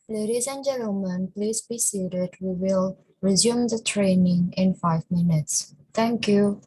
Ladies and gentlemen, please be seated. We will resume the training in 5 minutes. Thank you.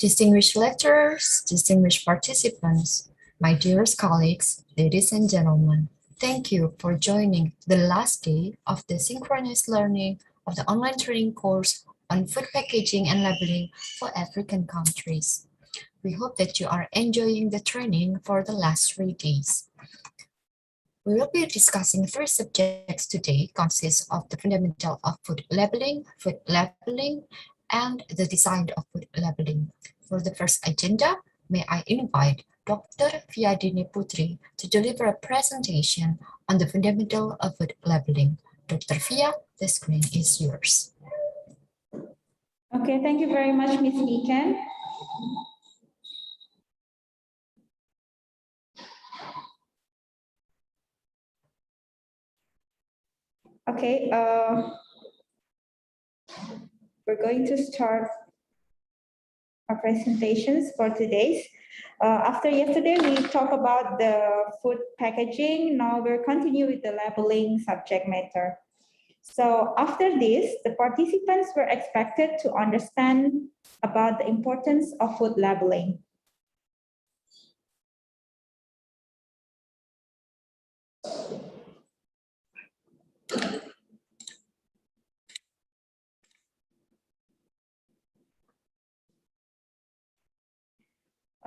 Distinguished lecturers, distinguished participants, my dearest colleagues, ladies and gentlemen, thank you for joining the last day of the synchronous learning of the online training course on food packaging and labeling for African countries. We hope that you are enjoying the training for the last 3 days. We will be discussing 3 subjects today, consists of the fundamental of food labeling, and the design of food labeling. For the first agenda, may I invite Dr. Viadini Putri to deliver a presentation on the fundamental of food labeling. Dr. Via, the screen is yours. Okay, thank you very much, Ms. Niken. Okay, we're going to start our presentations for today's. After yesterday, we talked about the food packaging. Now we'll continue with the labeling subject matter. So after this, the participants were expected to understand about the importance of food labeling.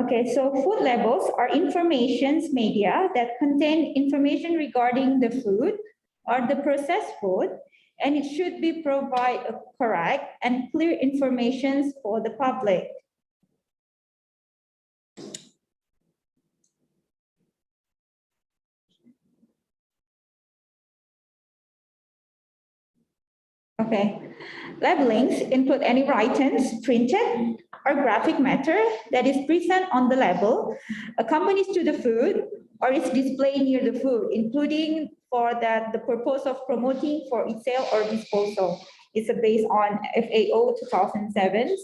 Okay, so food labels are information media that contain information regarding the food or the processed food, and it should be provide correct and clear information for the public. Okay, labelings include any writings, printed or graphic matter that is present on the label, accompanies to the food, or is displayed near the food, including for that the purpose of promoting for its sale or disposal. It's based on FAO 2007.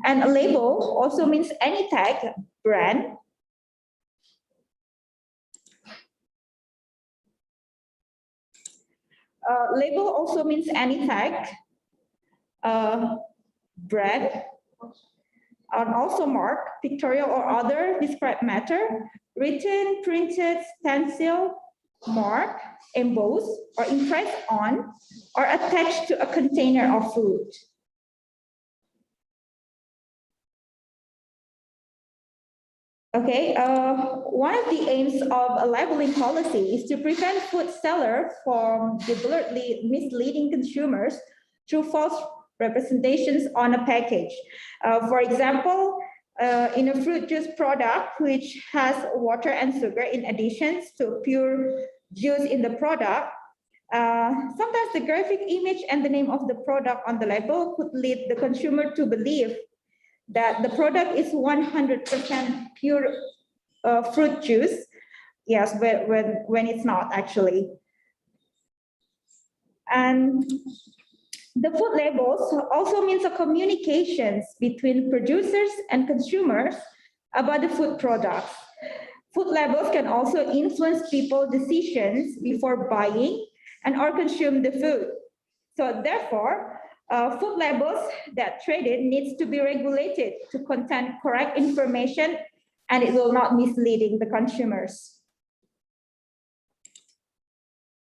And a label also means any tag, brand, label also means any tag, brand, and also mark, pictorial or other described matter, written, printed, stencil, mark, embossed, or impressed on, or attached to a container of food. Okay, one of the aims of a labeling policy is to prevent food sellers from deliberately misleading consumers through false representations on a package. For example, in a fruit juice product, which has water and sugar in addition to pure juice in the product, sometimes the graphic image and the name of the product on the label could lead the consumer to believe that the product is 100% pure fruit juice, yes, when it's not actually. And the food labels also means a communications between producers and consumers about the food products. Food labels can also influence people's decisions before buying and or consume the food. So therefore, food labels that traded needs to be regulated to contain correct information, and it will not misleading the consumers.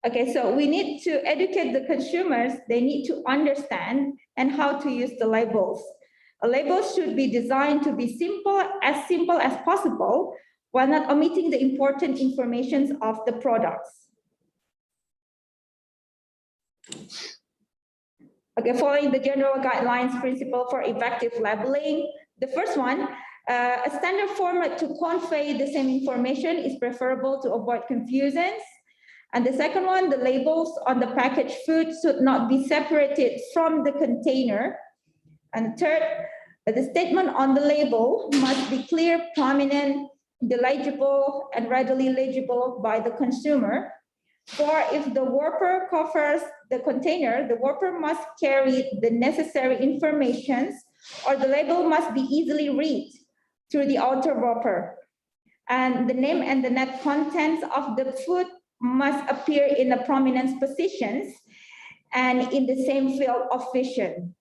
Okay, so we need to educate the consumers. They need to understand and how to use the labels. Labels should be designed to be simple as possible, while not omitting the important information of the products. Okay, following the general guidelines principle for effective labeling, the first one, a standard format to convey the same information is preferable to avoid confusions. And the second one, the labels on the packaged food should not be separated from the container. And third, the statement on the label must be clear, prominent, legible, and readily legible by the consumer. For if the wrapper covers the container, the wrapper must carry the necessary information, or the label must be easily read through the outer wrapper. And the name and the net contents of the food must appear in a prominent positions and in the same field of vision.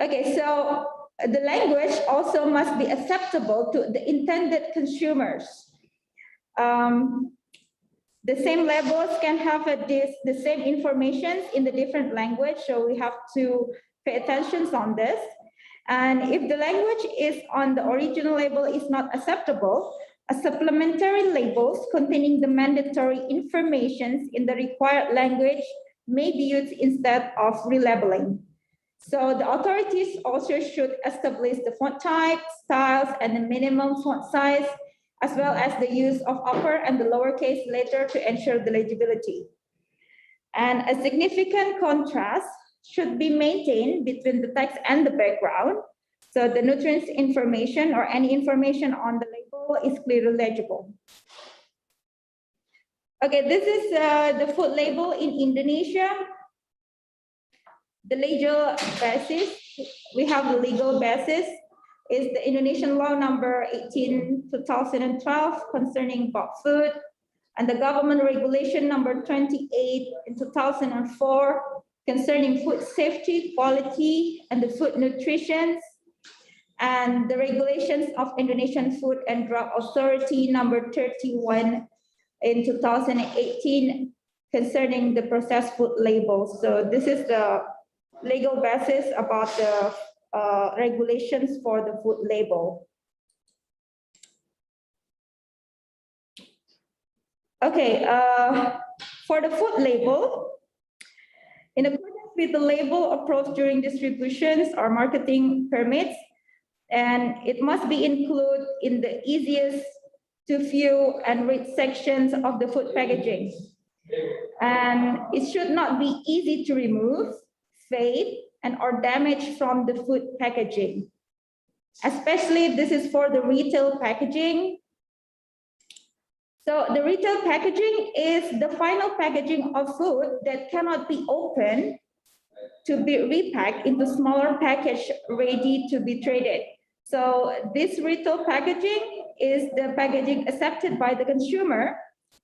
Okay, so the language also must be acceptable to the intended consumers. The same labels can have the same information in the different language, so we have to pay attention on this. And if the language is on the original label is not acceptable, a supplementary labels containing the mandatory information in the required language may be used instead of relabeling. So the authorities also should establish the font type, styles, and the minimum font size, as well as the use of upper and the lowercase letter to ensure the legibility. And a significant contrast should be maintained between the text and the background, so the nutrients information or any information on the label is clearly legible. Okay, this is the food label in Indonesia. The legal basis, we have the legal basis, is the Indonesian law number 18/2012 concerning bulk food, and the government regulation number 28/2004 concerning food safety, quality, and the food nutrition, and the regulations of Indonesian Food and Drug Authority number 31/2018 concerning the processed food labels. So this is the legal basis about the regulations for the food label. Okay, for the food label, in accordance with the label approach during distributions or marketing permits, and it must be included in the easiest to view and read sections of the food packaging. And it should not be easy to remove, fade, and or damage from the food packaging. Especially this is for the retail packaging. So the retail packaging is the final packaging of food that cannot be opened to be repacked into smaller package ready to be traded. So this retail packaging is the packaging accepted by the consumer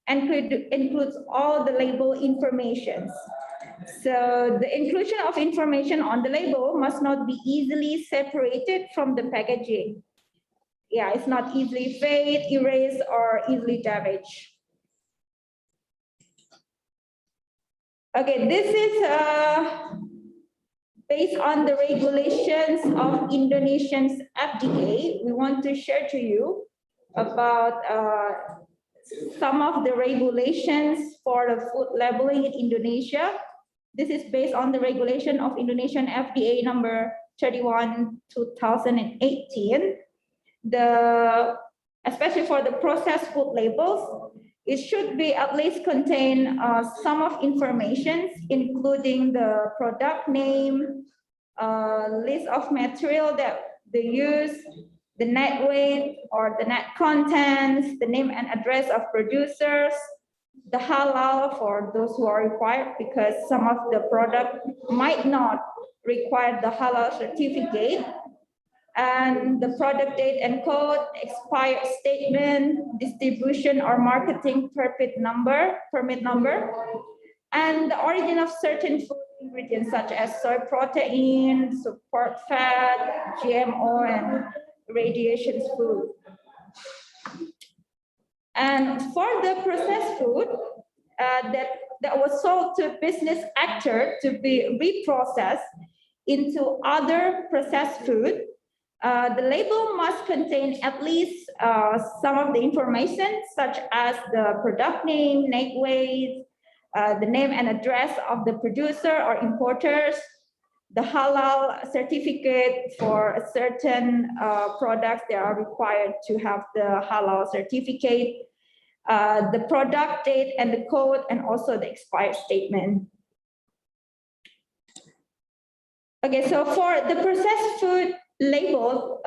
and includes all the label information. So the inclusion of information on the label must not be easily separated from the packaging. Yeah, it's not easily fade, erase, or easily damaged. Okay, this is based on the regulations of Indonesian's FDA. We want to share to you about some of the regulations for the food labeling in Indonesia. This is based on the regulation of Indonesian FDA number 31/2018. Especially for the processed food labels, it should be at least contain some of information, including the product name, list of material that they use, the net weight or the net contents, the name and address of producers, the halal for those who are required, because some of the product might not require the halal certificate, and the product date and code, expired statement, distribution or marketing permit number, and the origin of certain food ingredients such as soy protein, support fat, GMO, and radiation food. And for the processed food that was sold to business actor to be reprocessed into other processed food, the label must contain at least some of the information, such as the product name, net weight, the name and address of the producer or importers, the halal certificate for a certain products that are required to have the halal certificate, the product date and the code, and also the expired statement. Okay, so for the processed food label,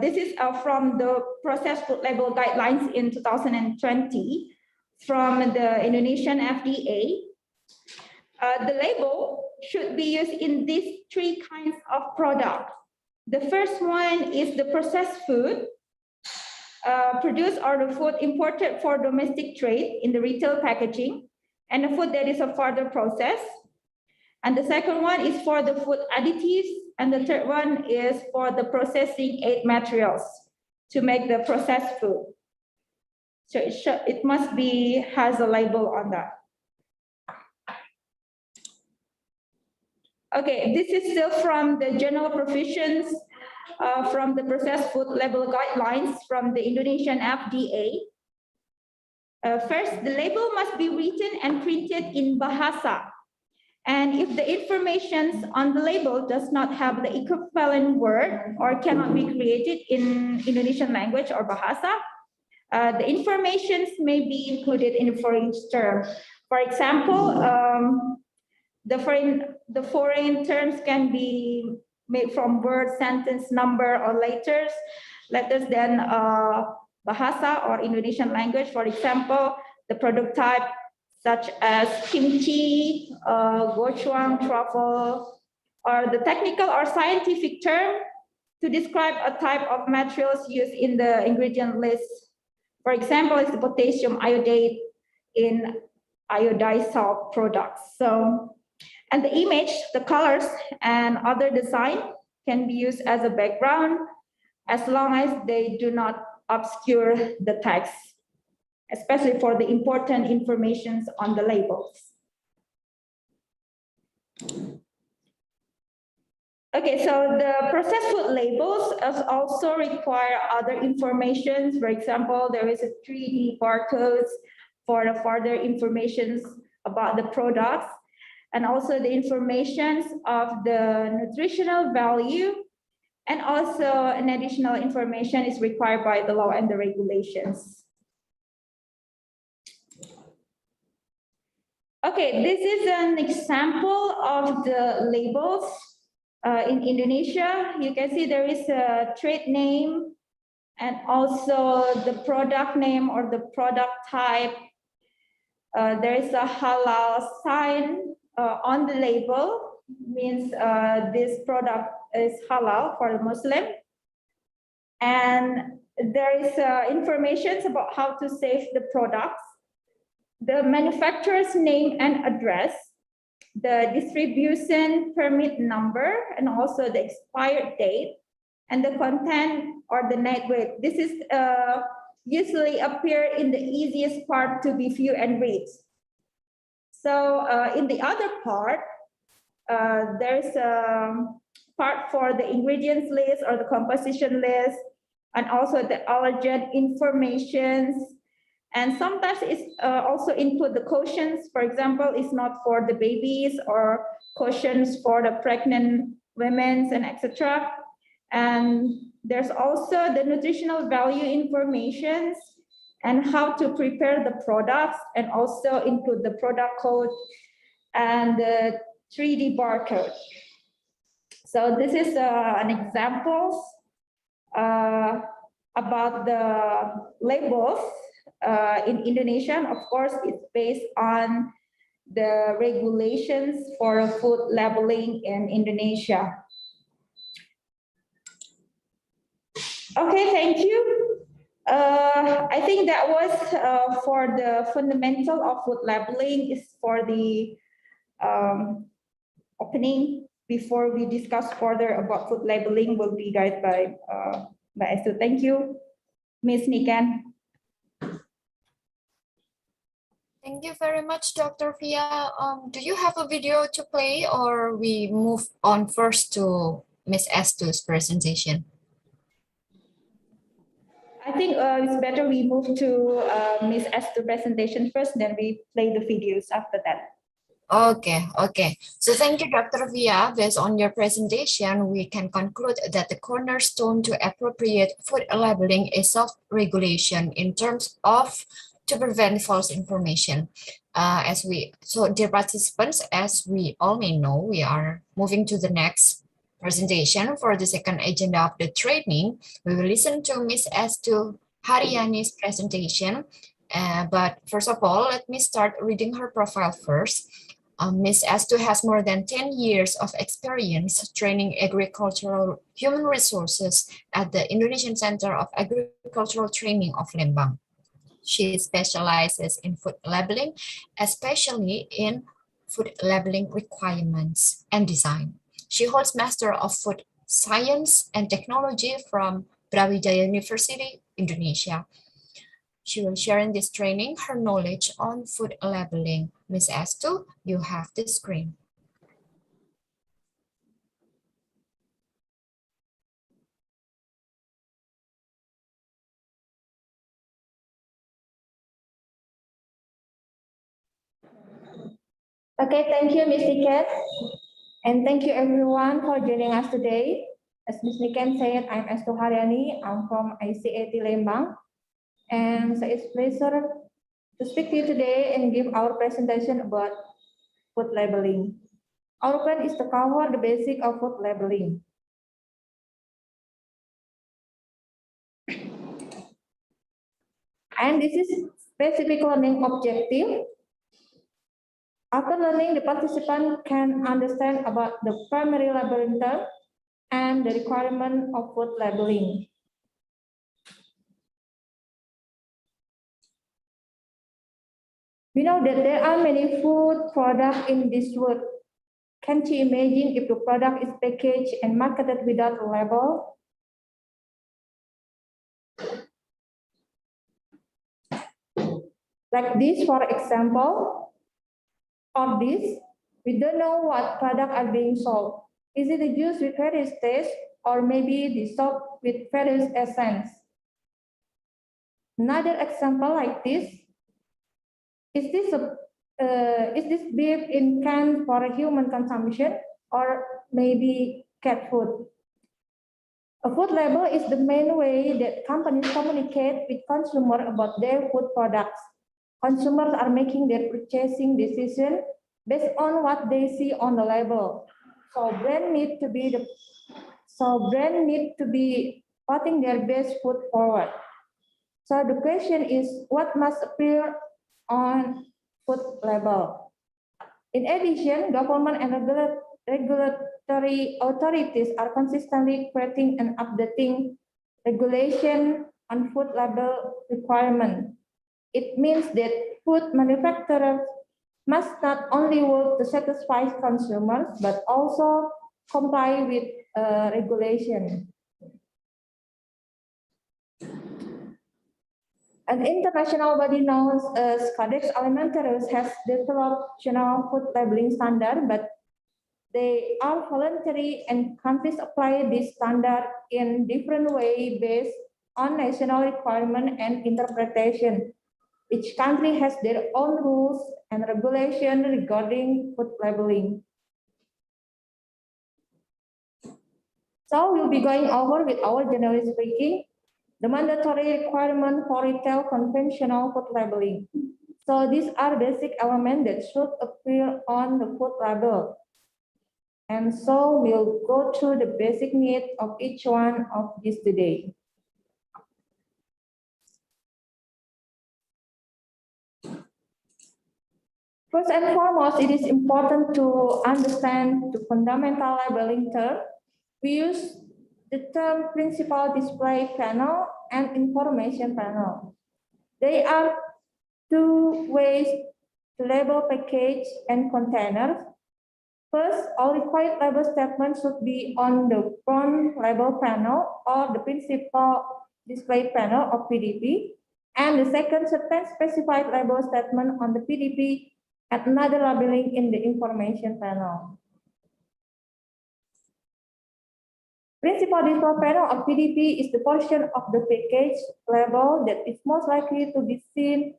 this is from the processed food label guidelines in 2020 from the Indonesian FDA. The label should be used in these three kinds of product. The first one is the processed food, produced or the food imported for domestic trade in the retail packaging, and the food that is a further process. And the second one is for the food additives, and the third one is for the processing aid materials to make the processed food. So it must has a label on that. Okay, this is still from the general provisions from the processed food label guidelines from the Indonesian FDA. First, the label must be written and printed in Bahasa, And if the information on the label does not have the equivalent word or cannot be created in Indonesian language or Bahasa, the information may be included in a foreign term. For example, the foreign terms can be made from word, sentence, number, or letters than Bahasa or Indonesian language. For example, the product type such as kimchi, gochujang, truffle, or the technical or scientific term to describe a type of materials used in the ingredient list. For example, it's the potassium iodide in iodized salt products. So, and the image, the colors, and other design can be used as a background as long as they do not obscure the text, especially for the important information on the labels. Okay, so the processed food labels also require other information. For example, there is a 3D barcodes for the further information about the products, and also the information of the nutritional value, and also an additional information is required by the law and the regulations. Okay, this is an example of the labels. In Indonesia, you can see there is a trade name and also the product name or the product type. There is a halal sign on the label, means this product is halal for the Muslim. And there is information about how to save the products, the manufacturer's name and address, the distribution permit number, and also the expired date, and the content or the net weight. This is usually appear in the easiest part to be view and read. So in the other part, there's a part for the ingredients list or the composition list, and also the allergen information. And sometimes it's also include the cautions. For example, it's not for the babies, or cautions for the pregnant women and etc. And there's also the nutritional value information and how to prepare the products, and also include the product code and the 3D barcode. So this is an example about the labels in Indonesia. Of course, it's based on the regulations for food labeling in Indonesia. Okay, thank you. I think that was for the fundamental of food labeling is for the opening. Before we discuss further about food labeling, will be guided by Esther. Thank you, Ms. Nikan. Thank you very much, Dr. Fia. Do you have a video to play, or we move on first to Ms. Estu's presentation? I think it's better we move to Ms. Estu's presentation first, then we play the videos after that. Okay. So thank you, Dr. Via. Based on your presentation, we can conclude that the cornerstone to appropriate food labeling is self-regulation in terms of to prevent false information. So dear participants, as we all may know, we are moving to the next presentation for the second agenda of the training. We will listen to Ms. Estu Haryani's presentation. But first of all, let me start reading her profile first. Ms. Estu has more than 10 years of experience training agricultural human resources at the Indonesian Center of Agricultural Training of Lembang. She specializes in food labeling, especially in food labeling requirements and design. She holds Master of Food Science and Technology from Brawijaya University, Indonesia. She will share in this training her knowledge on food labeling. Ms. Estu, you have the screen. Okay, thank you, Ms. Niken. And thank you everyone for joining us today. As Ms. Niken said, I'm Estu Haryani. I'm from ICAT Lembang. And so it's a pleasure to speak to you today and give our presentation about food labeling. Our plan is to cover the basic of food labeling. And this is specific learning objective. After learning, the participant can understand about the primary labeling term and the requirement of food labeling. We know that there are many food products in this world. Can't you imagine if the product is packaged and marketed without a label? Like this, for example, or this, we don't know what products are being sold. Is it a juice with various taste, or maybe the soap with various essence? Another example like this, is this beef in can for human consumption, or maybe cat food? A food label is the main way that companies communicate with consumers about their food products. Consumers are making their purchasing decision based on what they see on the label. So brand need to be putting their best foot forward. So the question is, what must appear on food label? In addition, government and regulatory authorities are consistently creating and updating regulation on food label requirement. It means that food manufacturers must not only work to satisfy consumers, but also comply with regulation. An international body known as Codex Alimentarius has developed national food labeling standard, but they are voluntary and countries apply this standard in different ways based on national requirement and interpretation. Each country has their own rules and regulations regarding food labeling. So we'll be going over with our generally speaking, the mandatory requirement for retail conventional food labeling. So these are basic elements that should appear on the food label. And so we'll go through the basic needs of each one of these today. First and foremost, it is important to understand the fundamental labeling term. We use the term principal display panel and information panel. They are two ways to label package and containers. First, all required label statements should be on the front label panel or the principal display panel of PDP. And the second, certain specified label statement on the PDP and another labeling in the information panel. Principal display panel of PDP is the portion of the package label that is most likely to be seen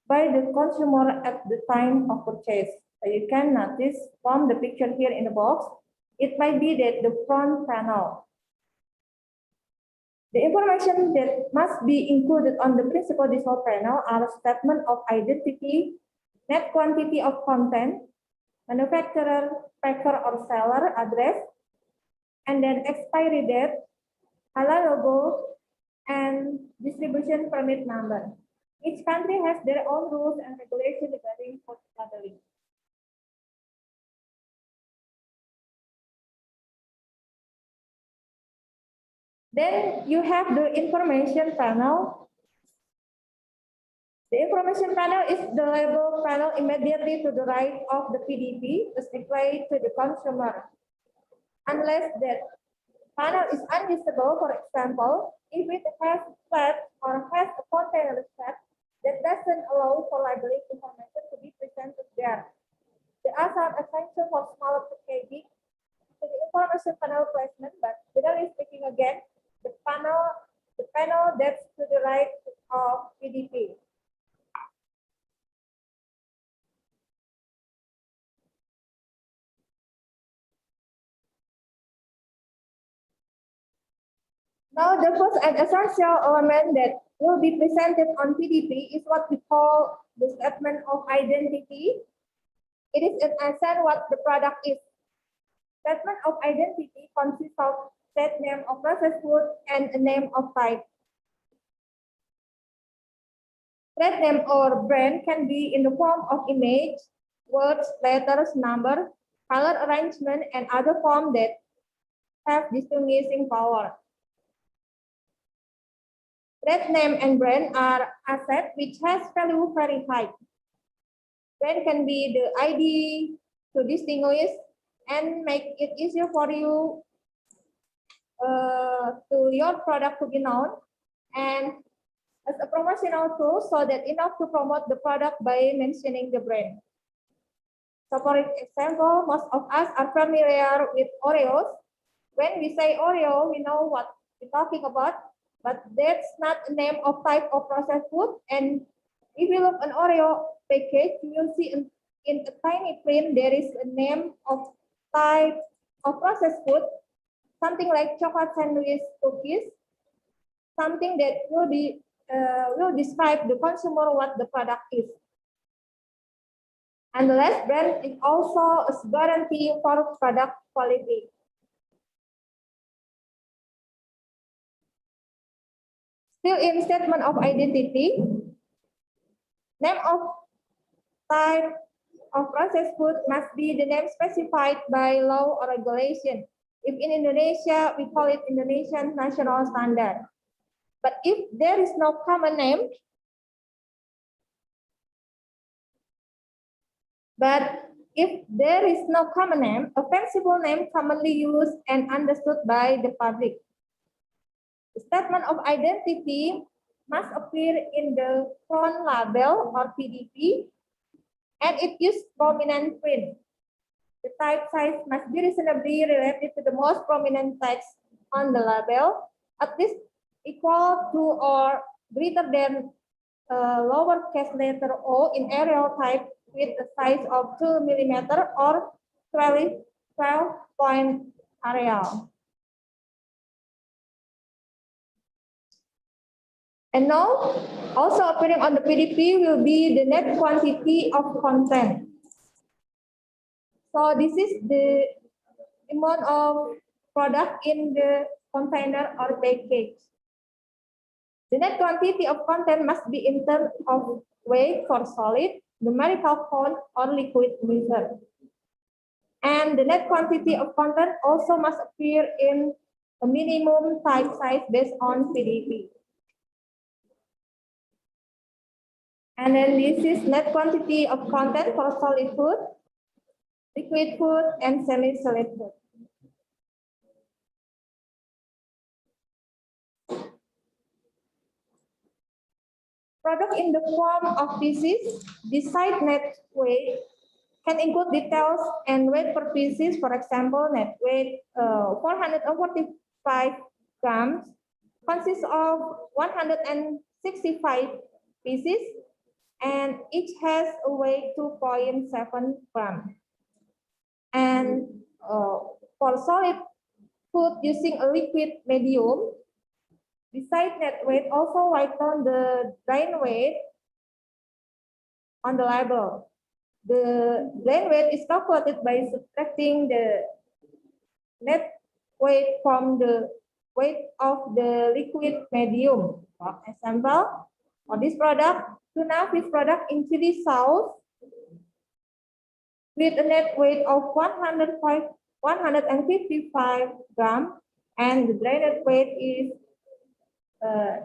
by the consumer at the time of purchase. So you can notice from the picture here in the box, it might be that the front panel. The information that must be included on the principal display panel are a statement of identity, net quantity of content, manufacturer, packer or seller address, and then expiry date, halal logo, and distribution permit number. Each country has their own rules and regulations regarding food labeling. Then you have the information panel. The information panel is the label panel immediately to the right of the PDP, is displayed to the consumer. Unless that panel is unusable, for example, if it has flat or has a container set that doesn't allow for labeling information to be presented there. There are some exceptions for smaller packaging to the information panel placement, but generally speaking again, the panel that's to the right of PDP. Now, the first and essential element that will be presented on PDP is what we call the statement of identity. It is in essence what the product is. Statement of identity consists of trade name of processed food and a name of type. Trade name or brand can be in the form of image, words, letters, number, color arrangement, and other forms that have distinguishing power. Trade name and brand are assets which has value very high. Brand can be the ID to distinguish and make it easier for you to your product to be known, and as a promotional tool so that enough to promote the product by mentioning the brand. So for example, most of us are familiar with Oreos. When we say Oreo, we know what we're talking about, but that's not a name of type of processed food. And if you look an Oreo package, you will see in a tiny print, there is a name of type of processed food, something like chocolate sandwich cookies, something that will describe the consumer what the product is. And the last brand is also a guarantee for product quality. Still in statement of identity, name of type of processed food must be the name specified by law or regulation. If in Indonesia, we call it Indonesian National Standard. But if there is no common name, a fanciful name commonly used and understood by the public. The statement of identity must appear in the front label or PDP, and it uses prominent print. The type size must be reasonably related to the most prominent text on the label, at least equal to or greater than lowercase letter O in Arial type with a size of 2 millimeter or 12 point Arial. And now, also appearing on the PDP will be the net quantity of content. So this is the amount of product in the container or package. The net quantity of content must be in terms of weight for solid, numerical count, or liquid measure. And the net quantity of content also must appear in a minimum type size based on PDP. And then this is net quantity of content for solid food, liquid food, and semi-solid food. Product in the form of pieces, beside net weight, can include details and weight per pieces. For example, net weight 445 grams consists of 165 pieces, and each has a weight 2.7 grams. And for solid food using a liquid medium, besides net weight, also write down the drain weight on the label. The drain weight is calculated by subtracting the net weight from the weight of the liquid medium. For example, for this product, tuna fish product in chili sauce with a net weight of 155 grams, and the drained weight is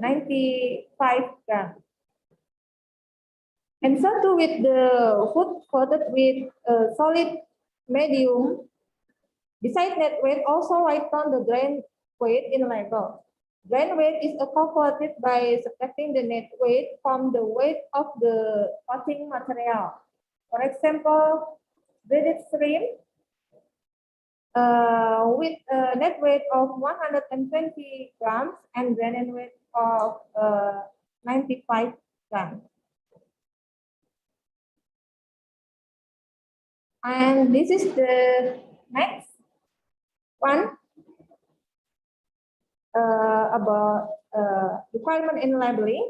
95 grams. And so too with the food coated with solid medium, besides net weight, also write down the drain weight in label. Drain weight is calculated by subtracting the net weight from the weight of the coating material. For example, breaded shrimp with a net weight of 120 grams and drained weight of 95 grams. And this is the next one. about requirement in labeling.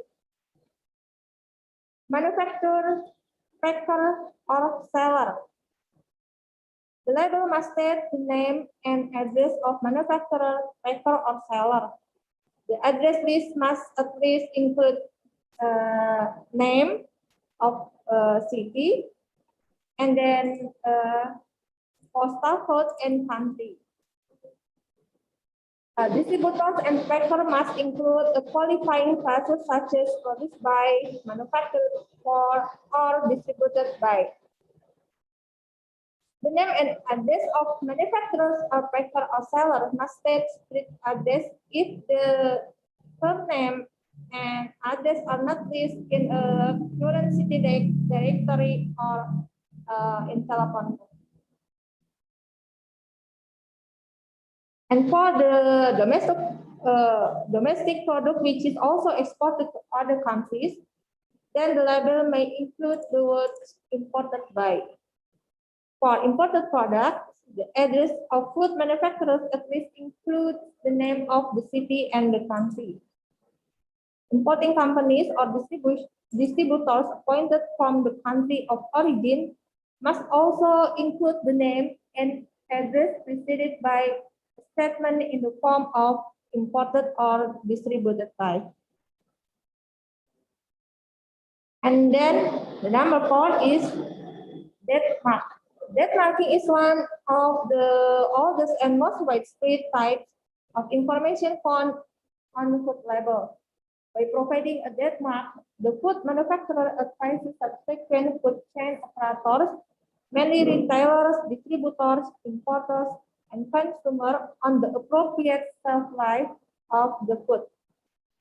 Manufacturer, packer, or seller. The label must state the name and address of manufacturer, packer, or seller. The address list must at least include name of city and then postal code and country. Distributors and packer must include a qualifying phrases such as produced by, manufactured for, or distributed by. The name and address of manufacturers or packer or seller must state street address if the firm name and address are not listed in a current city directory or in telephone book. And for the domestic product which is also exported to other countries, then the label may include the words imported by. For imported products, the address of food manufacturers at least includes the name of the city and the country. Importing companies or distributors appointed from the country of origin must also include the name and address preceded by a statement in the form of imported or distributed by. And then the number 4 is date mark. Date marking is one of the oldest and most widespread types of information found on the food label. By providing a date mark, the food manufacturer advises subsequent food chain operators, mainly retailers, distributors, importers, and consumers on the appropriate shelf life of the food.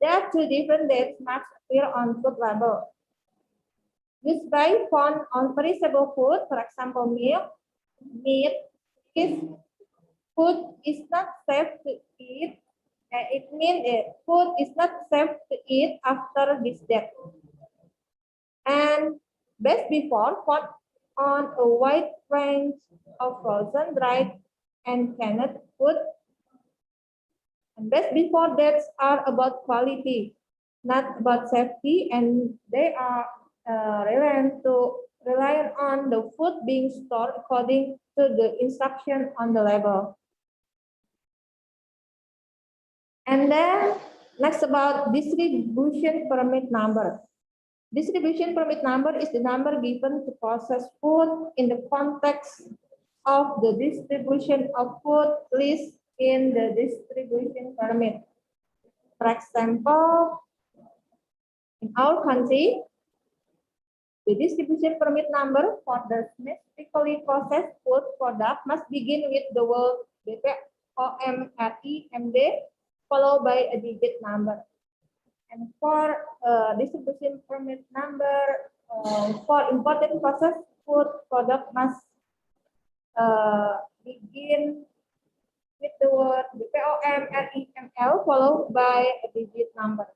There are 2 different date marks appear on food label. Used by found on perishable food, for example, milk, meat, food is not safe to eat. It means food is not safe to eat after this date. And best before found on a wide range of frozen, dried, and canned food. And best before dates are about quality, not about safety, and they are reliant on the food being stored according to the instruction on the label. And then next about distribution permit number. Distribution permit number is the number given to process food in the context of the distribution of food list in the distribution permit. For example, in our country, the distribution permit number for the domestically processed food product must begin with the word BPOM-RIMD followed by a digit number. And for distribution permit number for imported processed food product must begin with the word BPOM-RIML followed by a digit number.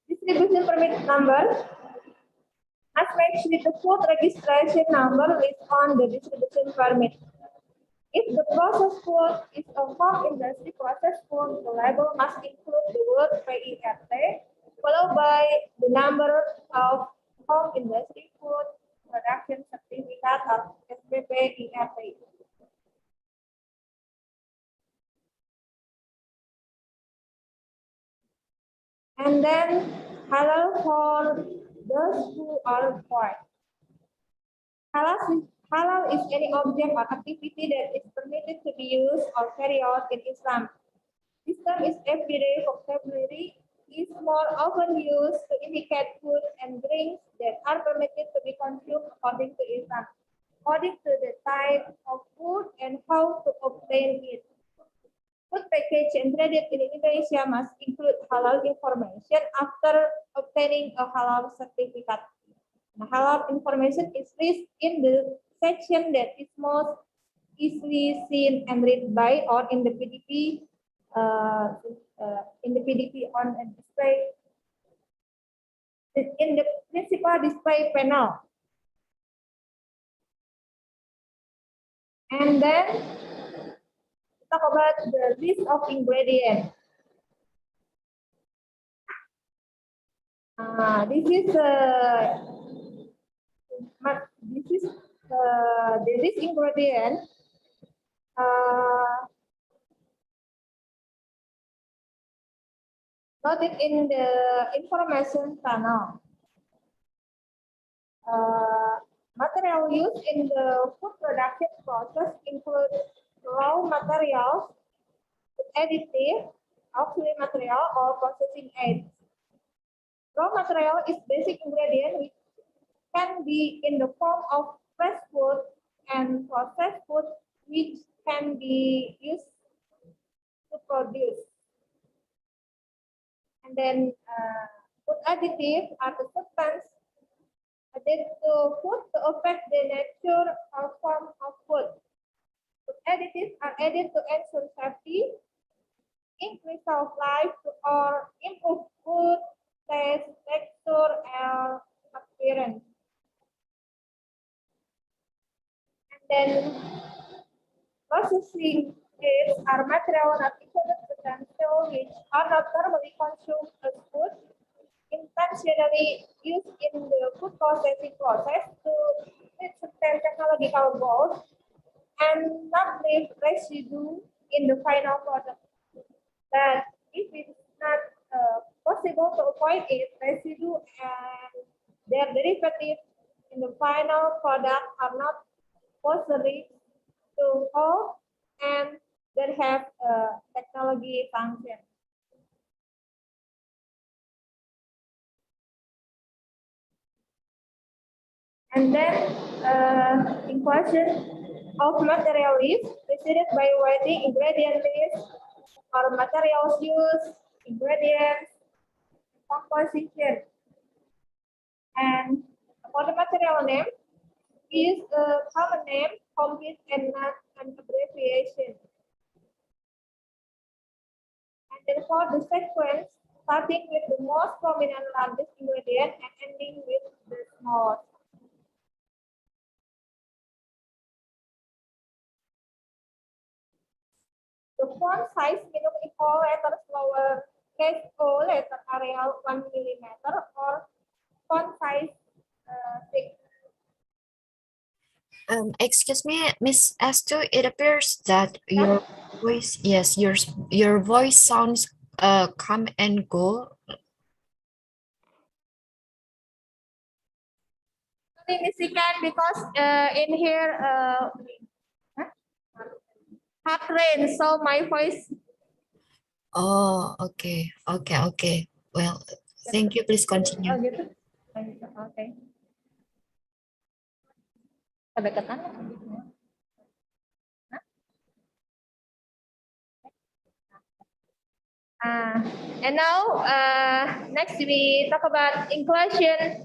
Distribution permit number must match with the food registration number listed on the distribution permit. If the processed food is a home industry processed food, the label must include the word PIRT followed by the number of home industry food production certificate or SPPIRT. And then halal for those who are poor. Halal is any object or activity that is permitted to be used or carried out in Islam. This term is everyday vocabulary, is more often used to indicate food and drinks that are permitted to be consumed according to Islam, according to the type of food and how to obtain it. Food package and traded in Indonesia must include halal information after obtaining a halal certificate. Halal information is listed in the section that is most easily seen and read by or in the PDP on a display in the principal display panel. And then talk about the list of ingredients. This is the list ingredient. Noted in the information panel. Material used in the food production process include raw materials, additive, auxiliary material, or processing aids. Raw material is basic ingredient which can be in the form of fresh food and processed food which can be used to produce. And then food additives are the substance added to food to affect the nature or form of food. Food additives are added to ensure safety, increase shelf life, or improve food taste, texture, and appearance. And then processing aids are material not included potential which are not normally consumed as food, intentionally used in the food processing process to meet certain technological goals and not leave residue in the final product. But if it is not possible to avoid it, residue and their derivatives in the final product are not possible to hold and that have technology function. And then in question of material list preceded by writing ingredient list or materials used, ingredients, composition. And for the material name, is a common name, complete and not an abbreviation. And then for the sequence, starting with the most prominent largest ingredient and ending with the smallest. The font size minimum equal letters lower case O letter Arial 1 millimeter or font size 6. Excuse me, Miss Astu, it appears that your voice, yes, your voice sounds come and go. Significant because in here hard rain, so my voice. Oh, okay, okay, okay. Well, thank you. Please continue. Oh, gitu. Okay. Sampai ke kanan. And now, next we talk about inclusion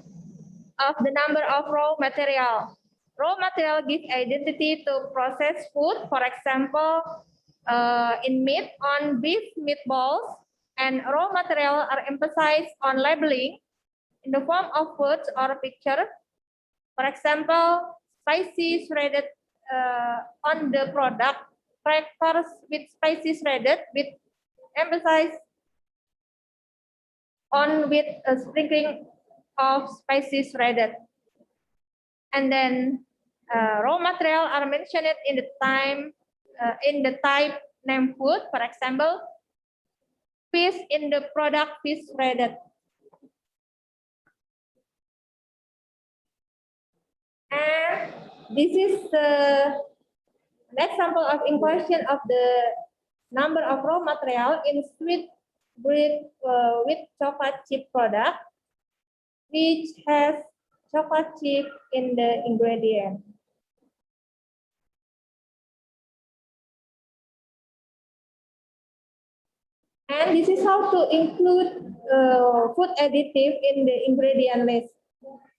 of the number of raw material. Raw material gives identity to processed food. For example, in meat on beef meatballs, and raw material are emphasized on labeling in the form of words or picture. For example, spicy shredded on the product, crackers with spicy shredded with emphasize on with a sprinkling of spicy shredded. And then raw material are mentioned in the type name food. For example, fish in the product fish shredded. And this is an example of inclusion of the number of raw material in sweet bread with chocolate chip product, which has chocolate chip in the ingredient. And this is how to include food additive in the ingredient list,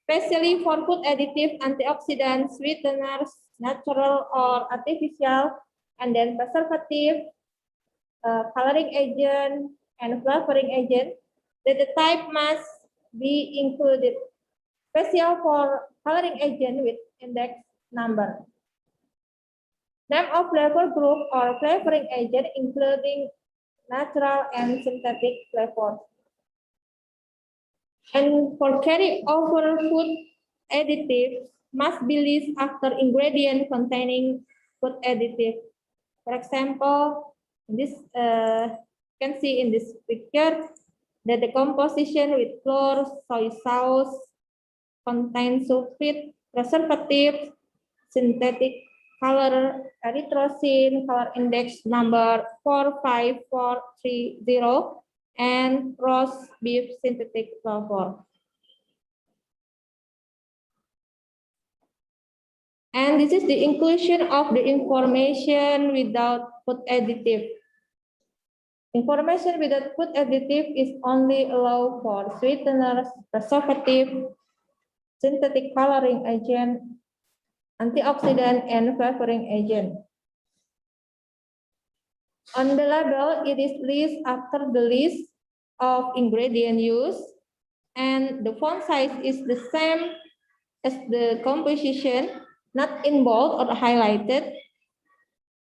especially for food additive, antioxidants, sweeteners, natural or artificial, and then preservative, coloring agent, and flavoring agent, that the type must be included, special for coloring agent with index number. Name of flavor group or flavoring agent, including natural and synthetic flavors. And for carryover food additives must be listed after ingredient containing food additive. For example, this you can see in this picture that the composition with flour, soy sauce contains sulfate, preservative, synthetic color, erythrocin, color index number 45430, and roast beef synthetic flavor. And this is the inclusion of the information without food additive. Information without food additive is only allowed for sweeteners, preservative, synthetic coloring agent, antioxidant, and flavoring agent. On the label, it is listed after the list of ingredient used, and the font size is the same as the composition, not in bold or highlighted,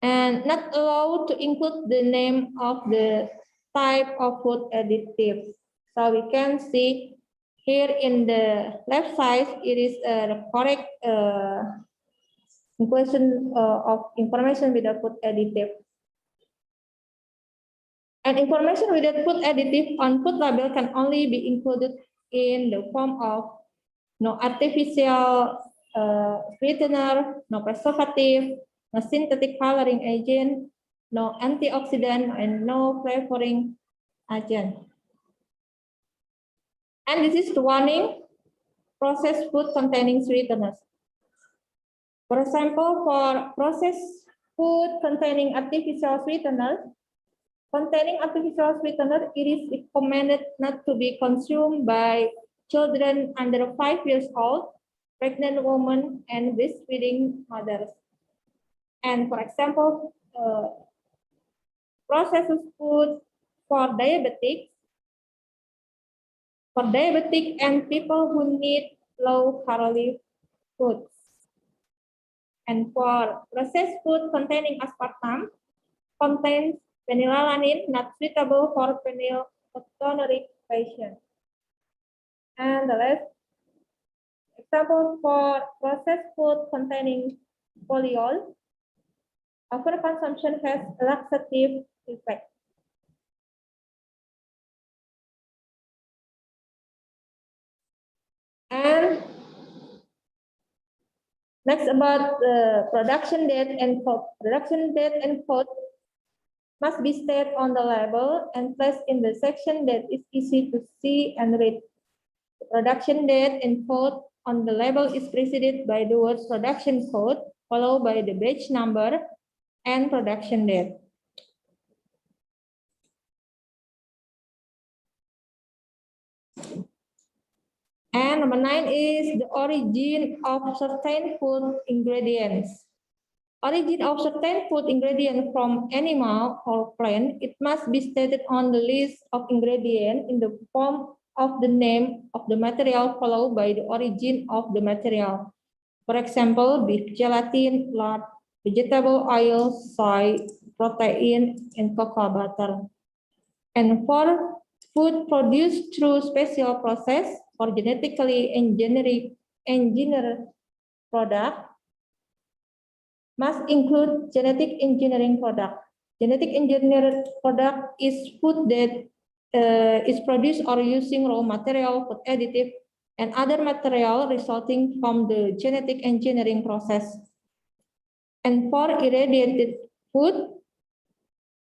and not allowed to include the name of the type of food additive. So we can see here in the left side, it is the correct inclusion of information with the food additive. And information with the food additive on food label can only be included in the form of no artificial sweetener, no preservative, no synthetic coloring agent, no antioxidant, and no flavoring agent. And this is the warning: processed food containing sweeteners. For example, for processed food containing artificial sweetener, it is recommended not to be consumed by children under 5 years old, pregnant women, and breastfeeding mothers. And for example, processed food for diabetics, and people who need low-calorie foods. And for processed food containing aspartame, contains phenylalanine, not suitable for phenylketonuria patients. And the last example for processed food containing polyol, overconsumption has a laxative effect. And next about the production date and code. Production date and code must be stated on the label and placed in the section that is easy to see and read. The production date and code on the label is preceded by the word production code, followed by the batch number and production date. And number 9 is the origin of certain food ingredients. Origin of certain food ingredient from animal or plant, it must be stated on the list of ingredients in the form of the name of the material followed by the origin of the material. For example, beef gelatin, lard, vegetable oil, soy, protein, and cocoa butter. And for food produced through special process or genetically engineered product, must include genetic engineering product. Genetic engineered product is food that is produced or using raw material, food additive, and other material resulting from the genetic engineering process. And for irradiated food,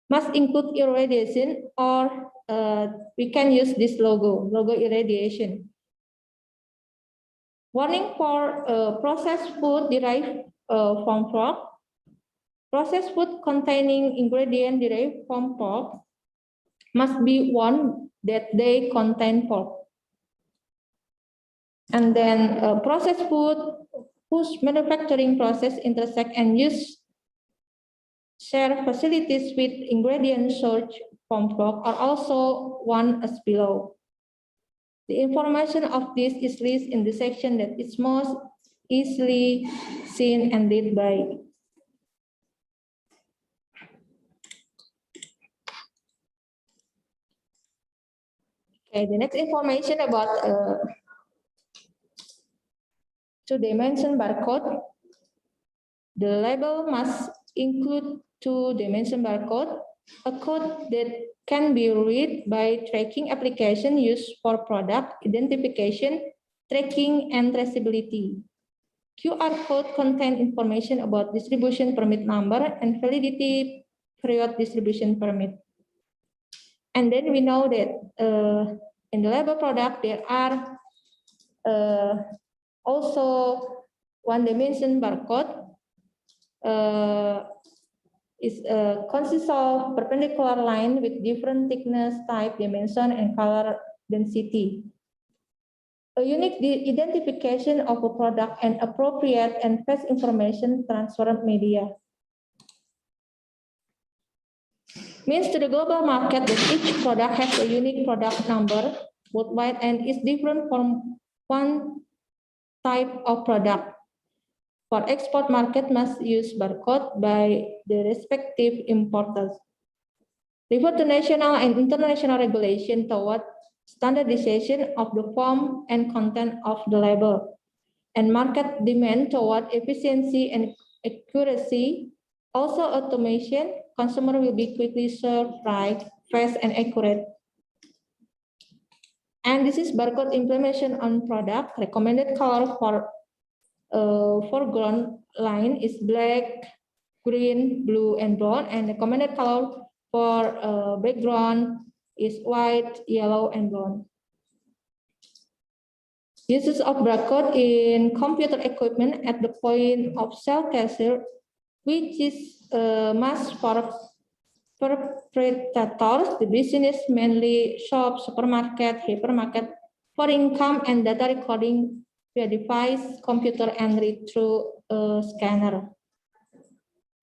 must include irradiation, or we can use this logo irradiation. Warning for processed food derived from pork. Processed food containing ingredient derived from pork must be one that they contain pork. And then processed food whose manufacturing process intersect and use share facilities with ingredients sourced from pork are also one as below. The information of this is listed in the section that is most easily seen and read by Okay, the next information about two-dimension barcode. The label must include two-dimension barcode, a code that can be read by tracking application used for product identification, tracking, and traceability. QR code contain information about distribution permit number and validity period distribution permit. And then we know that in the label product, there are also one-dimension barcode. Consists of perpendicular line with different thickness, type, dimension, and color density. A unique identification of a product and appropriate and fast information transfer media. Means to the global market that each product has a unique product number worldwide and is different from one type of product. For export market must use barcode by the respective importers. Refer to national and international regulation toward standardization of the form and content of the label, and market demand toward efficiency and accuracy. Also automation, consumer will be quickly served right, fast, and accurate. And this is barcode implementation on product. Recommended color for foreground line is black, green, blue, and brown, and recommended color for background is white, yellow, and brown. Uses of barcode in computer equipment at the point of sale cashier, which is must for perpetrators, the business mainly shop, supermarket, hypermarket, for income and data recording via device, computer, and read through a scanner.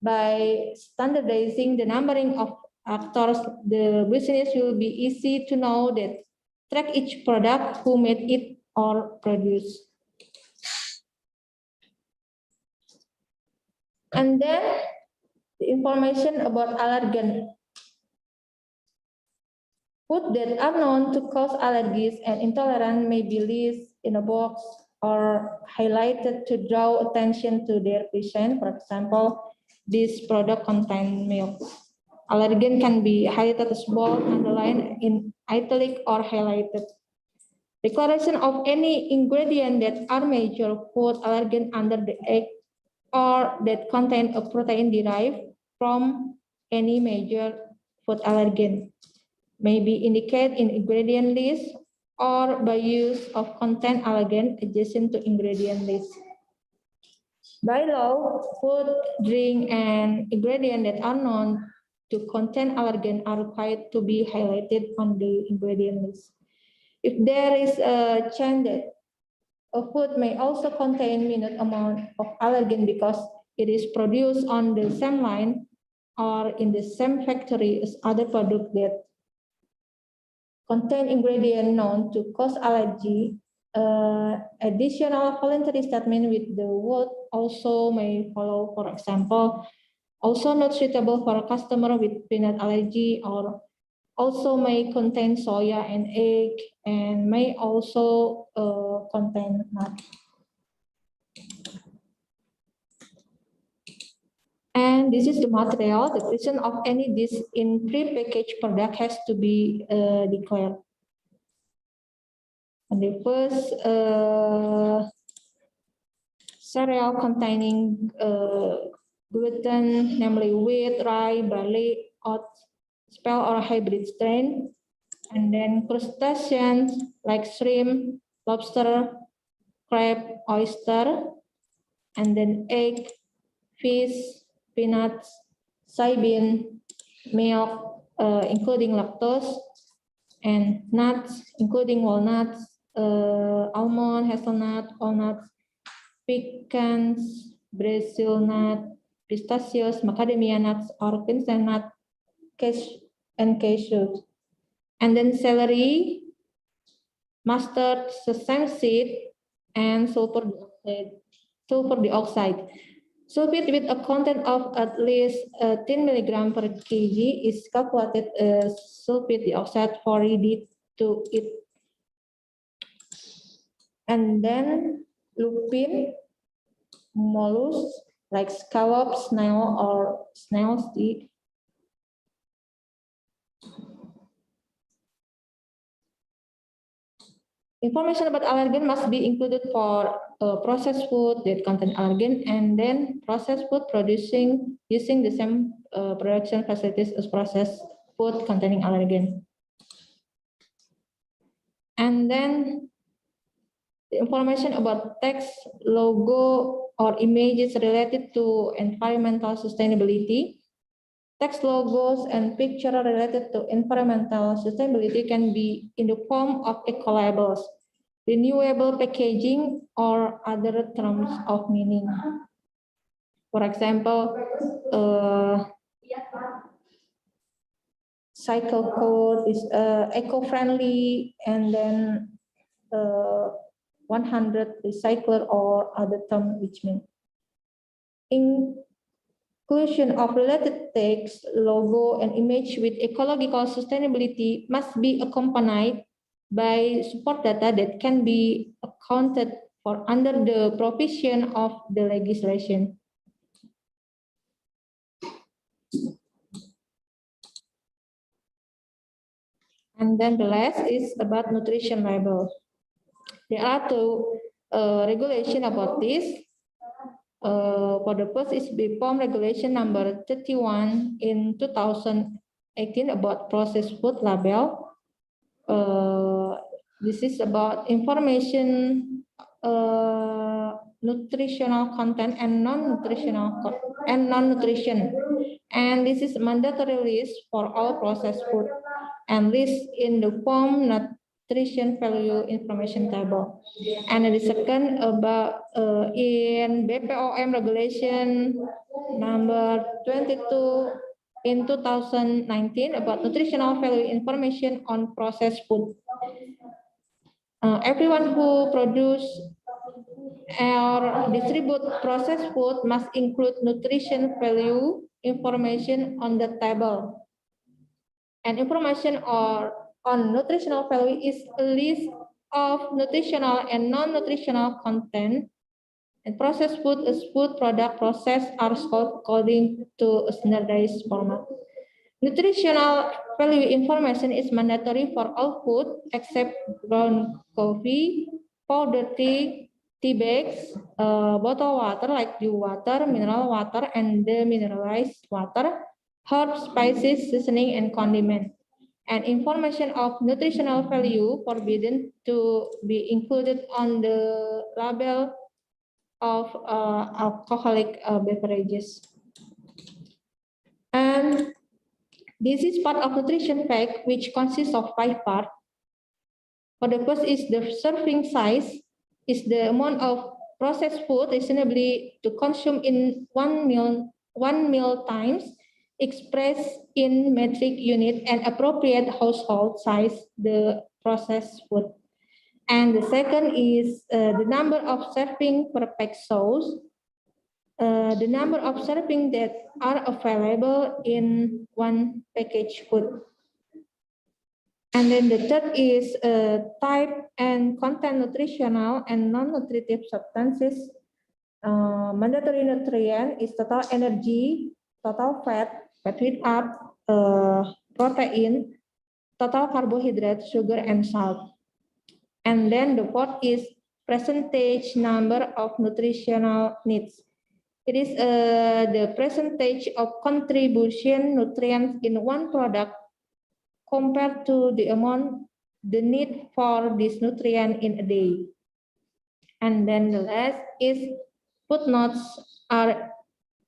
By standardizing the numbering of actors, the business will be easy to know that track each product, who made it or produced. And then the information about allergen. Food that are known to cause allergies and intolerance may be listed in a box or highlighted to draw attention to their presence. For example, this product contains milk. Allergen can be highlighted as bold, underlined, in italic, or highlighted. Declaration of any ingredient that are major food allergen under the egg or that contain a protein derived from any major food allergen may be indicated in ingredient list or by use of content allergen adjacent to ingredient list. By law, food, drink, and ingredients that are known to contain allergen are required to be highlighted on the ingredient list. If there is a chance that a food may also contain minute amount of allergen because it is produced on the same line or in the same factory as other products that contain ingredients known to cause allergy, additional voluntary statement with the word also may follow. For example, also not suitable for a customer with peanut allergy, or also may contain soya and egg, and may also contain nut. And this is the material. The presence of any dish in pre-packaged product has to be declared. And the first cereal containing gluten, namely wheat, rye, barley, oats, spell or hybrid strain. And then crustaceans like shrimp, lobster, crab, oyster, and then egg, fish, peanuts, soybean, milk, including lactose, and nuts, including walnuts, almond, hazelnut, walnuts, pecans, Brazil nut, pistachios, macadamia nuts, or quince nut, and cashews. And then celery, mustard, sesame seed, and sulfur dioxide. Sulfate with a content of at least 10 milligram per kg is calculated as sulfate dioxide for ready to eat And then lupin, mollusks like scallop, snail, or snail stick. Information about allergen must be included for processed food that contain allergen, and then processed food producing using the same production facilities as processed food containing allergen. And then the information about text, logo, or images related to environmental sustainability. Text, logos, and picture related to environmental sustainability can be in the form of eco-labels, renewable packaging, or other terms of meaning. For example, cycle code is eco-friendly, and then 100 recycler or other term which mean inclusion of related text, logo, and image with ecological sustainability must be accompanied by support data that can be accounted for under the provision of the legislation. And then the last is about nutrition label. There are two regulations about this. For the first is BPOM regulation number 31 in 2018 about processed food label. This is about information, nutritional content and non-nutrition. And this is mandatory list for all processed food and list in the form nutrition value information table. And the second about in BPOM regulation number 22 in 2019 about nutritional value information on processed food. Everyone who produce or distribute processed food must include nutrition value information on the table. And information on nutritional value is a list of nutritional and non-nutritional content. And processed food is food product processed are sold according to a standardized format. Nutritional value information is mandatory for all food except ground coffee, powdered tea, tea bags, bottled water like dew water, mineral water, and demineralized water, herbs, spices, seasoning, and condiment. And information of nutritional value forbidden to be included on the label of alcoholic beverages. And this is part of nutrition fact, which consists of 5 parts. For the first is the serving size, is the amount of processed food reasonably to consume in one meal times, expressed in metric unit and appropriate household size, the processed food. And the second is the number of serving per pack sauce, the number of serving that are available in one packaged food. And then the third is type and content nutritional and non-nutritive substances. Mandatory nutrient is total energy, total fat, fat heat up, protein, total carbohydrate, sugar, and salt. And then the fourth is percentage number of nutritional needs. It is the percentage of contribution nutrients in one product compared to the amount, the need for this nutrient in a day. And then the last is footnotes are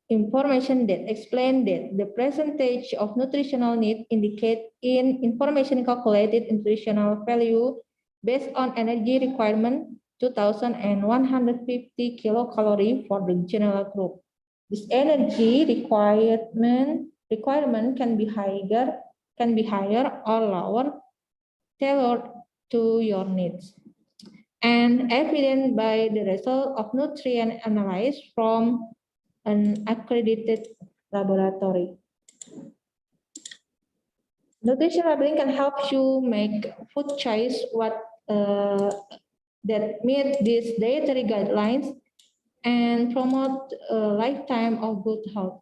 information that explain that the percentage of nutritional need indicate in information calculated nutritional value based on energy requirement 2,150 kilocalorie for the general group. This energy requirement can be higher or lower, tailored to your needs, and evident by the result of nutrient analysis from an accredited laboratory. Nutrition labeling can help you make food choice that meet these dietary guidelines and promote a lifetime of good health.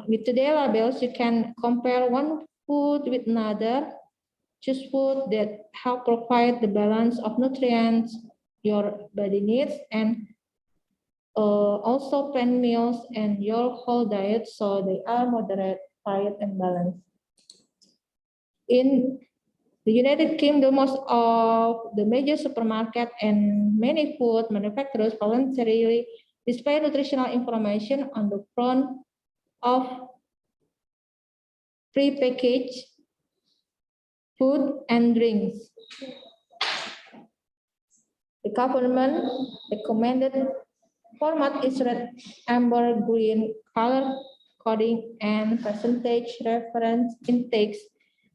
With today's labels, you can compare one food with another. Choose food that help provide the balance of nutrients your body needs, and also plan meals and your whole diet so they are moderate, varied, and balanced. In the United Kingdom, most of the major supermarket and many food manufacturers voluntarily display nutritional information on the front of prepackaged food and drinks. The government recommended format is red, amber, green, color coding, and percentage reference intakes.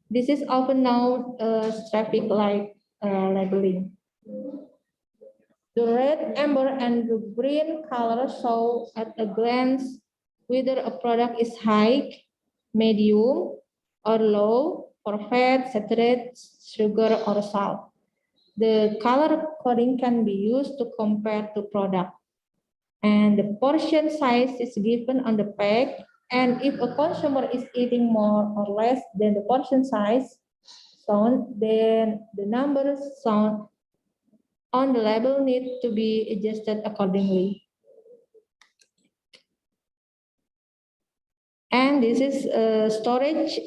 This is often known as traffic light labeling. The red, amber, and the green color show at a glance whether a product is high, medium, or low for fat, saturated, sugar, or salt. The color coding can be used to compare the product. And the portion size is given on the pack. And if a consumer is eating more or less than the portion size shown, then the numbers shown on the label need to be adjusted accordingly. And this is storage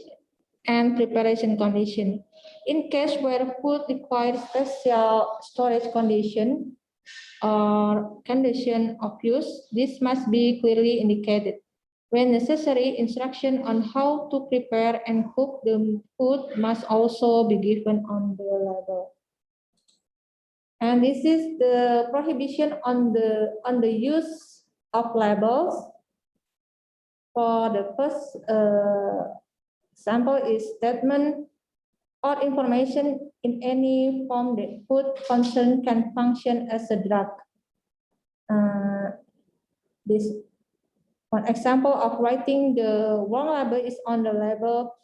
and preparation condition. In case where food requires special storage condition or condition of use, this must be clearly indicated. When necessary, instruction on how to prepare and cook the food must also be given on the label. And this is the prohibition on the use of labels. For the first example is statement or information in any form that food concern can function as a drug. This one example of writing the wrong label is on the label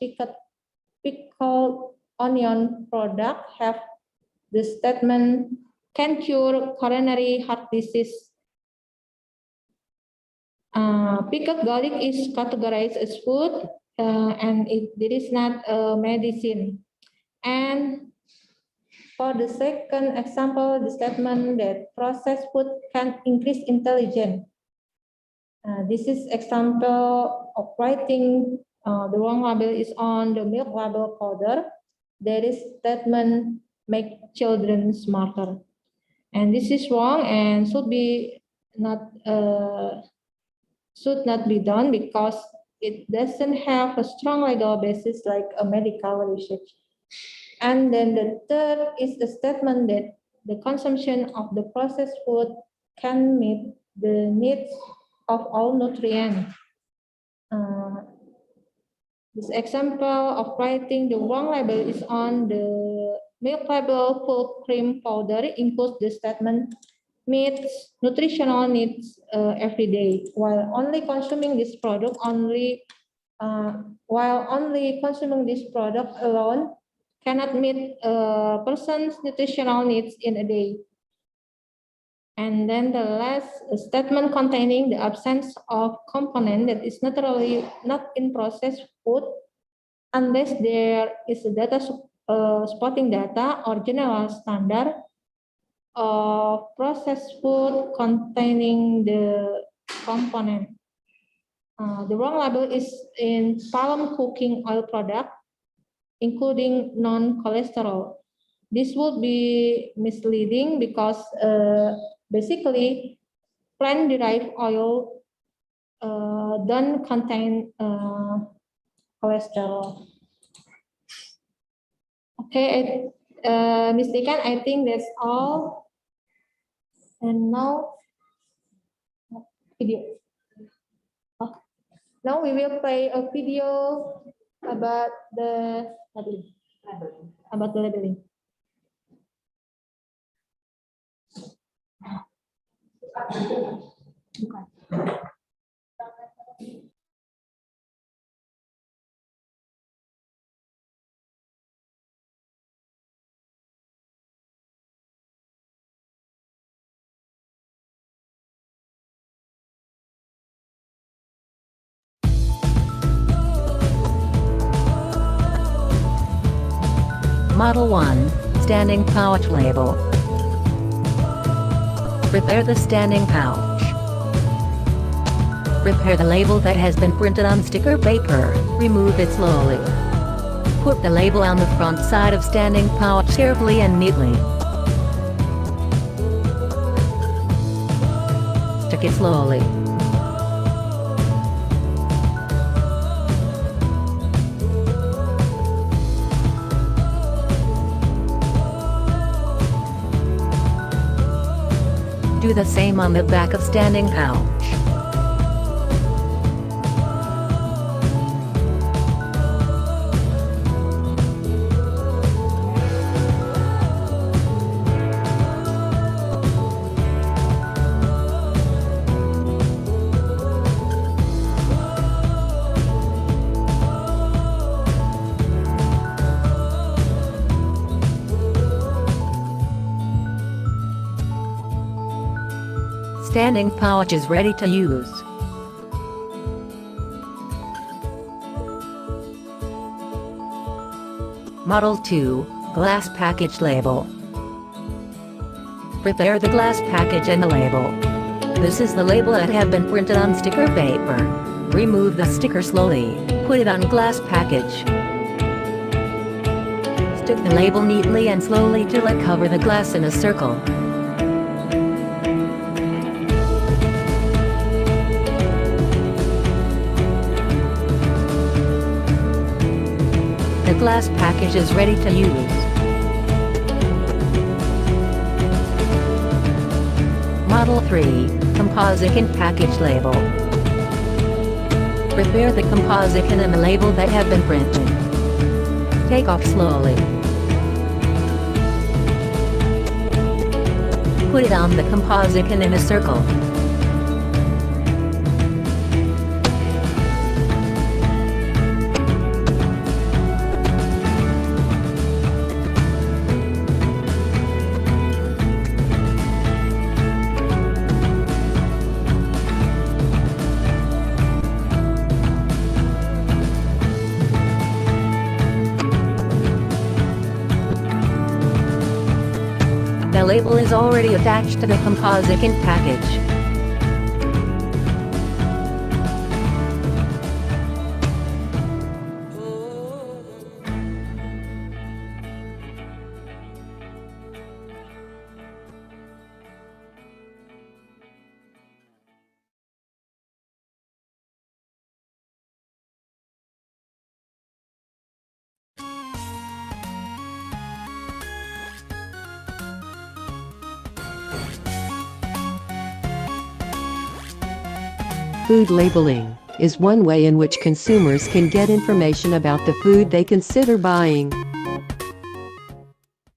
pickled onion product have the statement can cure coronary heart disease. Pickled garlic is categorized as food and it is not a medicine. And for the second example, the statement that processed food can increase intelligence. This is example of writing the wrong label is on the milk label powder. There is statement make children smarter. And this is wrong and should not be done because it doesn't have a strong legal basis like a medical research. And then the third is the statement that the consumption of the processed food can meet the needs of all nutrients. This example of writing the wrong label is on the milk label full cream powder includes the statement meets nutritional needs every day, while only consuming this product alone cannot meet a person's nutritional needs in a day. And then the last statement containing the absence of component that is naturally not in processed food unless there is a data spotting data or general standard of processed food containing the component. The wrong label is in palm cooking oil product, including non-cholesterol. This would be misleading because basically plant-derived oil don't contain cholesterol. Okay, Ms. Dekan, I think that's all. And now, video. Now we will play a video about the labeling. About the labeling. Model 1, standing pouch label. Prepare the standing pouch. Prepare the label that has been printed on sticker paper. Remove it slowly. Put the label on the front side of standing pouch carefully and neatly. Stick it slowly. Do the same on the back of standing pouch. Standing pouch is ready to use. Model 2, glass package label. Prepare the glass package and the label. This is the label that have been printed on sticker paper. Remove the sticker slowly. Put it on glass package. Stick the label neatly and slowly till it cover the glass in a circle. The glass package is ready to use. Model 3, composite package label. Prepare the composite and the label that have been printed. Take off slowly. Put it on the composite in a circle. The label is already attached to the composite package. Food labeling is one way in which consumers can get information about the food they consider buying.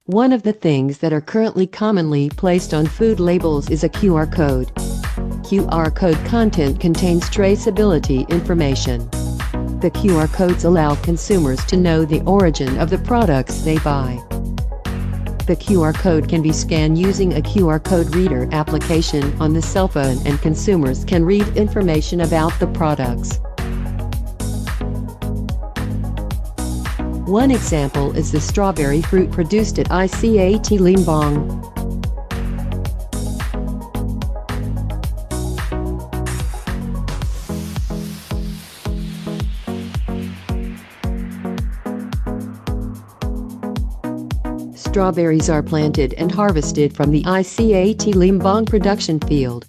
One of the things that are currently commonly placed on food labels is a QR code. QR code content contains traceability information. The QR codes allow consumers to know the origin of the products they buy. The QR code can be scanned using a QR code reader application on the cell phone, and consumers can read information about the products. One example is the strawberry fruit produced at ICAT Limbang. Strawberries are planted and harvested from the ICAT Limbang production field.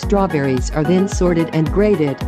strawberries are then sorted and graded.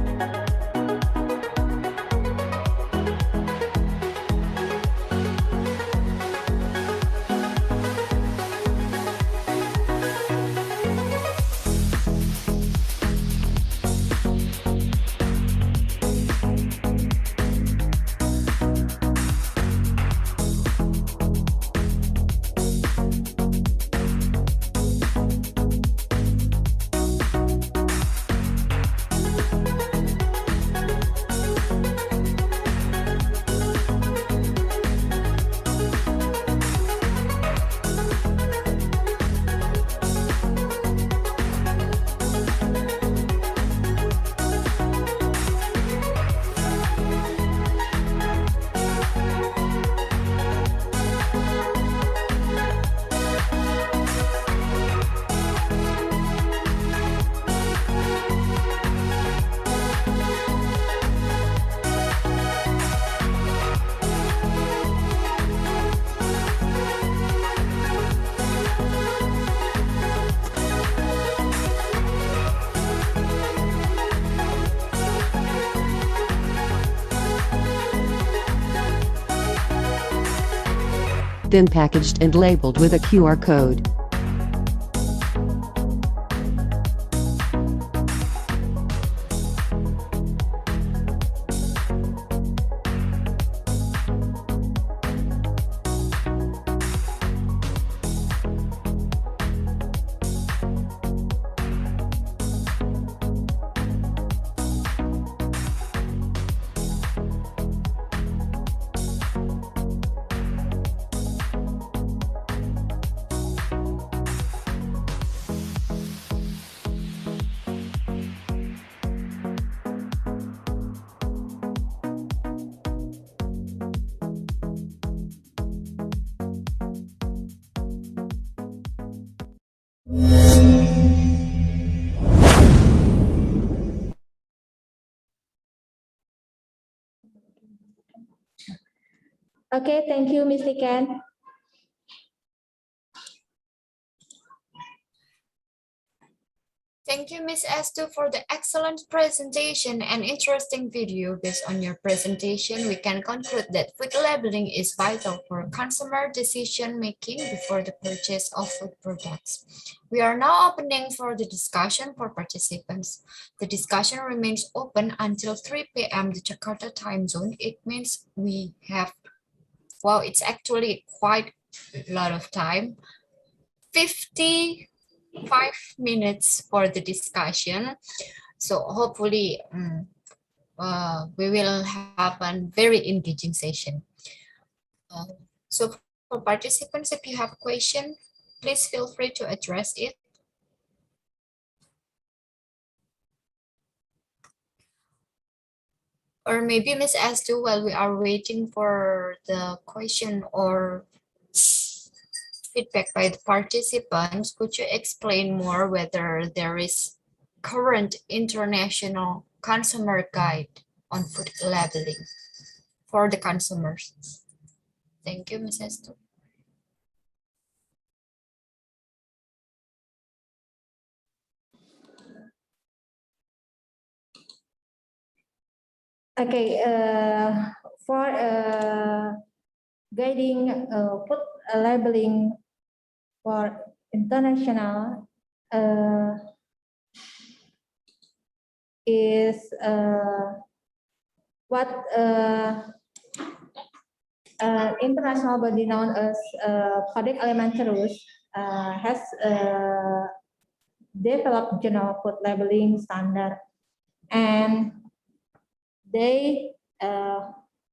Then packaged and labeled with a QR code. Okay, thank you, Ms. Likan. Thank you, Ms. Estu, for the excellent presentation and interesting video. Based on your presentation, we can conclude that food labeling is vital for consumer decision-making before the purchase of food products. We are now opening for the discussion for participants. The discussion remains open until 3 p.m. the Jakarta time zone. It means we have, well, it's actually quite a lot of time. 55 minutes for the discussion. So hopefully we will have a very engaging session. So for participants, if you have a question, please feel free to address it. Or maybe Ms. Estu, while we are waiting for the question or feedback by the participants, could you explain more whether there is current international consumer guide on food labeling for the consumers? Thank you, Ms. Estu. Okay, for guiding food labeling for international is what international body known as Codex Alimentarius has developed general food labeling standard, and they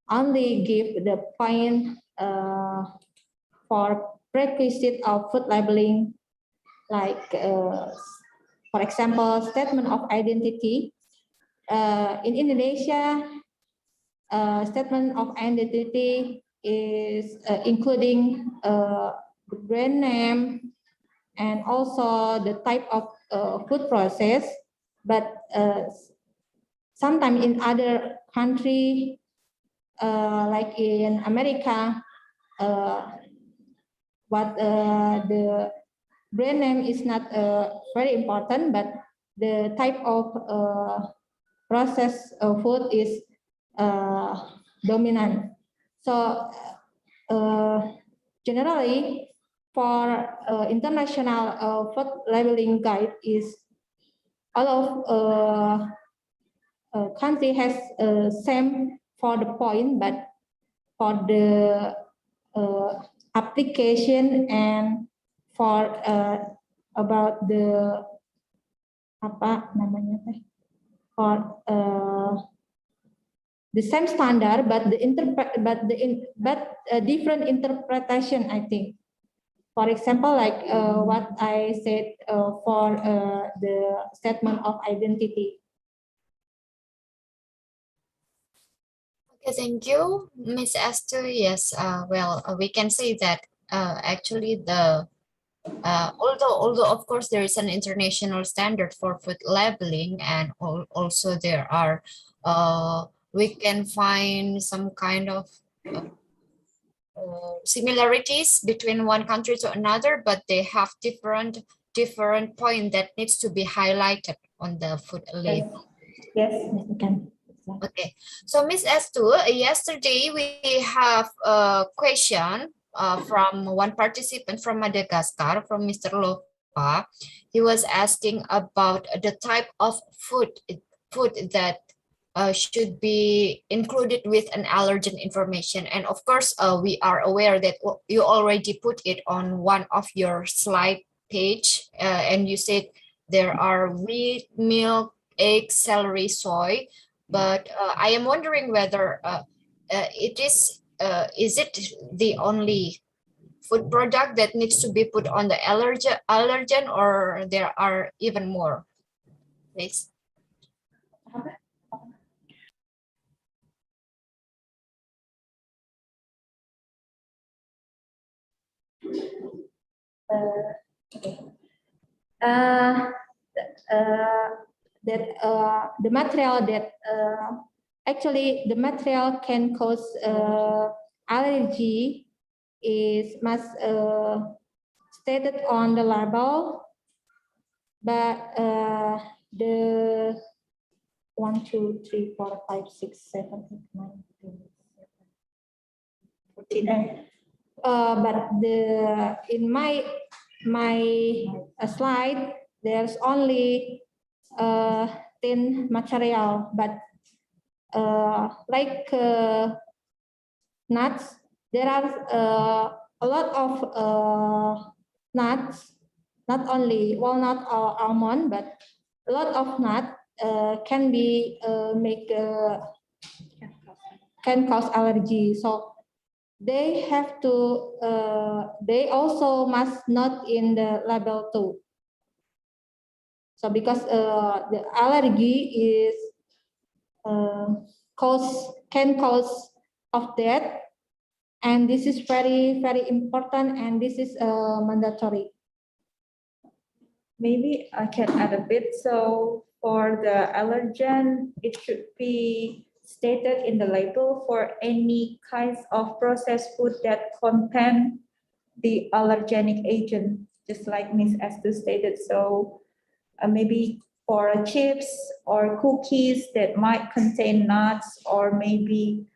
only give the point for prerequisite of food labeling, like for example, statement of identity. In Indonesia, statement of identity is including brand name and also the type of food process, but sometimes in other country, like in America, what the brand name is not very important, but the type of processed food is dominant. So generally, for international food labeling guide is all of country has same for the point, but for the application and for about the apa namanya teh for the same standard, but different interpretation, I think. For example, like what I said for the statement of identity. Okay, thank you, Miss Esther. Yes, we can say that actually although of course there is an international standard for food labeling, and also there are we can find some kind of similarities between one country to another, but they have different point that needs to be highlighted on the food label. Yes, we can. Okay, so Miss S2, yesterday we have a question from one participant from Madagascar, from Mr. Lopa. He was asking about the type of food that should be included with an allergen information. And of course, we are aware that you already put it on one of your slide page, and you said there are wheat, milk, egg, celery, soy. But I am wondering whether is it the only food product that needs to be put on the allergen, or there are even more? Please. The material that actually the material can cause allergy is must stated on the label, but the 1, 2, 3, 4, 5, 6, 7, 8, 9, 10, 14. But in my slide there's only 10 material, but like nuts, there are a lot of nuts, not only walnut or almond, but a lot of nuts can be can cause allergy. So they have to they also must not in the label too. So because the allergy is can cause of death, and this is very important, and this is mandatory. Maybe I can add a bit. So for the allergen, it should be stated in the label for any kinds of processed food that contain the allergenic agent, just like Ms. Esther stated. So maybe for chips or cookies that might contain nuts, or maybe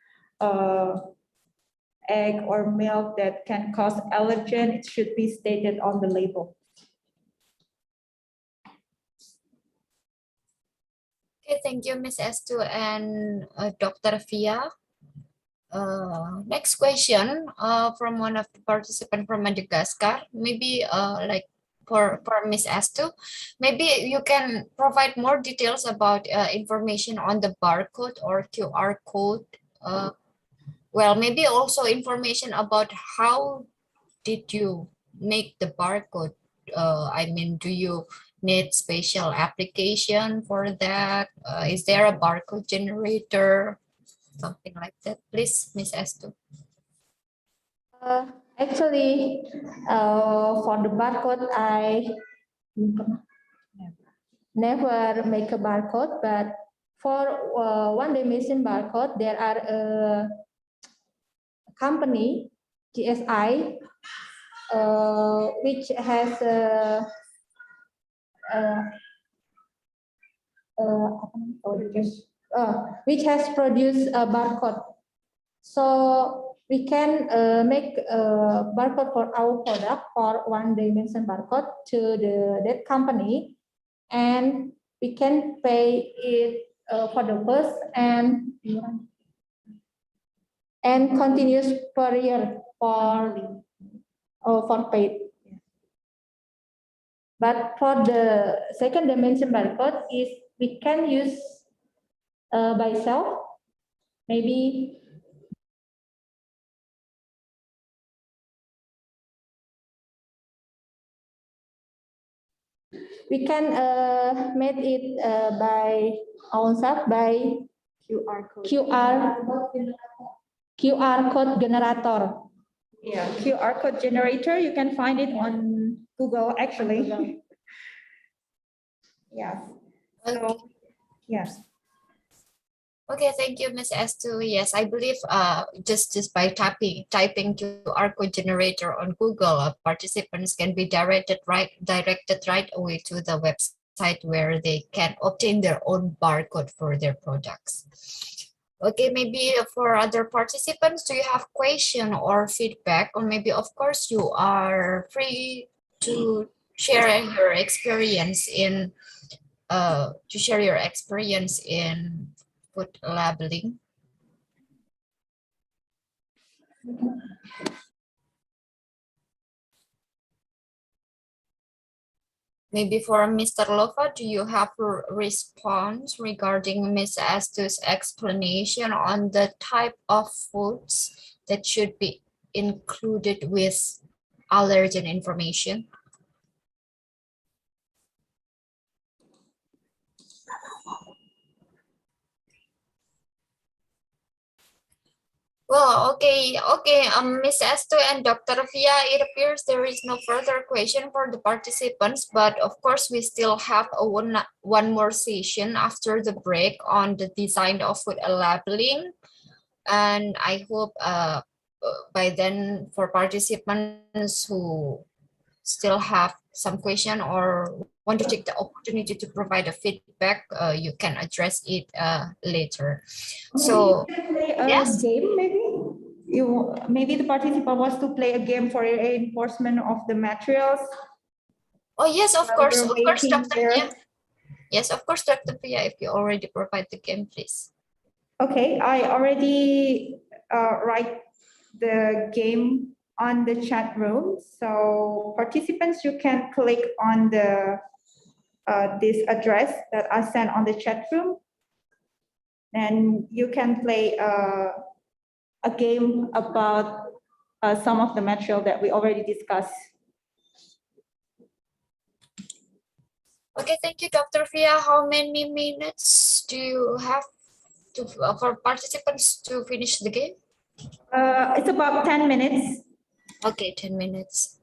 egg or milk that can cause allergen, it should be stated on the label. Okay, thank you, Ms. Estu and Dr. Fia. Next question from one of the participants from Madagascar. Maybe like for Ms. Estu, maybe you can provide more details about information on the barcode or QR code. Well, maybe also information about how did you make the barcode? I mean, do you need special application for that? Is there a barcode generator? Something like that, please, Miss Estu. Actually, for the barcode, I never make a barcode, but for one dimension barcode, there are a company, GSI, which has which has produced a barcode. So we can make a barcode for our product for one dimension barcode to that company, and we can pay it for the first and continuous per year for paid. But for the second dimension barcode is we can use by self, maybe we can make it by ourselves by QR code generator. Yeah, QR code generator. You can find it on Google actually. Yes. So, yes. Okay, thank you, Ms. Estu. Yes, I believe just by typing QR code generator on Google, participants can be directed right away to the website where they can obtain their own barcode for their products. Okay, maybe for other participants, do you have question or feedback? Or maybe, of course, you are free to share your experience in food labeling. Maybe for Mr. Lova, do you have a response regarding Ms. Astu's explanation on the type of foods that should be included with allergen information? Well, okay, Ms. Esto and Dr. Fia, it appears there is no further question for the participants, but of course we still have one more session after the break on the design of food labeling. And I hope by then for participants who still have some question or want to take the opportunity to provide a feedback, you can address it later. So Play a yes. game, maybe the participant wants to play a game for reinforcement of the materials. Oh yes, of course, waiting Dr. there. Pia. Yes, of course, Dr. Pia, if you already provide the game, please. Okay, I already write the game on the chat room. So participants, you can click on the this address that I sent on the chat room, and you can play a game about some of the material that we already discussed. Okay, thank you, Dr. Fia. How many minutes do you have for participants to finish the game? It's about 10 minutes. Okay, 10 minutes.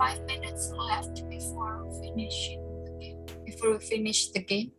5 minutes left before we finish the game.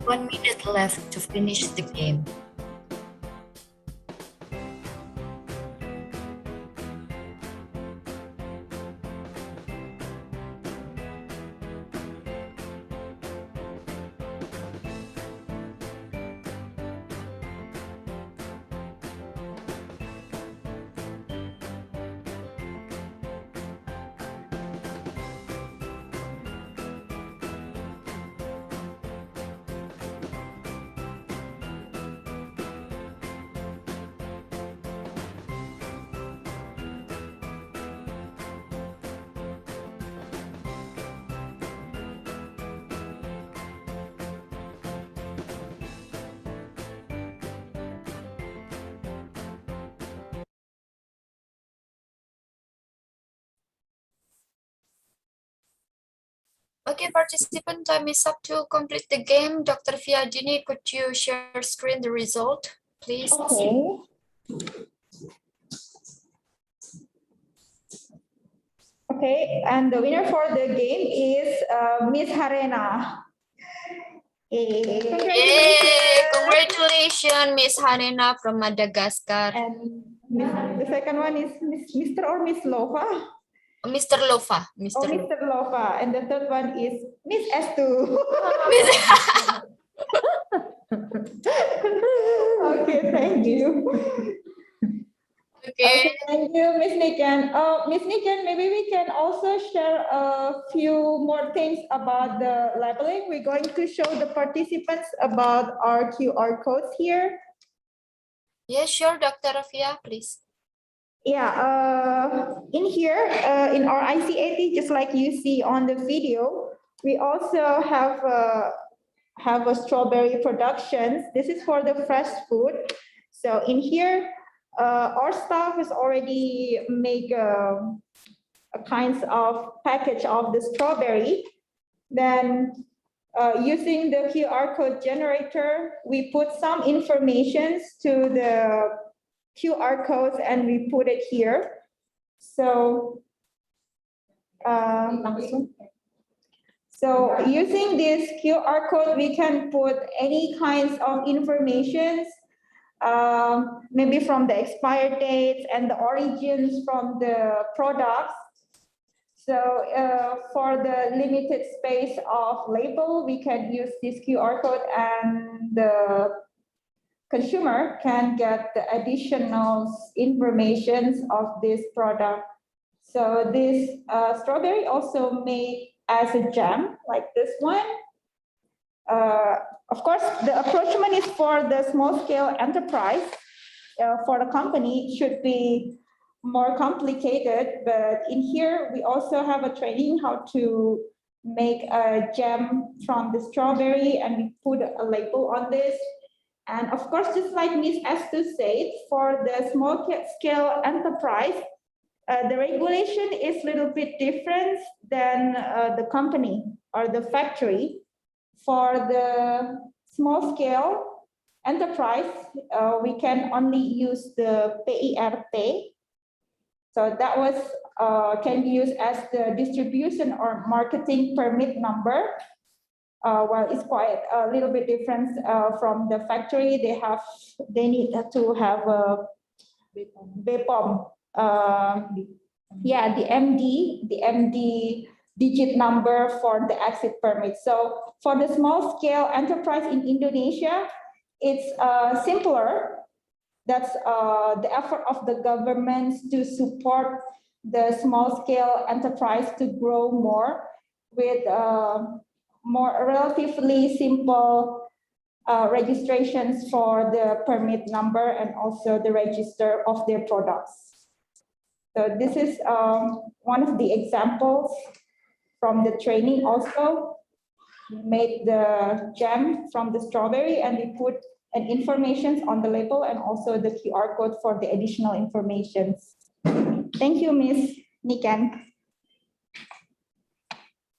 One minute left to finish the game. Okay, participant time is up to complete the game. Dr. Fiadini, could you share screen the result, please? Okay. Okay, and the winner for the game is Miss Harena. Yay! Congratulations. Congratulations, Miss Harena from Madagascar. And the second one is Mr. or Miss Lova? Mr. Lofa. Oh, Mr. Lofa. Mr. Lova. And the third one is Miss S2. Okay, thank you. Okay. Okay, thank you, Ms. Nikan. Ms. Nikan, maybe we can also share a few more things about the labeling. We're going to show the participants about our QR codes here. Yeah, sure, Dr. Rafia, please. Yeah, in here, in our ICAT, just like you see on the video, we also have a strawberry productions. This is for the fresh food. So in here, our staff has already make a kinds of package of the strawberry. Then using the QR code generator, we put some informations to the QR codes and we put it here. So, so using this QR code, we can put any kinds of informations, maybe from the expired dates and the origins from the products. So for the limited space of label, we can use this QR code and the consumer can get the additional information of this product. So this strawberry also made as a jam like this one. Of course, the approachment is for the small scale enterprise. For the company, it should be more complicated, but in here, we also have a training how to make a jam from the strawberry and we put a label on this. And of course, just like Ms. Esther said, for the small scale enterprise, the regulation is a little bit different than the company or the factory. For the small scale enterprise, we can only use the PIRT. So that was can be used as the distribution or marketing permit number. Well, it's quite a little bit different from the factory. They need to have a BPOM. Yeah, the MD digit number for the exit permit. So for the small scale enterprise in Indonesia, it's simpler. That's the effort of the government to support the small scale enterprise to grow more with more relatively simple registrations for the permit number and also the register of their products. So this is one of the examples from the training also. We made the jam from the strawberry and we put an information on the label and also the QR code for the additional information. Thank you, Ms. Nikan.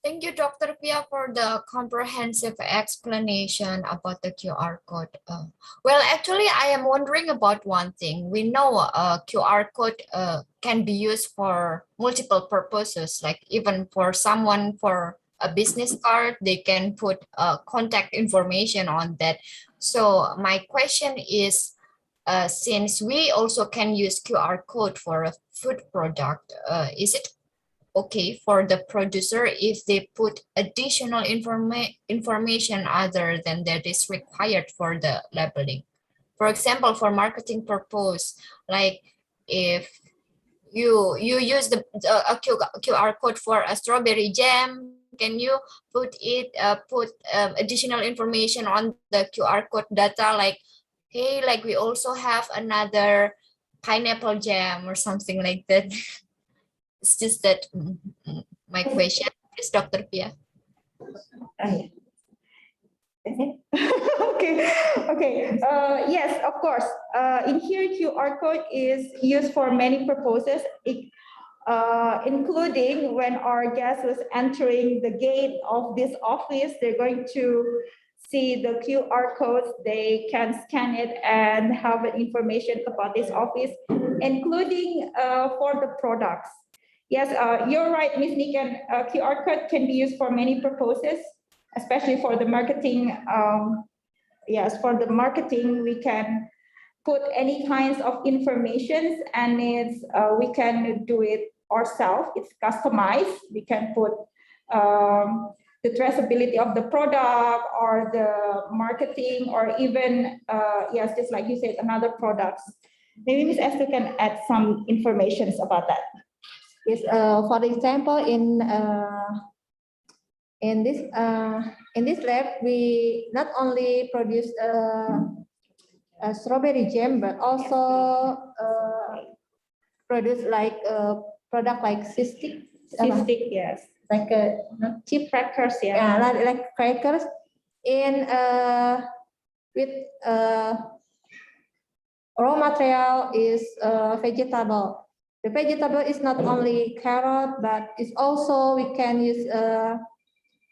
Thank you, Dr. Pia, for the comprehensive explanation about the QR code. Well, actually, I am wondering about one thing. We know a QR code can be used for multiple purposes, like even for someone for a business card, they can put contact information on that. So my question is, since we also can use QR code for a food product, is it okay for the producer if they put additional information other than that is required for the labeling? For example, for marketing purpose, like if you use a QR code for a strawberry jam, can you put additional information on the QR code data, like, hey, like we also have another pineapple jam or something like that? It's just that my question is Dr. Pia. Okay. Yes, of course. In here, QR code is used for many purposes, including when our guest was entering the gate of this office, they're going to see the QR codes. They can scan it and have information about this office, including for the products. Yes, you're right, Ms. Nikan. QR code can be used for many purposes, especially for the marketing. Yes, for the marketing, we can put any kinds of information, and we can do it ourselves. It's customized. We can put the traceability of the product or the marketing, or even yes, just like you said, another products. Maybe Ms. Esther can add some informations about that. Yes, for example, in this lab, we not only produce a strawberry jam, but also produce like a product like Cystic, yes. like a Chip crackers, yeah. yeah, like crackers in with raw material is vegetable. The vegetable is not only carrot, but it's also we can use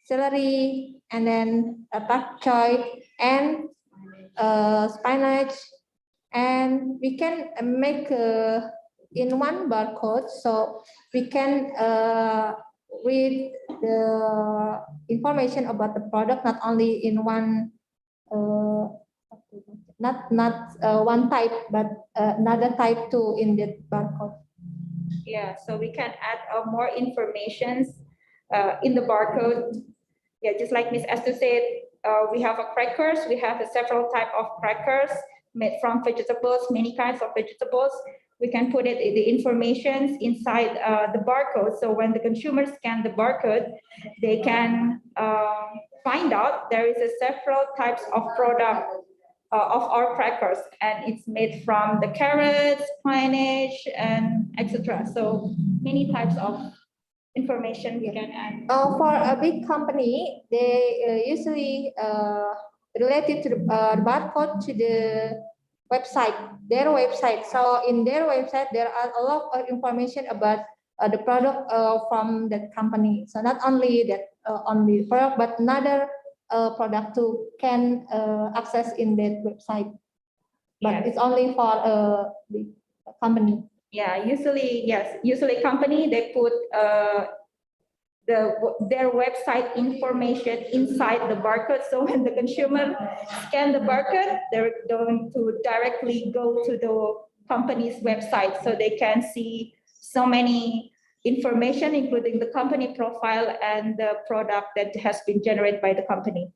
celery and then a bok choy and spinach, and we can make in one barcode, so we can read the information about the product not only in one not one type, but another type too in the barcode. Yeah, so we can add more information in the barcode. Yeah, just like Ms. Esther said, we have crackers. We have several type of crackers made from vegetables, many kinds of vegetables. We can put it the information inside the barcode. So when the consumers scan the barcode, they can find out there is several types of product of our crackers, and it's made from the carrots, spinach, and etc. So many types of information we can add. For a big company, they usually related to the barcode to the website, their website. So in their website, there are a lot of information about the product from that company. So not only that only product, but another product too can access in that website. But Yes. it's only for the company. Yeah, usually, yes, usually company, they put their website information inside the barcode. So when the consumer scan the barcode, they're going to directly go to the company's website, so they can see so many information, including the company profile and the product that has been generated by the company.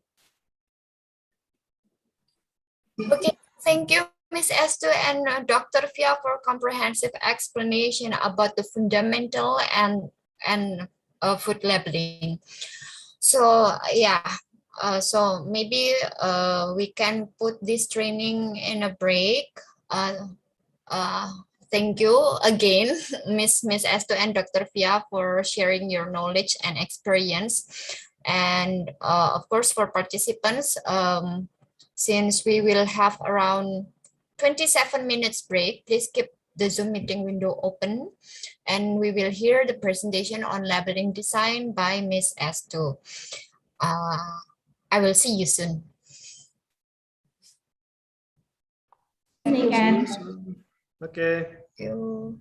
Okay, thank you, Ms. Esther and Dr. Fia for comprehensive explanation about the fundamental and food labeling. So yeah, so maybe we can put this training in a break. Thank you again, Miss Esther and Dr. Fia, for sharing your knowledge and experience. And of course, for participants, since we will have around 27 minutes break, please keep the Zoom meeting window open, and we will hear the presentation on labeling design by Miss Esther. I will see you soon. And Okay. Thank you.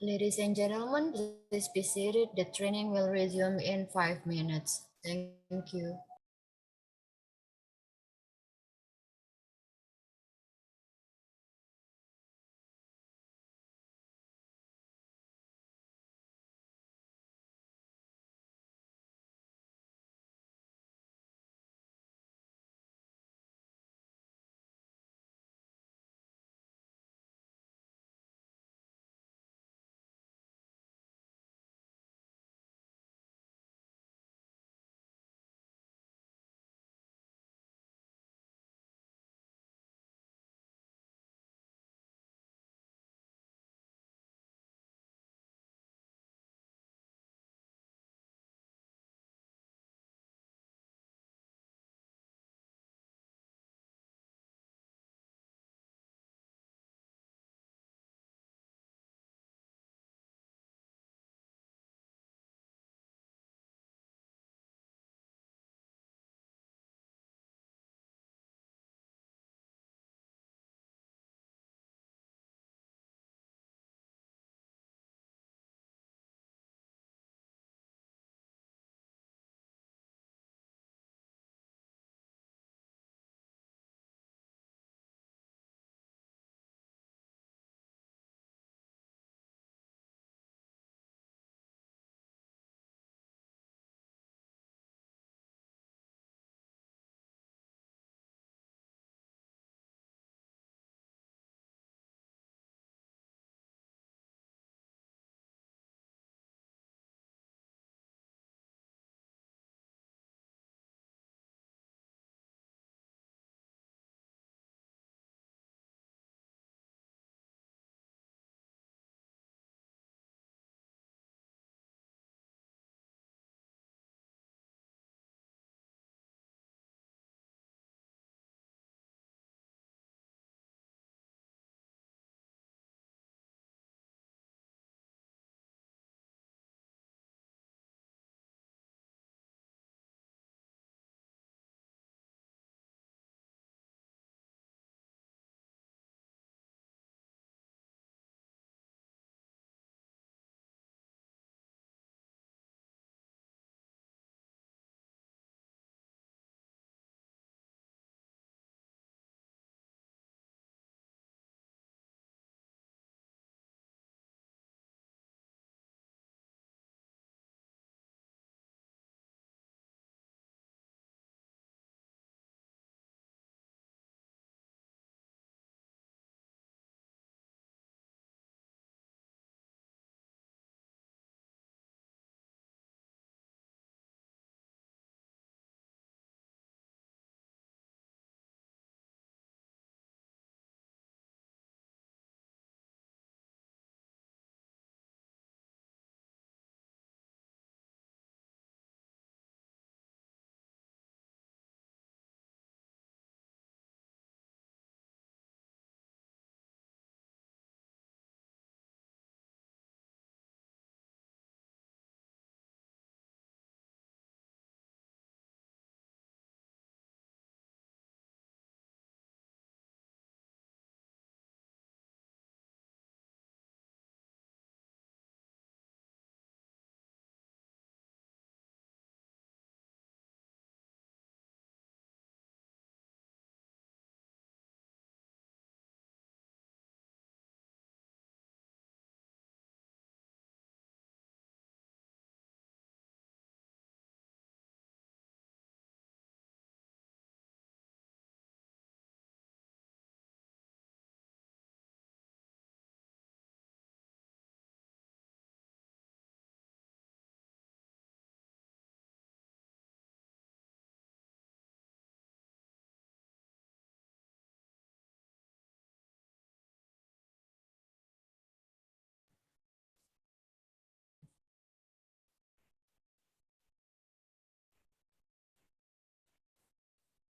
Ladies and gentlemen, please be seated. The training will resume in 5 minutes. Thank you.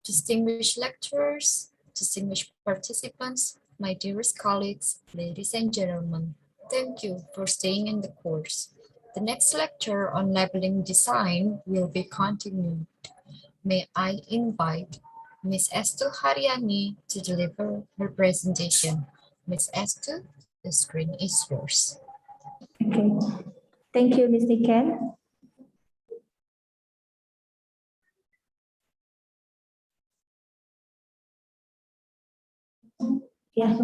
Distinguished lecturers, distinguished participants, my dearest colleagues, ladies and gentlemen, thank you for staying in the course. The next lecture on labeling design will be continued. May I invite Ms. Estu Haryani to deliver her presentation. Ms. Estu, the screen is yours. Okay. Thank you, Ms. Niken. Yeah.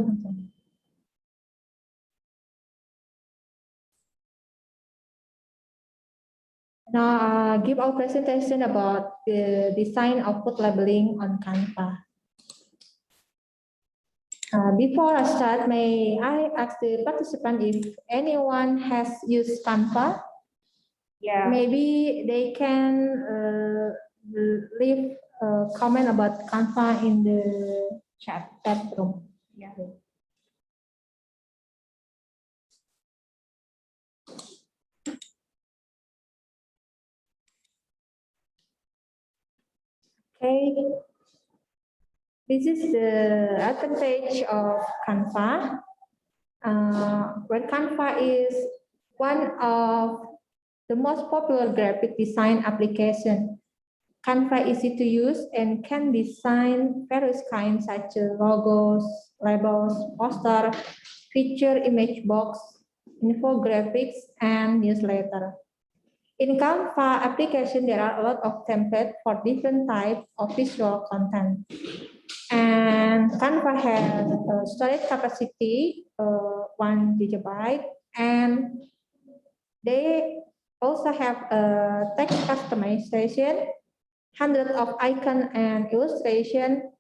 Now, give our presentation about the design of food labeling on Canva. Before I start, may I ask the participant if anyone has used Canva? Yeah. Maybe they can leave a comment about Canva in the chat room. Yeah. Okay. This is the advantage of Canva. When Canva is one of the most popular graphic design application. Canva is easy to use and can design various kinds such as logos, labels, poster, picture, image box, infographics, and newsletter. In Canva application, there are a lot of templates for different types of visual content. And Canva has a storage capacity 1 GB, and they also have a text customization, hundreds of icon and illustration,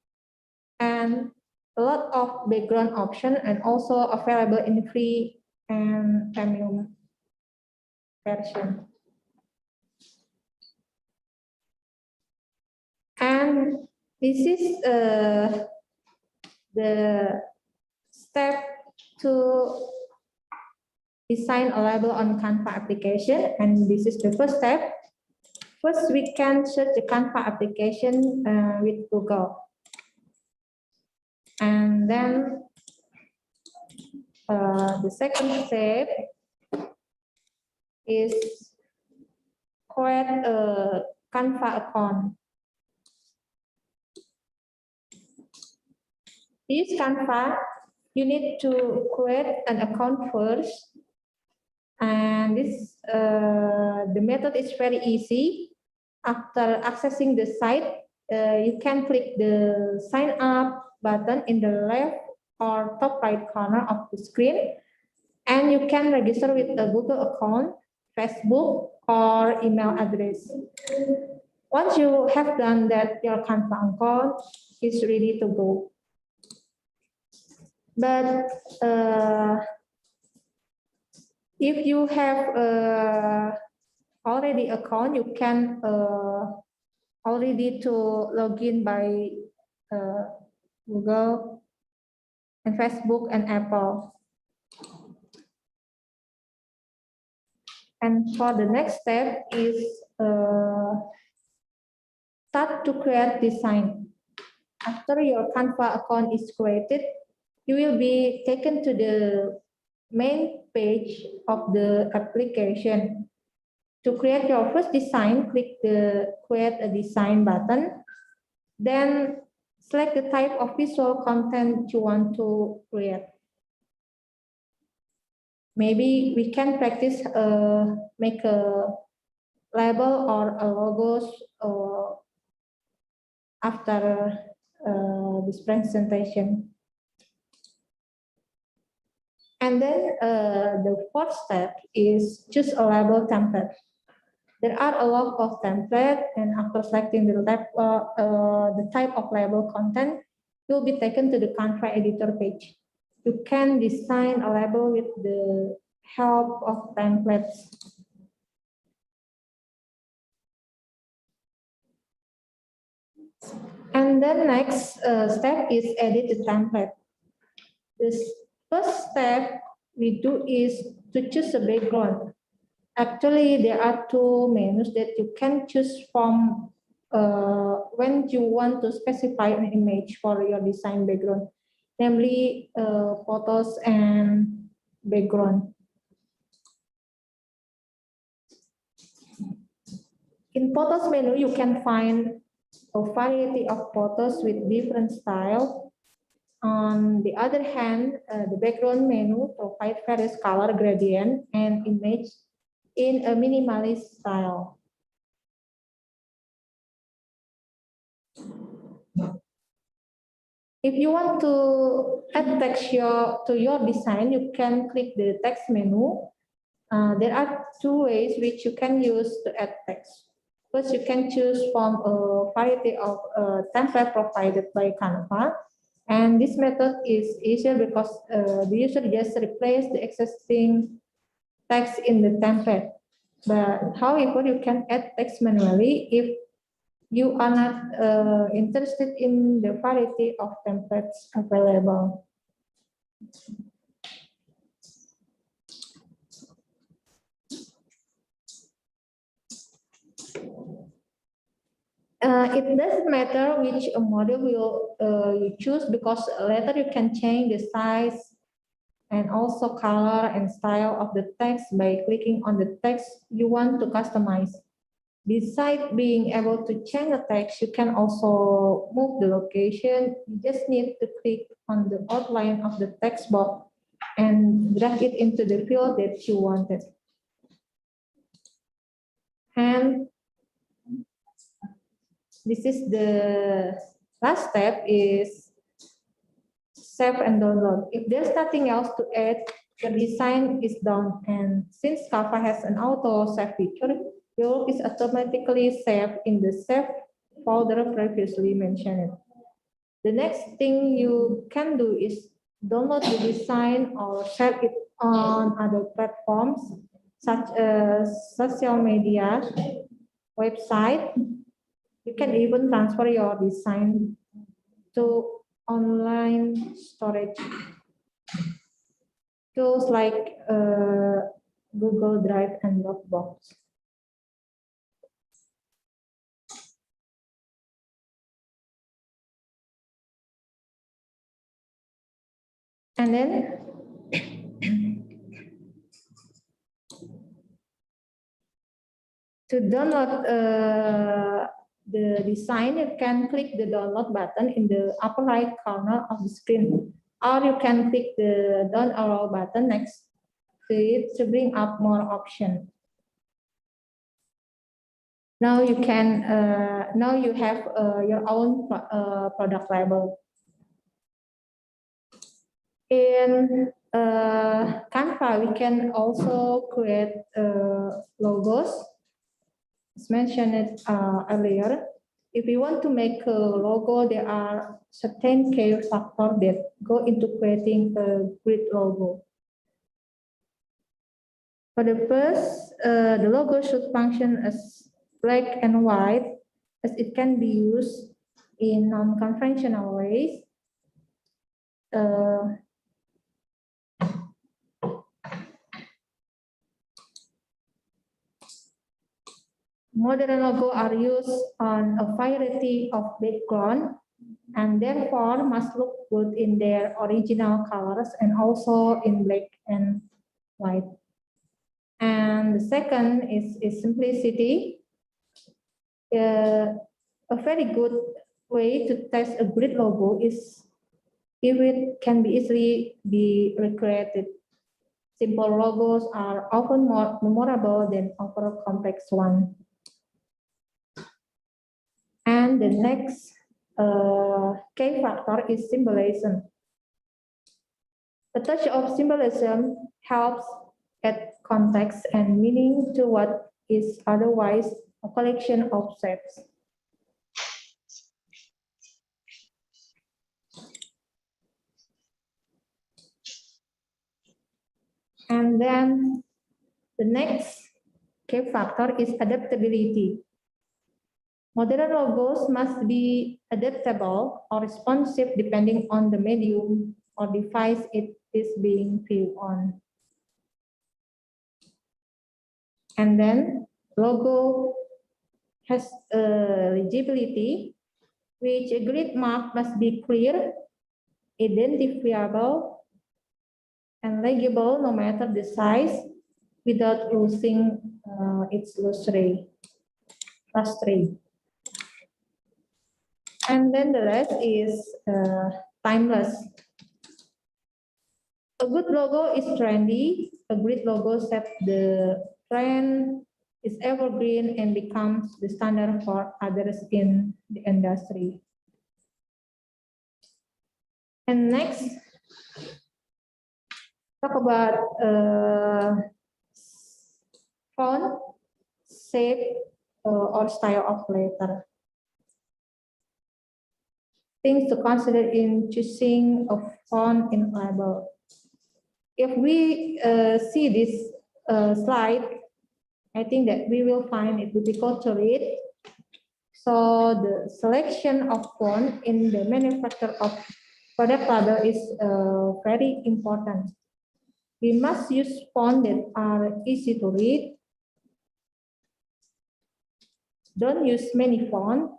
and a lot of background option, and also available in free and premium version. And this is the step to design a label on Canva application, and this is the first step. First, we can search the Canva application with Google. And then the second step is create a Canva account. To use Canva, you need to create an account first. And this the method is very easy. After accessing the site, you can click the sign up button in the left or top right corner of the screen, and you can register with a Google account, Facebook, or email address. Once you have done that, your Canva account is ready to go. But if you have already account, you can already to log in by Google and Facebook and Apple. And for the next step is start to create design. After your Canva account is created, you will be taken to the main page of the application. To create your first design, click the Create a Design button. Then select the type of visual content you want to create. Maybe we can practice make a label or a logos after this presentation. And then the fourth step is choose a label template. There are a lot of templates, and after selecting the type of label content, you'll be taken to the Canva editor page. You can design a label with the help of templates. And then next step is edit the template. This first step we do is to choose a background. Actually, there are two menus that you can choose from when you want to specify an image for your design background, namely photos and background. In photos menu, you can find a variety of photos with different styles. On the other hand, the background menu provides various color gradient and image in a minimalist style. If you want to add text to your design, you can click the text menu. There are two ways which you can use to add text. First, you can choose from a variety of template provided by Canva. And this method is easier because the user just replace the existing text in the template. But however, you can add text manually if you are not interested in the variety of templates available. It doesn't matter which model you choose because later you can change the size and also color and style of the text by clicking on the text you want to customize. Besides being able to change the text, you can also move the location. You just need to click on the outline of the text box and drag it into the field that you wanted. And this is the last step is save and download. If there's nothing else to add, the design is done. And since Canva has an auto save feature, your work is automatically saved in the save folder previously mentioned. The next thing you can do is download the design or share it on other platforms such as social media, website. You can even transfer your design to online storage tools like Google Drive and Dropbox. And then to download the design, you can click the download button in the upper right corner of the screen, or you can click the down arrow button next to it to bring up more options. Now you can now you have your own product label. In Canva, we can also create logos. As mentioned earlier, if you want to make a logo, there are certain key factors that go into creating a grid logo. For the first, the logo should function as black and white, as it can be used in non-conventional ways. Modern logos are used on a variety of background and therefore must look good in their original colors and also in black and white. And the second is simplicity. A very good way to test a grid logo is if it can be easily be recreated. Simple logos are often more memorable than over complex ones. And the next key factor is symbolism. A touch of symbolism helps add context and meaning to what is otherwise a collection of shapes. And then the next key factor is adaptability. Modern logos must be adaptable or responsive depending on the medium or device it is being viewed on. And then logo has legibility, which a grid mark must be clear, identifiable, and legible no matter the size without losing its luster. And then the rest is timeless. A good logo is trendy. A great logo sets the trend, is evergreen, and becomes the standard for others in the industry. And next, talk about font, shape, or style of letter. Things to consider in choosing a font in label. If we see this slide, I think that we will find it difficult to read. So the selection of font in the manufacture of product label is very important. We must use fonts that are easy to read. Don't use many fonts.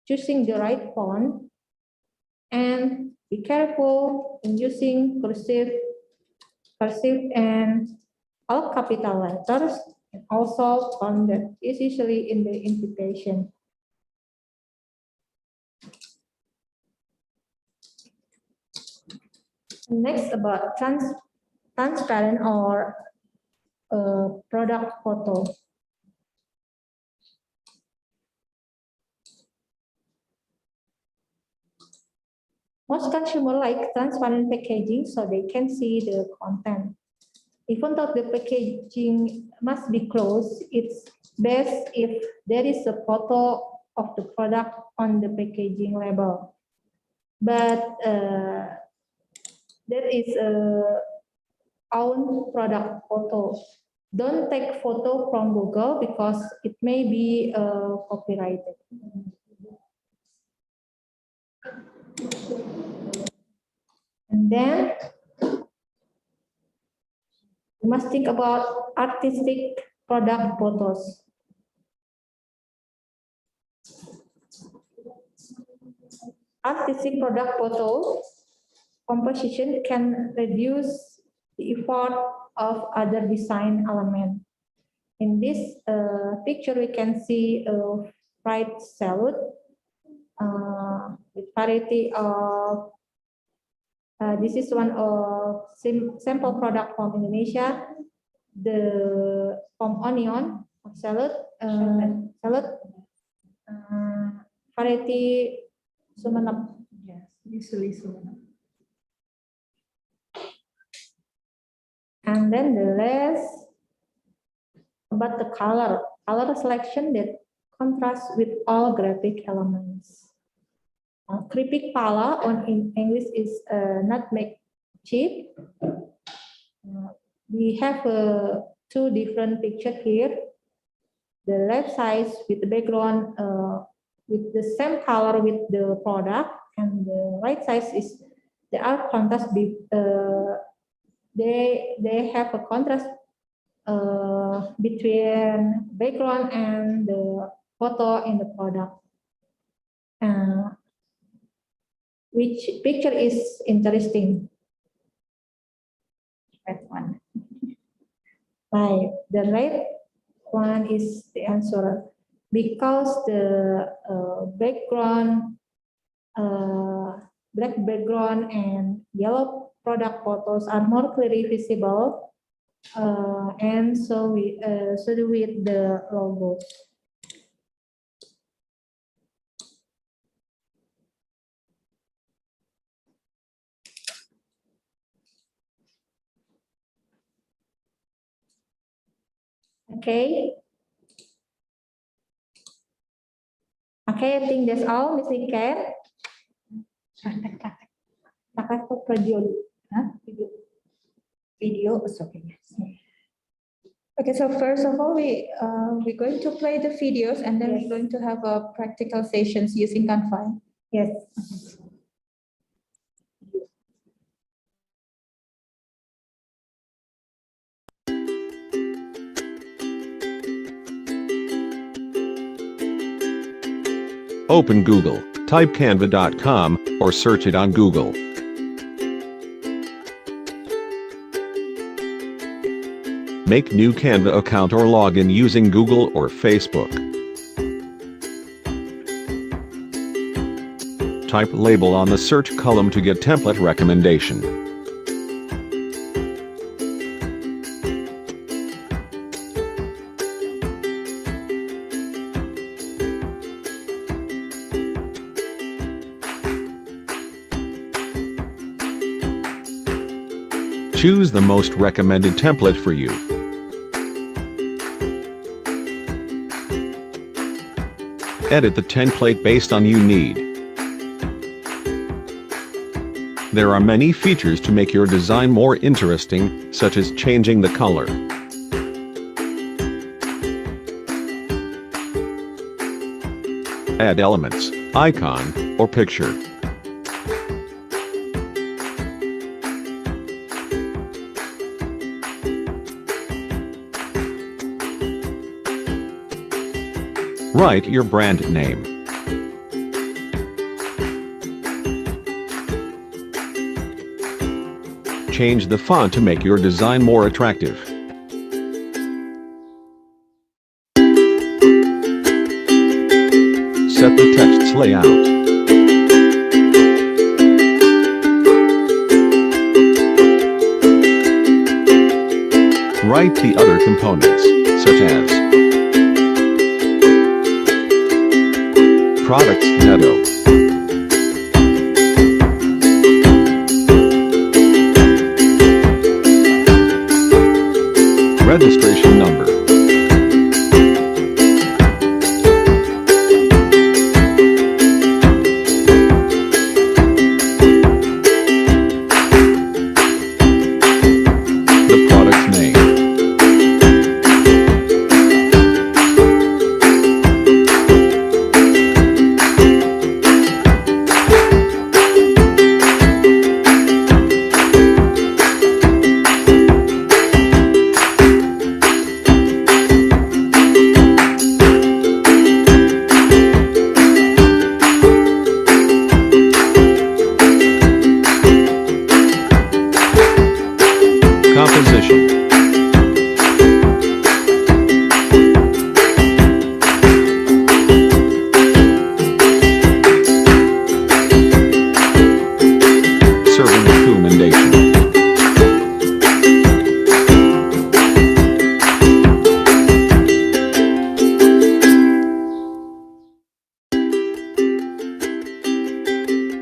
Choosing the right font, and be careful in using cursive and all capital letters, and also font that is usually in the invitation. Next, about transparent or product photo. Most consumers like transparent packaging so they can see the content. Even though the packaging must be closed, it's best if there is a photo of the product on the packaging label. But there is a own product photo. Don't take photo from Google because it may be copyrighted. And then we must think about artistic product photos. Artistic product photo composition can reduce the effort of other design elements. In this picture, we can see a fried salad with variety of. This is one of sample product from Indonesia. The from onion salad, variety Sumenep. Yes, usually Sumenep. And then the last about the color selection that contrasts with all graphic elements. Keripik pala in English is nutmeg chip. We have two different pictures here. The left side with the background with the same color with the product, and the right side is they are contrast. They have a contrast between background and the photo in the product. Which picture is interesting? That one. Right, the right one is the answer because the background, black background and yellow product photos are more clearly visible, and so we do with the logo. Okay. Okay, I think that's all, Ms. Niken. Video is okay. Yes. Okay, so first of all, we're going to play the videos, and then we're going to have a practical sessions using Canva. Yes. Open Google, type canva.com, or search it on Google. Make new Canva account or log in using Google or Facebook. Type label on the search column to get template recommendation. Choose the most recommended template for you. Edit the template based on you need. There are many features to make your design more interesting, such as changing the color. Add elements, icon, or picture. Write your brand name. Change the font to make your design more attractive. Set the text's layout. Write the other components, such as products netto, registration number, the product's name, composition, serving recommendation,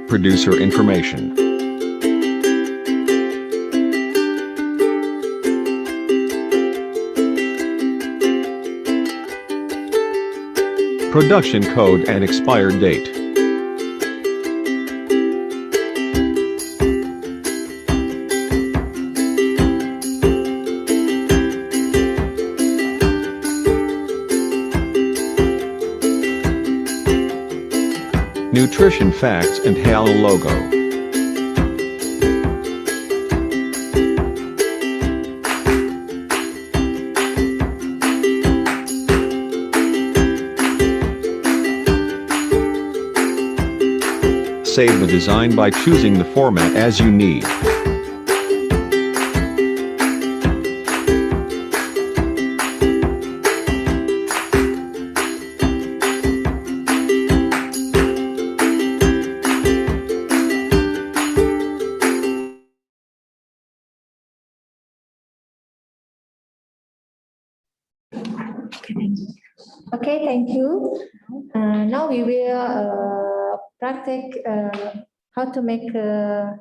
producer information, production code and expired date. Nutrition facts and Halo logo. Save the design by choosing the format as you need. Okay, thank you. Now we will practice how to make a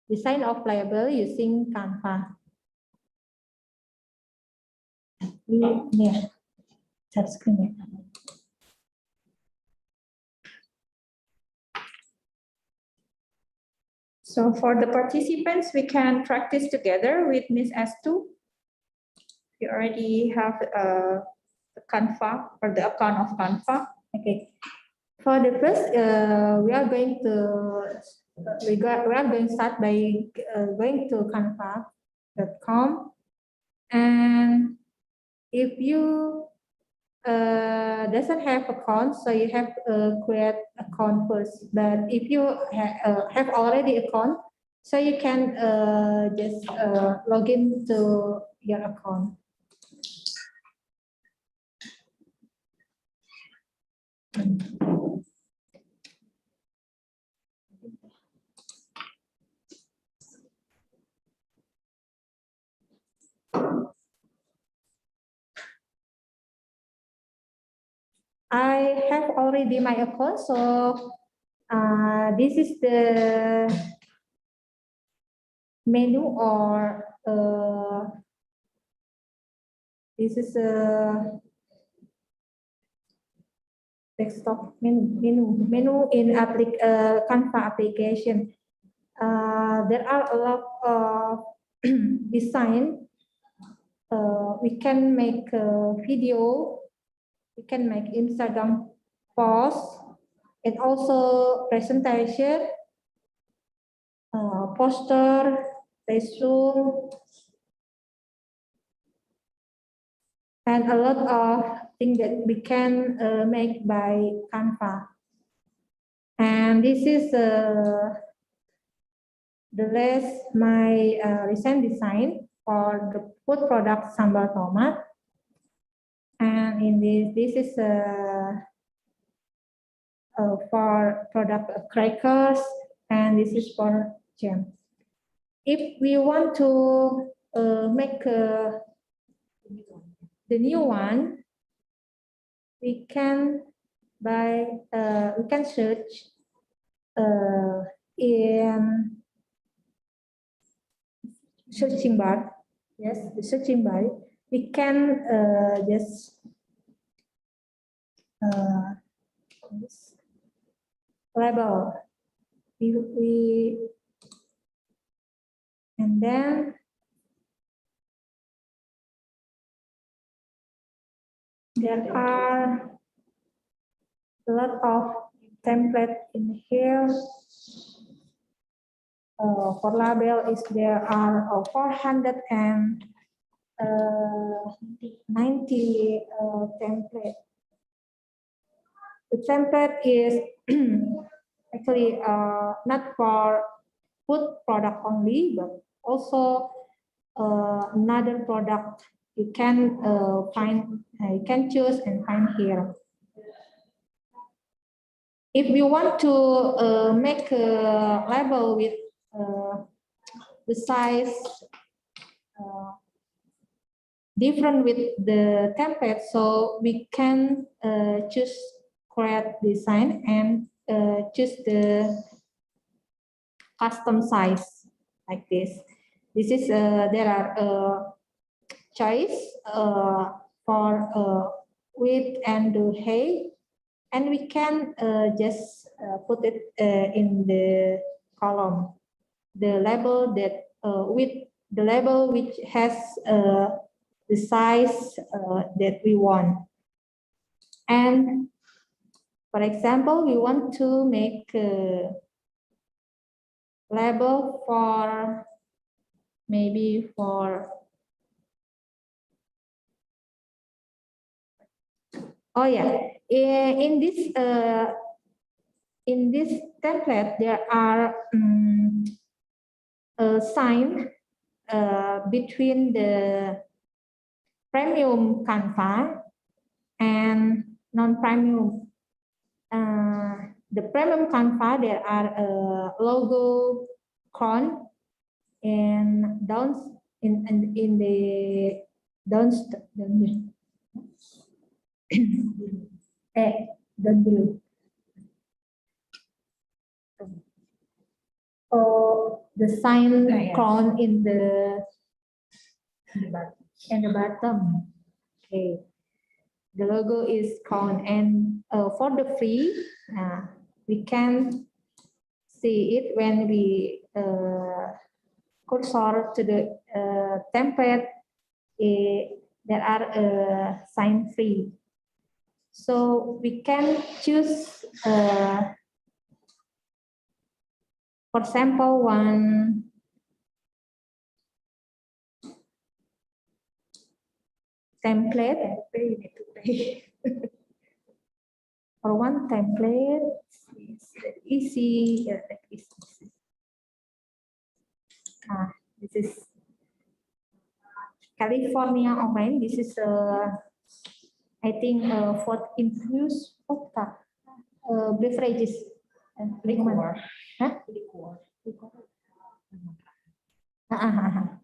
design of label using Canva. Yeah, that's screen. So for the participants, we can practice together with Miss S2. You already have the Canva or the account of Canva. Okay. For the first, we are going to start by going to canva.com, and if you doesn't have account, so you have to create account first. But if you have already account, so you can just log in to your account. I have already my account, so this is the menu, or this is a desktop menu in Canva application. There are a lot of design. We can make a video, we can make Instagram post, and also presentation, poster, resume, and a lot of things that we can make by Canva. And this is the last my recent design for the food product sambal tomat. And in this is for product crackers, and this is for jam. If we want to make the new one, we can search in searching bar. Yes, the searching bar. We can just label. And then there are a lot of templates in here. For label there are 490 templates. The template is actually not for food product only, but also another product you can find, you can choose and find here. If you want to make a label with the size different with the template, so we can choose create design and choose the custom size like this. This is there are choice for width and the height, and we can just put it in the column, the label that with the label which has the size that we want. And for example, we want to make a label for maybe for, oh yeah, in this template there are a sign between the premium Canva and non-premium. The premium Canva, there are a logo crown and down in the down below. Oh, the sign crown in the bottom. Okay, the logo is crown, and for the free, we can see it when we cursor to the template. There are sign free, so we can choose for example one template. You need to pay. For one template, it's easy. This is California orange. This is I think for infused vodka beverages. Liquor. Huh? Liquor.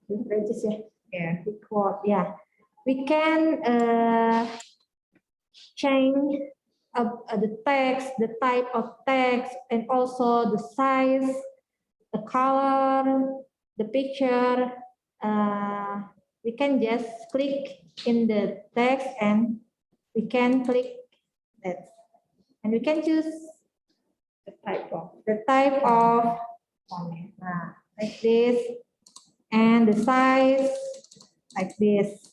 Beverages, yeah. Yeah. Liquor, yeah. We can change the text, the type of text, and also the size, the color, the picture. We can just click in the text and we can click that. And we can choose the type of font, like this, and the size like this.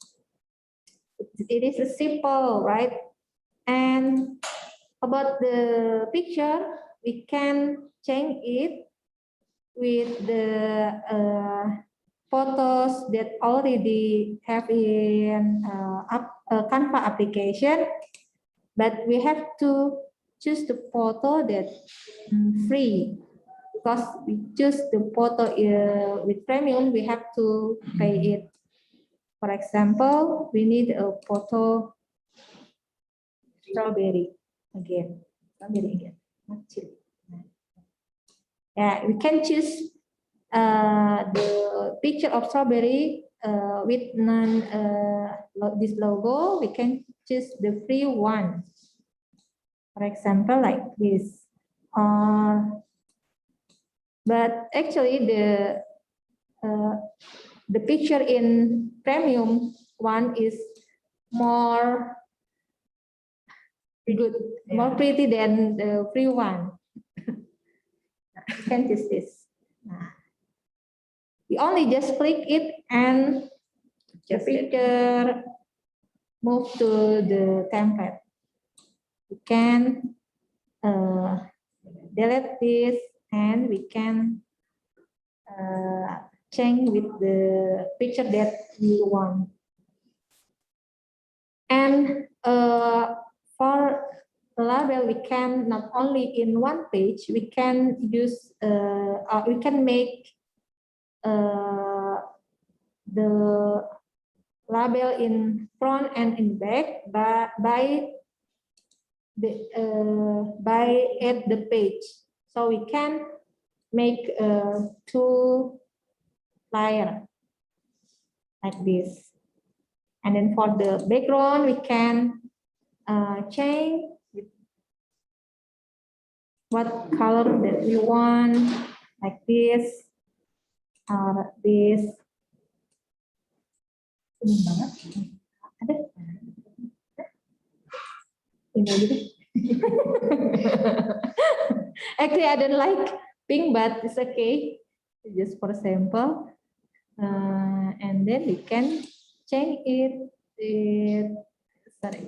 It is a simple, right? And about the picture, we can change it with the photos that already have in Canva application, but we have to choose the photo that free, because we choose the photo with premium, we have to pay it. For example, we need a photo strawberry again, not chili. Yeah, we can choose the picture of strawberry with this logo. We can choose the free one. For example, like this. But actually, the picture in premium one is more good, more pretty than the free one. You can choose this. We only just click it and the picture move to the template. We can delete this and we can change with the picture that we want. And for the label, we can not only in one page, we can use, we can make the label in front and in back by add the page. So we can make two layer like this. And then for the background, we can change what color that we want, like this or this. Actually, I don't like pink, but it's okay. Just for sample. And then we can change it with, sorry.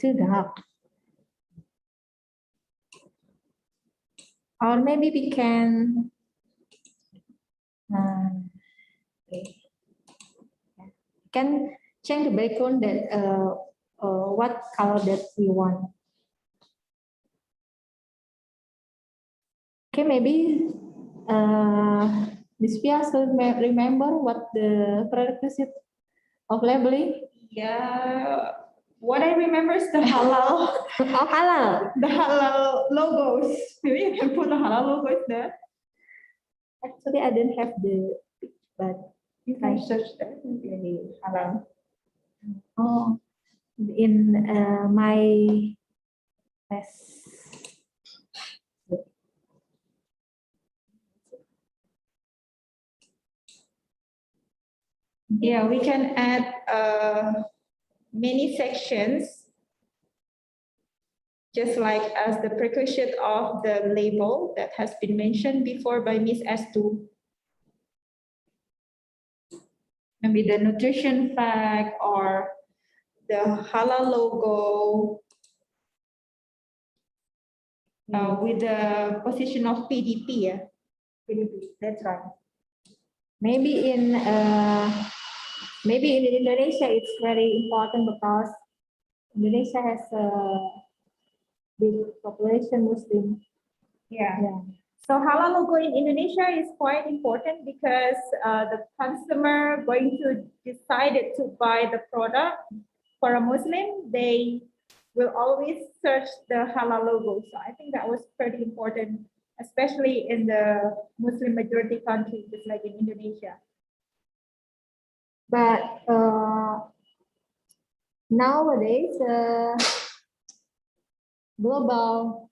Too dark. Or maybe we can change the background that what color that we want. Okay, maybe Ms. Pia should remember what the prerequisite of labeling. Yeah, what I remember is the halal. Oh, halal. The halal logos. Maybe you can put the halal logos there. Actually, I didn't have the, but You can search that. maybe Halal. oh, in my test. Yeah, we can add many sections, just like as the prerequisite of the label that has been mentioned before by Ms. S2. Maybe the nutrition fact or the halal logo with the position of PDP. Yeah? PDP, that's right. Maybe in Indonesia it's very important because Indonesia has a big population Muslim. Yeah. Yeah. So halal logo in Indonesia is quite important because the consumer going to decide to buy the product for a Muslim, they will always search the halal logo. So I think that was pretty important, especially in the Muslim majority countries, just like in Indonesia. But nowadays global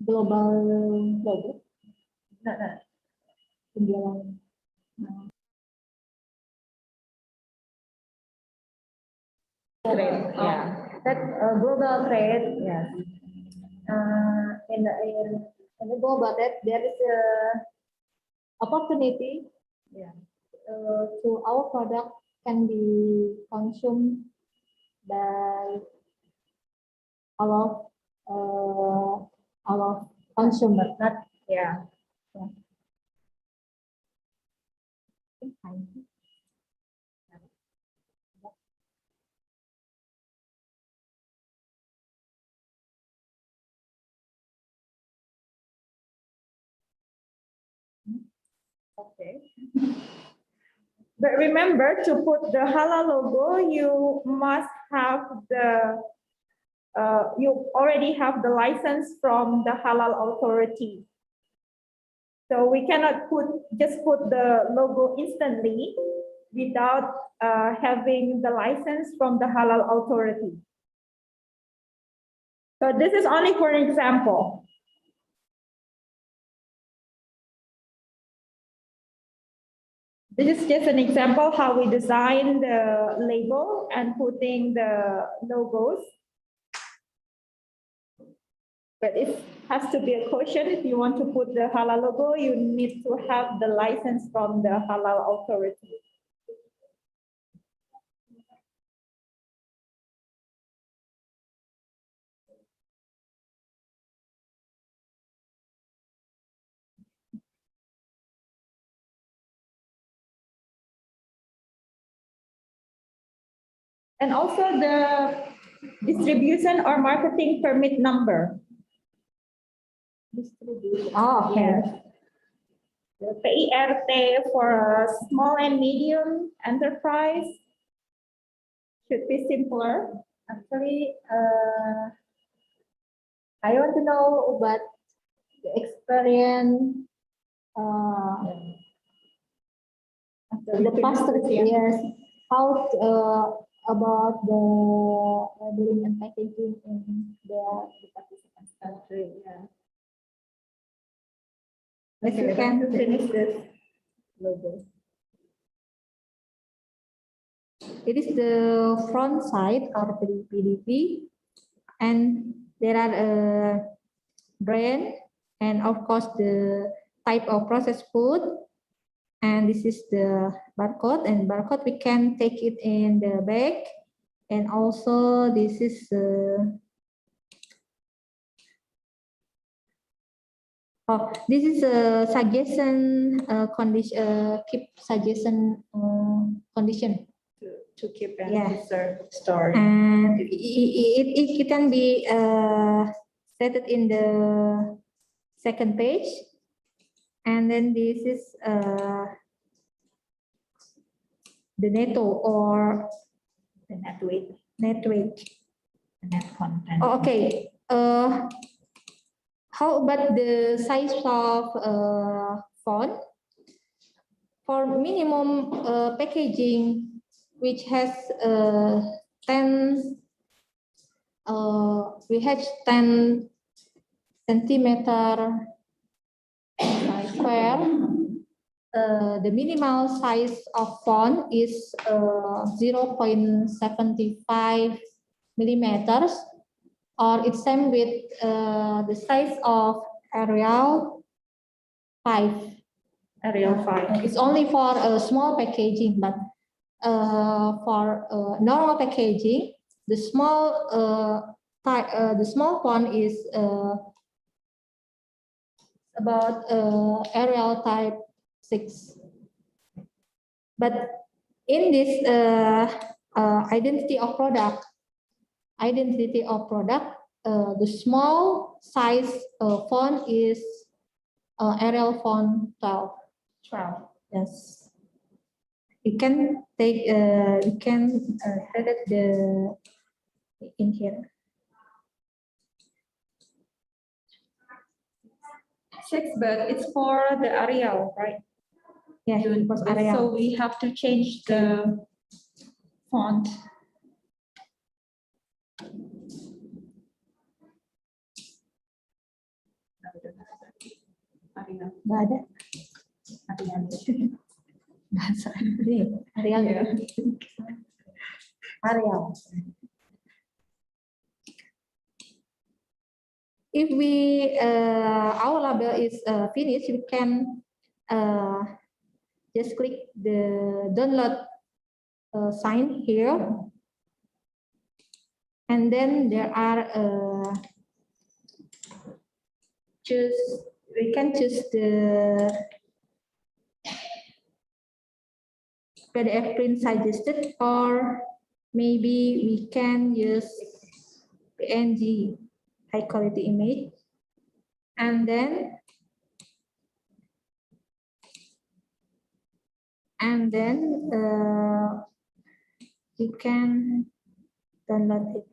logo. No. Penjualan. Trade, yeah. That global trade, yes. In the global that there is a opportunity, yeah, to our product can be consumed by a lot of consumers, not yeah. Okay. But remember, to put the halal logo, you must have you already have the license from the halal authority. So we cannot just put the logo instantly without having the license from the halal authority. So this is only for an example. This is just an example how we design the label and putting the logos. But it has to be a caution. If you want to put the halal logo, you need to have the license from the halal authority. And also the distribution or marketing permit number. Oh, okay. Yes. The PIRT for a small and medium enterprise should be simpler. Actually, I want to know about the experience, the past years, how about the labeling and packaging in the participants country. Yeah. If you can finish this logo. It is the front side or PDP, and there are a brand and of course the type of processed food, and this is the barcode, and barcode we can take it in the bag, and also this is this is a suggestion condition, keep suggestion condition To keep and Yeah. preserve story. and it can be stated in the second page, and then this is the netto or The net weight, net weight. the net content. Oh, okay. How about the size of font? For minimum packaging, which has 10, we have 10 centimeter square. The minimal size of font is 0.75 millimeters, or it's same with the size of Arial 5. Arial 5. It's only for small packaging, but for normal packaging, the small font is about Arial type 6. But in this identity of product, the small size font is Arial font 12. 12. Yes. You can take, you can edit the in here. 6, but it's for the Arial, right? Yeah, So Arial. we have to change the font Nggak ada. Bahasa ini, Arial ya. Arial. If we our label is finished, we can just click the download sign here, and then there are we can choose the PDF print suggested, or maybe we can use PNG high quality image, and then you can download it.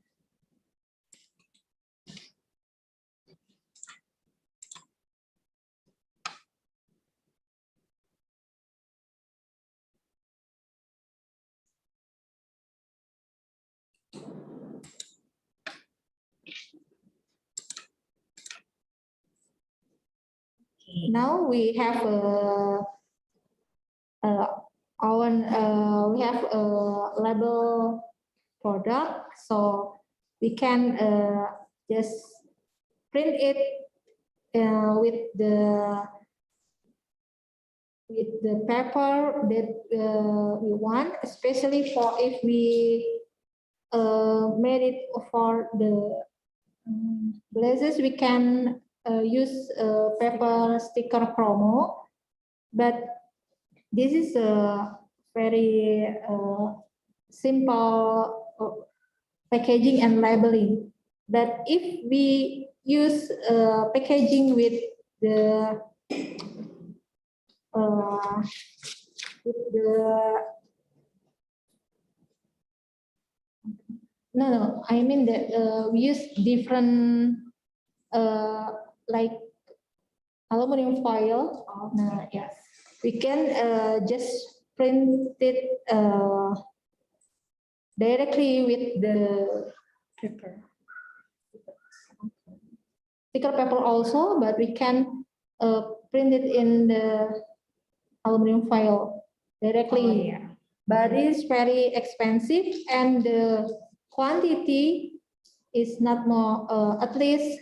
Now we have we have a label product, so we can just print it with the paper that we want, especially for if we made it for the blazes, we can use paper sticker promo, but this is a very simple packaging and labeling. But if we use packaging with the no, I mean that we use different like aluminum foil. Yes, we can just print it directly with the paper. Sticker paper also, but we can print it in the aluminum foil directly. Oh, yeah. But it's very expensive, and the quantity is not more, at least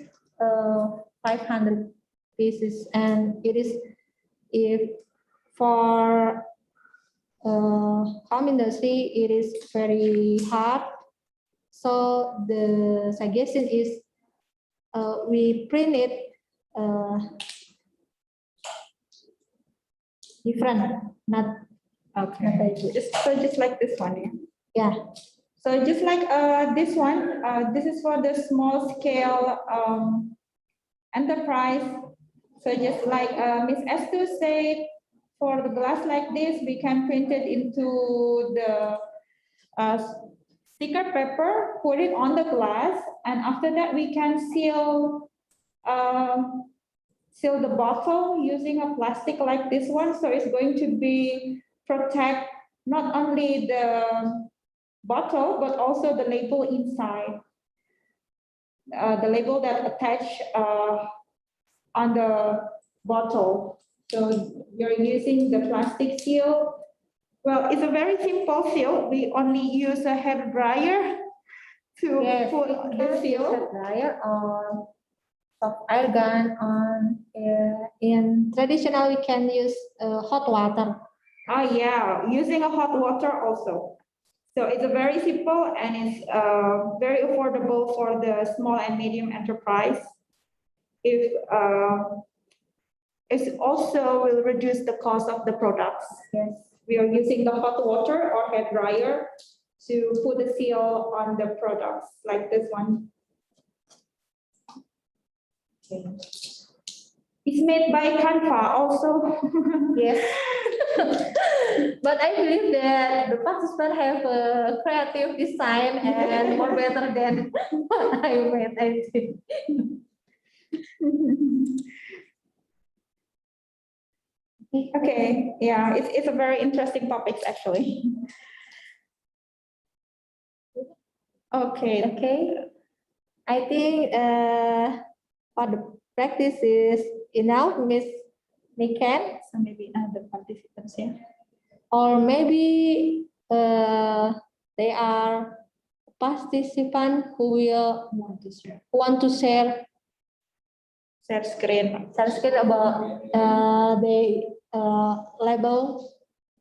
500 pieces, and it is, if for home industry, it is very hard. So the suggestion is we print it different, not Okay. Just like this one, yeah. So just like this one, this is for the small scale enterprise. So just like Miss Estu said, for the glass like this, we can print it into the sticker paper, put it on the glass, and after that we can seal the bottle using a plastic like this one. So it's going to be protect not only the bottle, but also the label inside. The label that attach on the bottle. So you're using the plastic seal. Well, it's a very simple seal. We only use a hair dryer to put the seal. Hair dryer or soft air gun on. In traditional, we can use hot water. Oh yeah, using a hot water also. So it's a very simple, and it's very affordable for the small and medium enterprise. If it also will reduce the cost of the products. Yes, we are using the hot water or hair dryer to put the seal on the products like this one. Okay. It's made by Canva also. yes. But I believe that the participants have a creative design and more better than what I made, I think. Okay, yeah, it's a very interesting topic actually. Okay. I think for the practice is enough, Miss Niken, So maybe other participants here. or maybe they are participants who will want to share Share screen, about the label.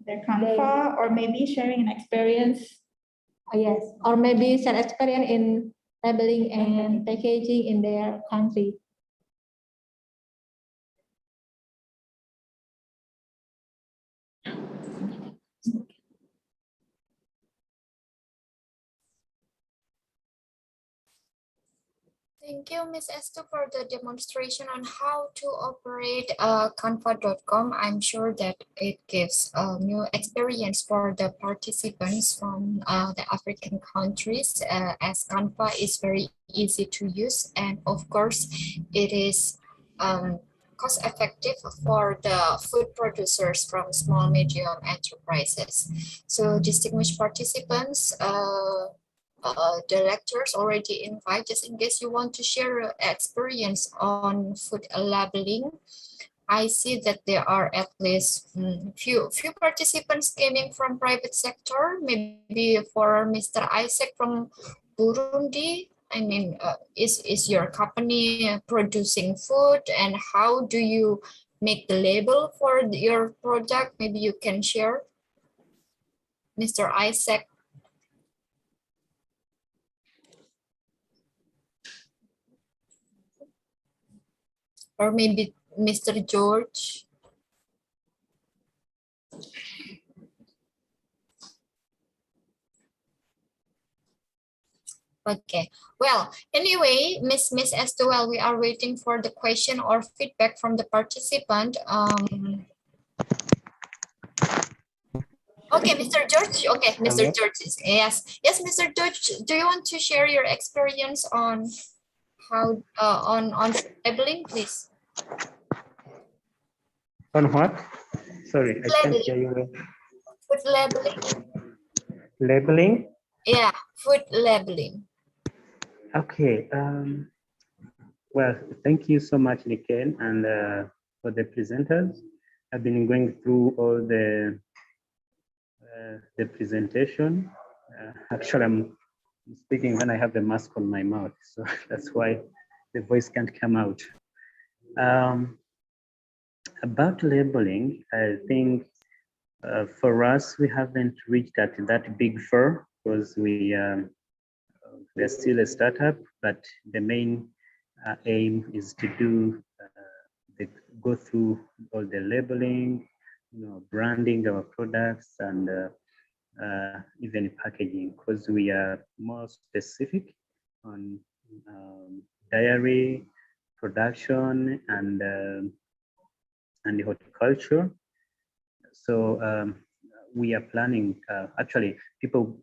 their Canva, or maybe sharing an experience. Yes, or maybe share experience in labeling and packaging in their country. Thank you, Ms. Esther, for the demonstration on how to operate Canva.com. I'm sure that it gives a new experience for the participants from the African countries, as Canva is very easy to use, and of course, it is cost effective for the food producers from small medium enterprises. So, distinguished participants, the lecturers already invite, just in case you want to share your experience on food labeling. I see that there are at least few participants coming from private sector. Maybe for Mr. Isaac from Burundi. I mean, is your company producing food, and how do you make the label for your product? Maybe you can share, Mr. Isaac. Or maybe Mr. George. Okay, well, anyway, Miss Esther, while we are waiting for the question or feedback from the participant. Okay, Mr. George. Okay, Mr. Hello? George. Yes, Mr. George. Do you want to share your experience on how on labeling, please? On what? Sorry, I can't Labeling. hear you well. Food labeling. Labeling? Yeah, food labeling. Okay. Well, thank you so much, Niken, and for the presenters. I've been going through all the presentation. Actually, I'm speaking when I have the mask on my mouth, so that's why the voice can't come out. About labeling, I think for us, we haven't reached that big fur because we're still a startup, but the main aim is to do go through all the labeling, branding our products, and even packaging, because we are more specific on dairy production and horticulture. So we are planning. Actually, people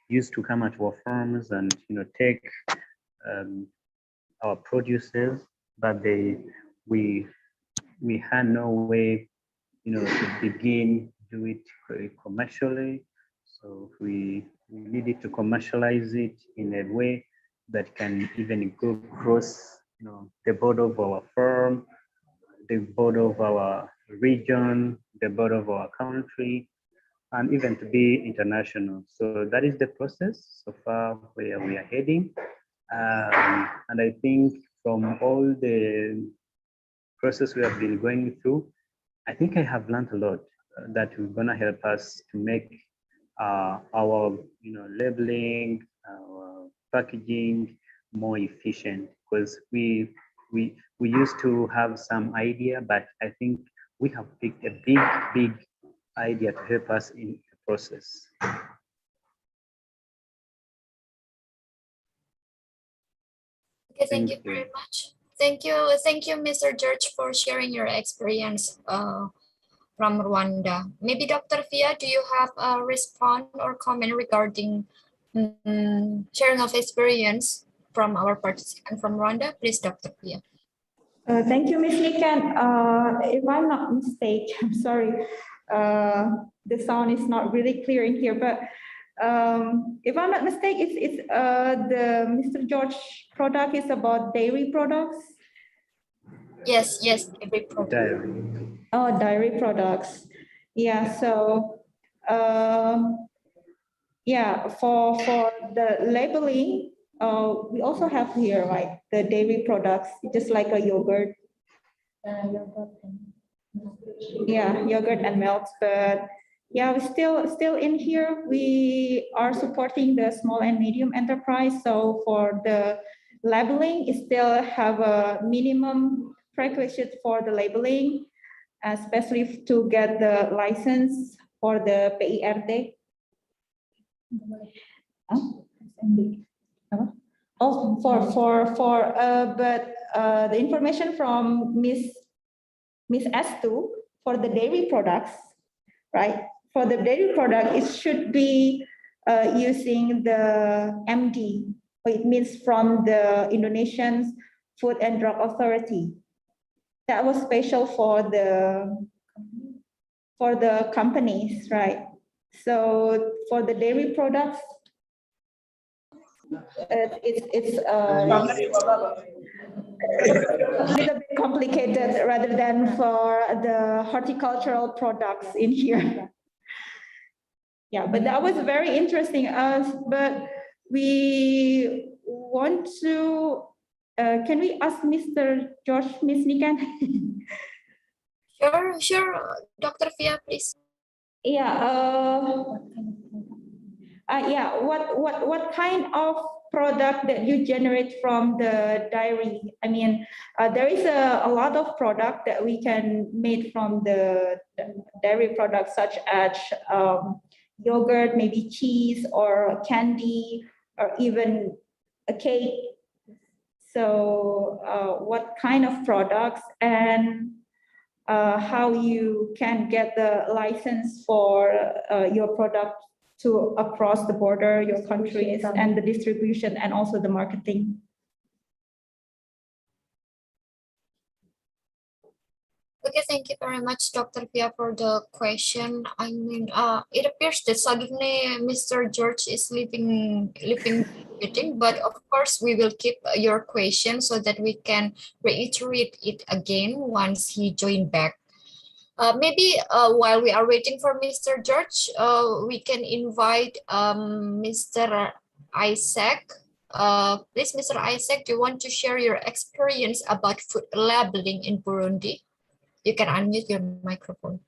used to come at our farms and take our produces, but we had no way to begin do it commercially. So we needed to commercialize it in a way that can even go across the border of our farm, the border of our region, the border of our country, and even to be international. So that is the process so far where we are heading. And I think from all the process we have been going through, I think I have learned a lot that is going to help us to make our labeling, our packaging more efficient, because we used to have some idea, but I think we have picked a big idea to help us in the process. Okay, thank you very much. Thank you, Mr. George, for sharing your experience from Rwanda. Maybe Dr. Fia, do you have a response or comment regarding sharing of experience from our participant from Rwanda? Please, Dr. Fia. Thank you, Ms. Nikan. If I'm not mistaken, I'm sorry, the sound is not really clear in here, but if I'm not mistaken, it's the Mr. George product is about dairy products. Yes, dairy product. Dairy. Oh, dairy products. Yeah, so yeah, for the labeling, we also have here like the dairy products, just like a yogurt. Yeah, yogurt and milk, but yeah, we still in here. We are supporting the small and medium enterprise. So for the labeling, it still have a minimum prerequisite for the labeling, especially to get the license for the PIRT. Oh, but the information from Miss S2 for the dairy products, right? For the dairy product, it should be using the MD. It means from the Indonesian Food and Drug Authority. That was special for the companies, right? So for the dairy products, it's a little bit complicated rather than for the horticultural products in here. Yeah, but that was very interesting. But we want to, can we ask Mr. George, Miss Nikan? Sure, Dr. Fia, please. Yeah, yeah, what kind of product that you generate from the dairy? I mean, there is a lot of product that we can make from the dairy products, such as yogurt, maybe cheese or candy, or even a cake. So what kind of products and how you can get the license for your product to across the border, your countries, and the distribution and also the marketing. Okay, thank you very much, Dr. Pia, for the question. I mean, it appears that suddenly Mr. George is leaving meeting, but of course we will keep your question so that we can reiterate it again once he join back. Maybe while we are waiting for Mr. George, we can invite Mr. Isaac. Please, Mr. Isaac, do you want to share your experience about food labeling in Burundi? You can unmute your microphone.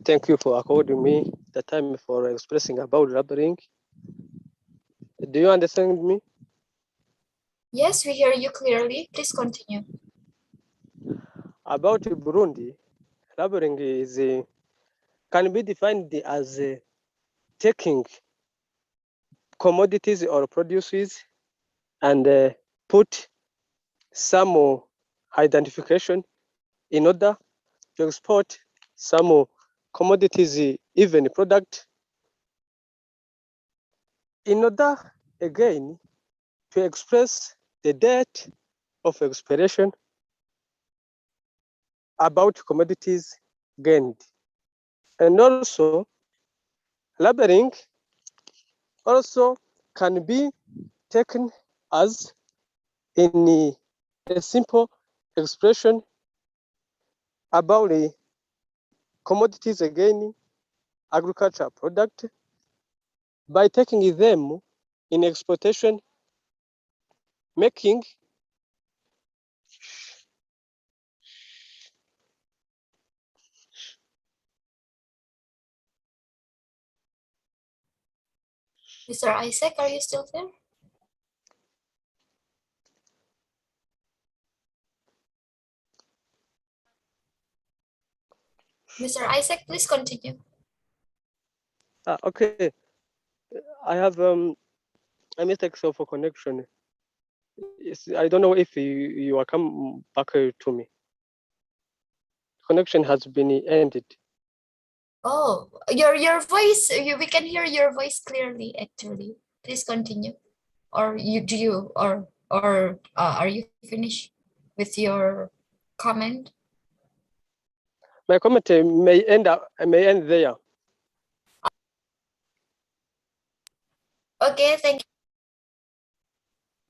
Thank you for according me the time for expressing about labeling. Do you understand me? Yes, we hear you clearly. Please continue. About Burundi, labeling is can be defined as taking commodities or produces and put some identification in order to export some commodities, even product, in order again to express the date of expiration about commodities gained. And also labeling also can be taken as in a simple expression about the commodities again, agricultural product, by taking them in exportation, making Mr. Isaac, are you still there? Mr. Isaac, please continue. Okay, I have a mistake for connection. I don't know if you are come back to me. Connection has been ended. Oh, your voice, we can hear your voice clearly actually. Please continue. Or are you finished with your comment? My comment may end there. Okay, thank you.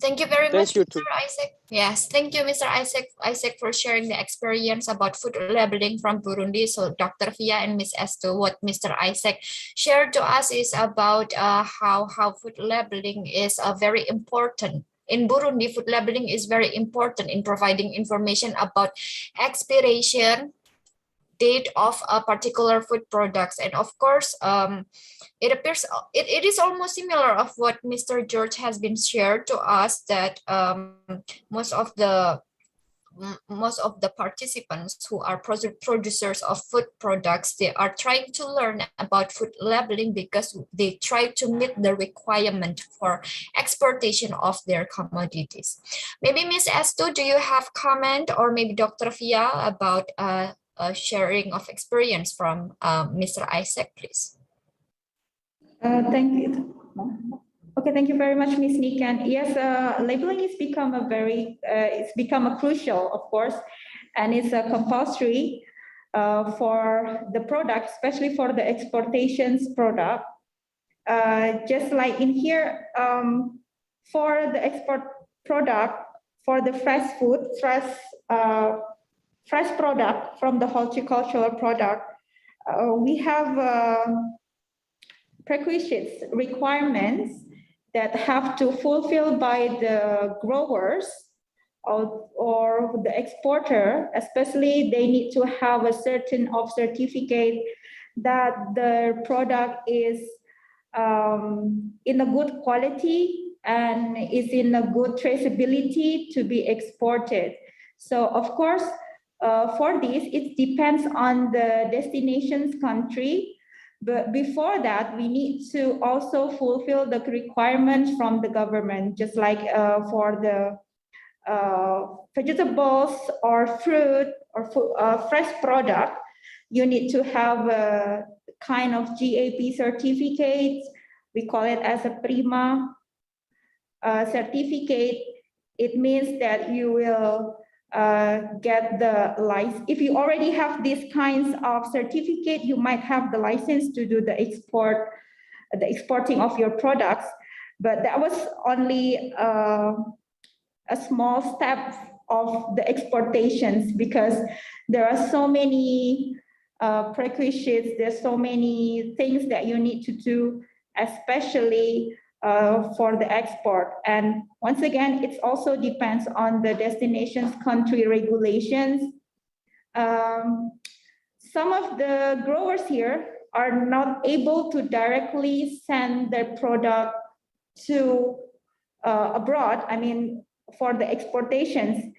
Thank you very Thank much, you Mr. too. Isaac. Yes, thank you, Mr. Isaac, for sharing the experience about food labeling from Burundi. So, Dr. Fia and Miss Esto, what Mr. Isaac shared to us is about how food labeling is very important. In Burundi, food labeling is very important in providing information about expiration date of a particular food products, and of course, it appears it is almost similar of what Mr. George has been shared to us, that most of the participants who are producers of food products, they are trying to learn about food labeling because they try to meet the requirement for exportation of their commodities. Maybe Miss Estu, do you have comment, or maybe Dr. Fia about sharing of experience from Mr. Isaac, please? Thank you. Okay, thank you very much, Ms. Nikan. Yes, labeling has become it's become a crucial, of course, and it's a compulsory for the product, especially for the exportations product. Just like in here, for the export product, for the fresh food, fresh product from the horticultural product, we have prerequisites, requirements that have to fulfill by the growers or the exporter. Especially, they need to have a certain of certificate that the product is in a good quality and is in a good traceability to be exported. So of course, for this, it depends on the destination's country. But before that, we need to also fulfill the requirements from the government, just like for the vegetables or fruit or fresh product, you need to have a kind of GAP certificate. We call it as a prima certificate. It means that you will get the license. If you already have these kinds of certificate, you might have the license to do the exporting of your products. But that was only a small step of the exportations, because there are so many prerequisites, there's so many things that you need to do, especially for the export. And once again, it also depends on the destination's country regulations. Some of the growers here are not able to directly send their product to abroad, I mean, for the exportations.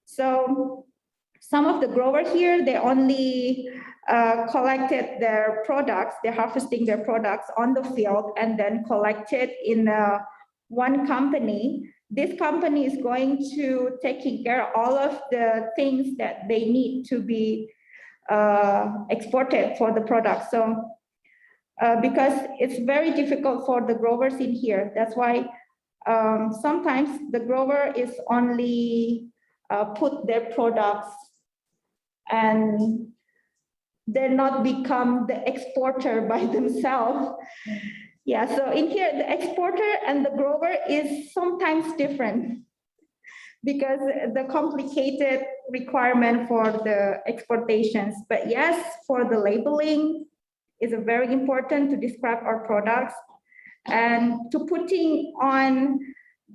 So some of the growers here, they only collected their products, they're harvesting their products on the field and then collected in one company. This company is going to taking care of all of the things that they need to be exported for the product. So because it's very difficult for the growers in here, that's why sometimes the grower is only put their products and they're not become the exporter by themselves. Yeah, so in here, the exporter and the grower is sometimes different because the complicated requirement for the exportations. But yes, for the labeling is very important to describe our products and to putting on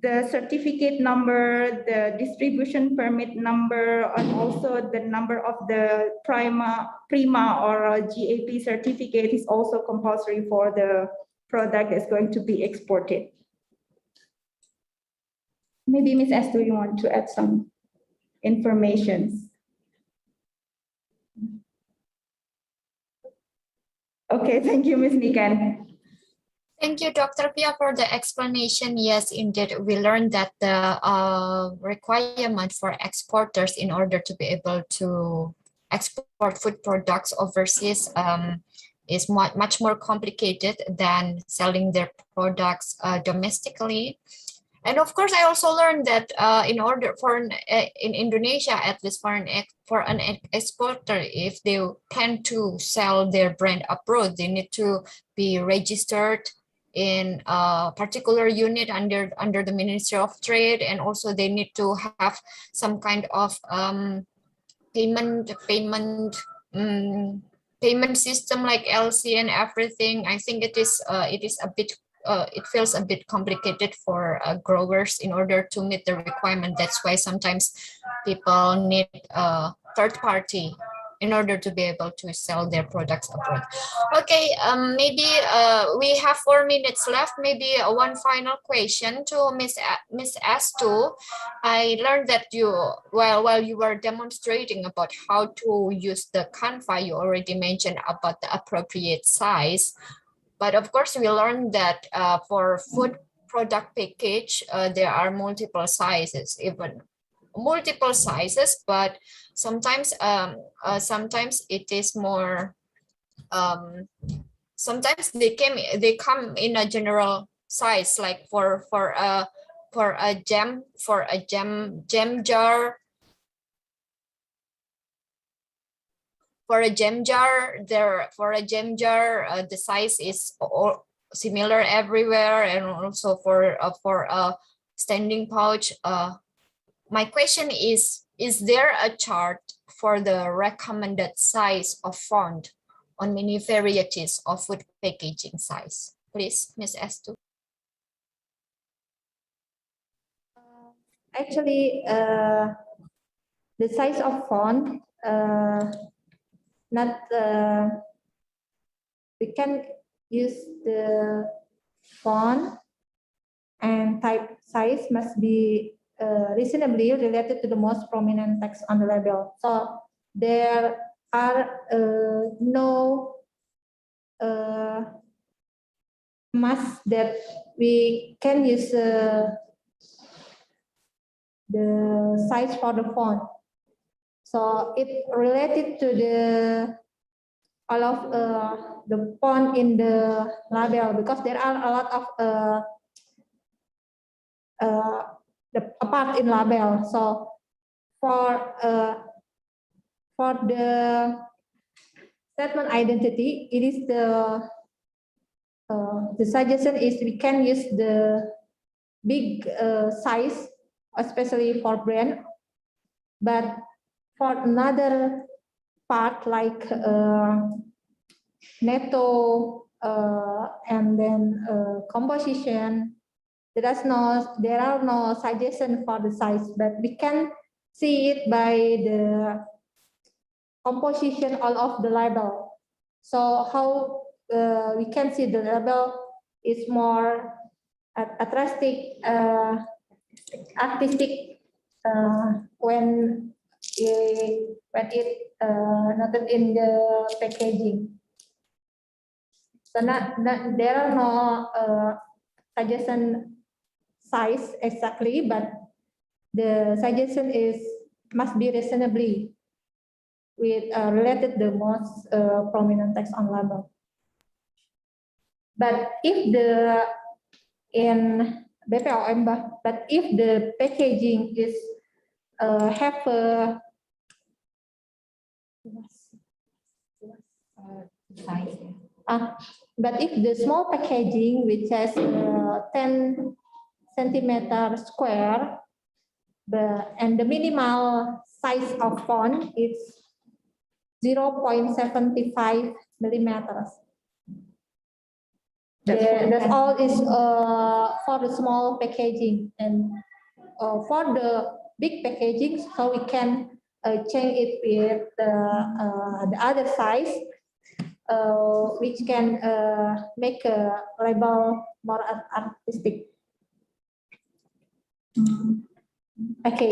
the certificate number, the distribution permit number, and also the number of the prima or GAP certificate is also compulsory for the product that's going to be exported. Maybe Ms. Esther, you want to add some information? Okay, thank you, Ms. Nikan. Thank you, Dr. Pia, for the explanation. Yes, indeed, we learned that the requirement for exporters in order to be able to export food products overseas is much more complicated than selling their products domestically. And of course, I also learned that in order for in Indonesia, at least for an exporter, if they plan to sell their brand abroad, they need to be registered in a particular unit under the Ministry of Trade, and also they need to have some kind of payment system like LC and everything. I think it is a bit it feels a bit complicated for growers in order to meet the requirement. That's why sometimes people need a third party in order to be able to sell their products abroad. Okay, maybe we have 4 minutes left. Maybe one final question to Miss Astu. I learned that you, while you were demonstrating about how to use the Canva, you already mentioned about the appropriate size. But of course, we learned that for food product package, there are multiple sizes, but sometimes sometimes it is more sometimes they come in a general size, like for a jam jar. For a jam jar, the size is all similar everywhere, and also for a standing pouch. My question is there a chart for the recommended size of font on many varieties of food packaging size? Please, Ms. Astu. Actually, the size of font, we can use the font and type size must be reasonably related to the most prominent text on the label. So there are no must that we can use the size for the font. So it related to all of the font in the label, because there are a lot of the part in label. So for the statement identity, it is the suggestion is we can use the big size, especially for brand, but for another part like netto and then composition, there are no suggestion for the size, but we can see it by the composition all of the label. So how we can see the label is more artistic when it noted in the packaging. So there are no suggestion size exactly, but the suggestion must be reasonably with related the most prominent text on label. But if but if the packaging is have a size, but if the small packaging which has 10 centimeter square, and the minimal size of font is 0.75 millimeters. That's all is for the small packaging, and for the big packaging, so we can change it with the other size, which can make a label more artistic. Okay,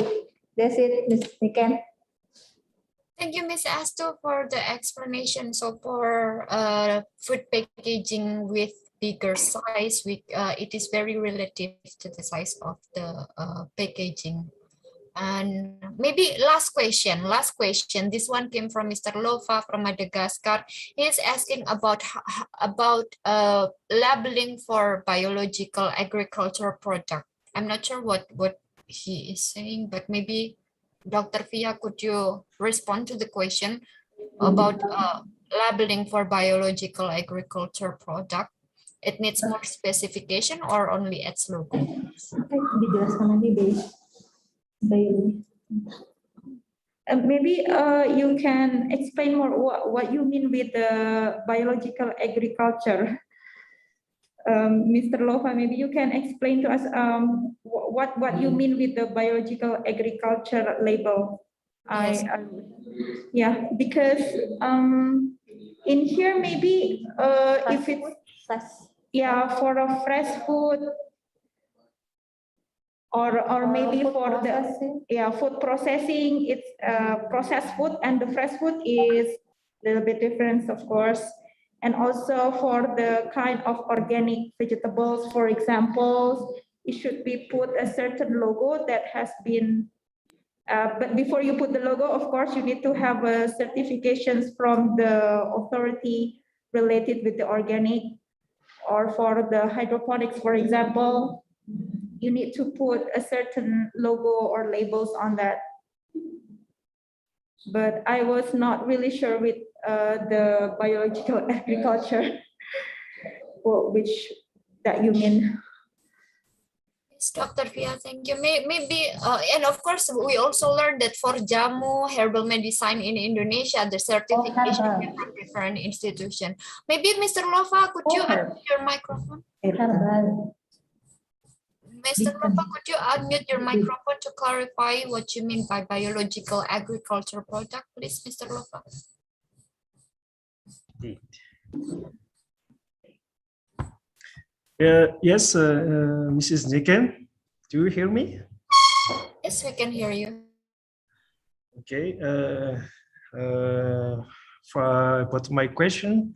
that's it, Ms. Niken. Thank you, Ms. Astu, for the explanation. So for food packaging with bigger size, it is very relative to the size of the packaging. And maybe last question. This one came from Mr. Lova from Madagascar. He's asking about labeling for biological agriculture product. I'm not sure what he is saying, but maybe Dr. Fia, could you respond to the question about labeling for biological agriculture product? It needs more specification or only its logo? Dijelaskan lagi deh. Maybe you can explain more what you mean with the biological agriculture. Mr. Lova, maybe you can explain to us what you mean with the biological agriculture label. Yes. Yeah, because in here maybe if it's for a fresh food or maybe for the food processing, it's processed food and the fresh food is a little bit different, of course. And also for the kind of organic vegetables, for example, it should be put a certain logo that has been, but before you put the logo, of course, you need to have certifications from the authority related with the organic, or for the hydroponics, for example, you need to put a certain logo or labels on that. But I was not really sure with the biological agriculture, which that you mean. Yes, Dr. Fia, thank you. Maybe, and of course, we also learned that for jamu, herbal medicine in Indonesia, the certification is from different institution. Maybe Mr. Lova, could you unmute your microphone? Mr. Lova, could you unmute your microphone to clarify what you mean by biological agriculture product, please, Mr. Lova? Yes, Mrs. Niken, do you hear me? Yes, we can hear you. Okay. About my question,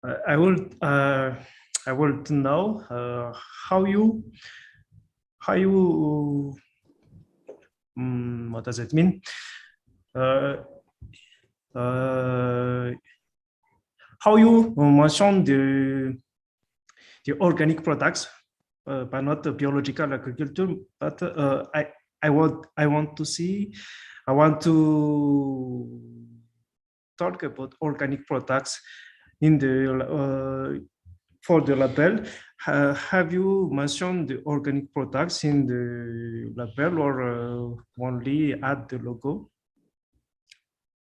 I want to know how you what does it mean? How you mention the organic products, but not the biological agriculture. But I want to talk about organic products in the for the label. Have you mentioned the organic products in the label, or only add the logo?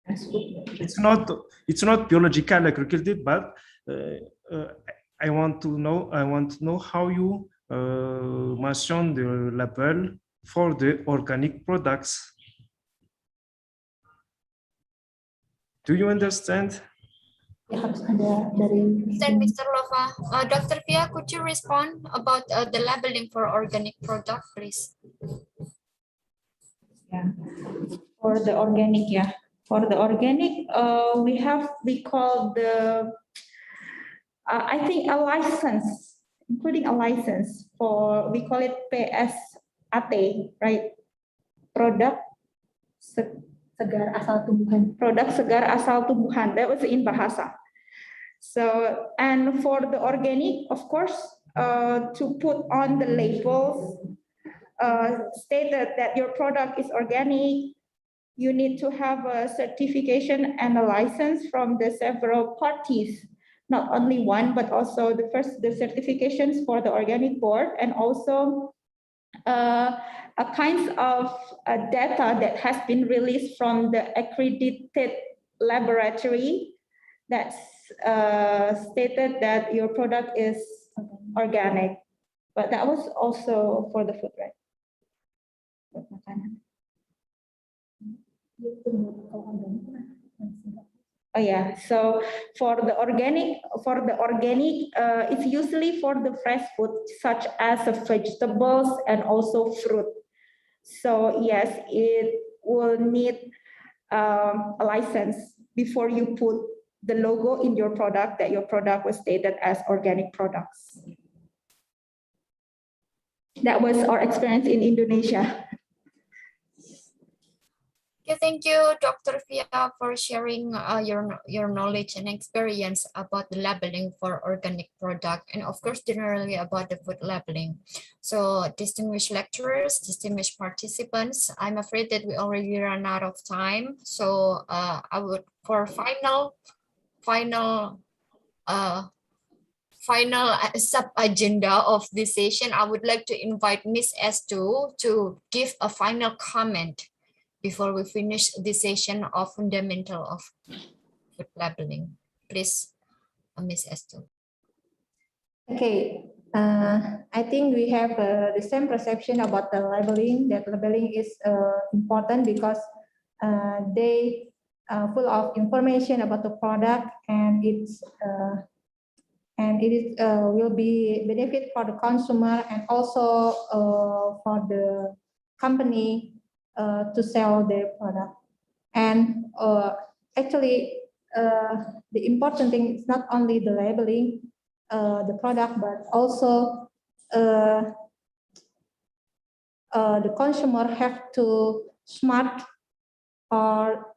It's not biological agriculture, but I want to know how you mention the label for the organic products. Do you understand? Then, Mr. Lova, Dr. Pia, could you respond about the labeling for organic product, please? Yeah, for the organic, for the organic, we call the I think a license, including a license for, we call it PSAT, right? Product segar asal tumbuhan. Produk segar asal tumbuhan. That was in Bahasa. So, and for the organic, of course, to put on the labels stated that your product is organic, you need to have a certification and a license from the several parties, not only one, but also the certifications for the organic board, and also a kinds of data that has been released from the accredited laboratory that's stated that your product is organic. But that was also for the food, right? Oh yeah, so for the organic, it's usually for the fresh food, such as vegetables and also fruit. So yes, it will need a license before you put the logo in your product that your product was stated as organic products. That was our experience in Indonesia. Okay, thank you, Dr. Fia, for sharing your knowledge and experience about the labeling for organic product, and of course, generally about the food labeling. So, distinguished lecturers, distinguished participants, I'm afraid that we already ran out of time. So, I would, for final final sub-agenda of this session, I would like to invite Miss S2 to give a final comment before we finish this session of fundamental of food labeling. Please, Miss S2. Okay, I think we have the same perception about the labeling, that labeling is important because they full of information about the product, and will be benefit for the consumer and also for the company to sell their product. And actually, the important thing is not only the labeling the product, but also the consumer have to smart or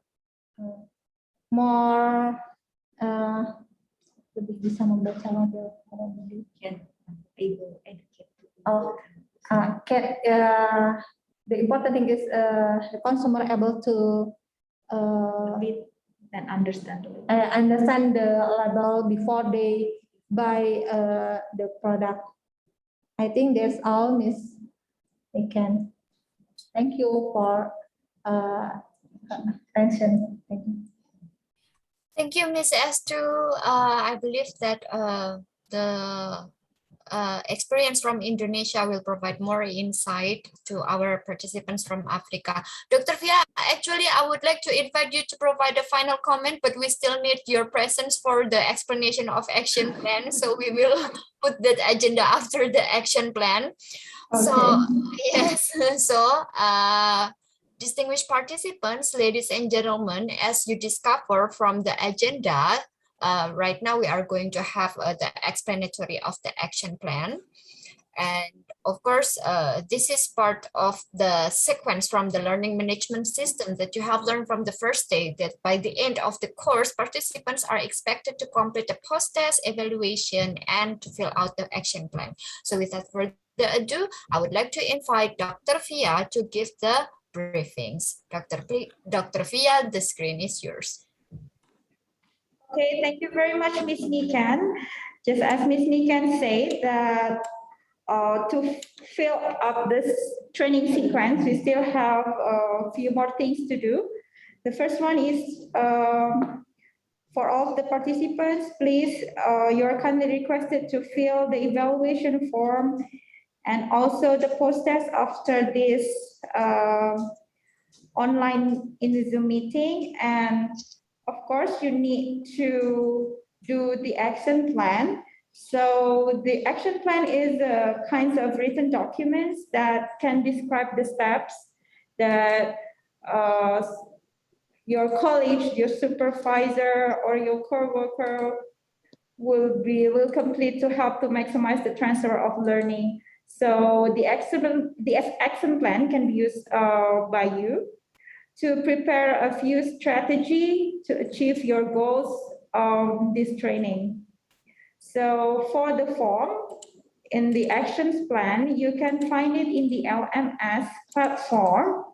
more lebih bisa membaca label can able educate. The important thing is the consumer able to read and understand the label before they buy the product. I think that's all, Miss Nikan. Thank you for attention. Thank you. Thank you, Miss S2. I believe that the experience from Indonesia will provide more insight to our participants from Africa. Dr. Fia, actually, I would like to invite you to provide a final comment, but we still need your presence for the explanation of action plan. So we will put that agenda after the action plan. Okay. So, yes, so distinguished participants, ladies and gentlemen, as you discover from the agenda, right now we are going to have the explanatory of the action plan. And of course, this is part of the sequence from the learning management system that you have learned from the first day, that by the end of the course, participants are expected to complete the post-test evaluation and to fill out the action plan. So without further ado, I would like to invite Dr. Fia to give the briefings. Dr. Fia, the screen is yours. Okay, thank you very much, Ms. Nikan. Just as Ms. Nikan said, that to fill up this training sequence, we still have a few more things to do. The first one is for all of the participants, please, you are kindly requested to fill the evaluation form and also the post-test after this online in the Zoom meeting. And of course, you need to do the action plan. So the action plan is kinds of written documents that can describe the steps that your college, your supervisor, or your coworker will complete to help to maximize the transfer of learning. So the action plan can be used by you to prepare a few strategies to achieve your goals of this training. So for the form in the actions plan, you can find it in the LMS platform.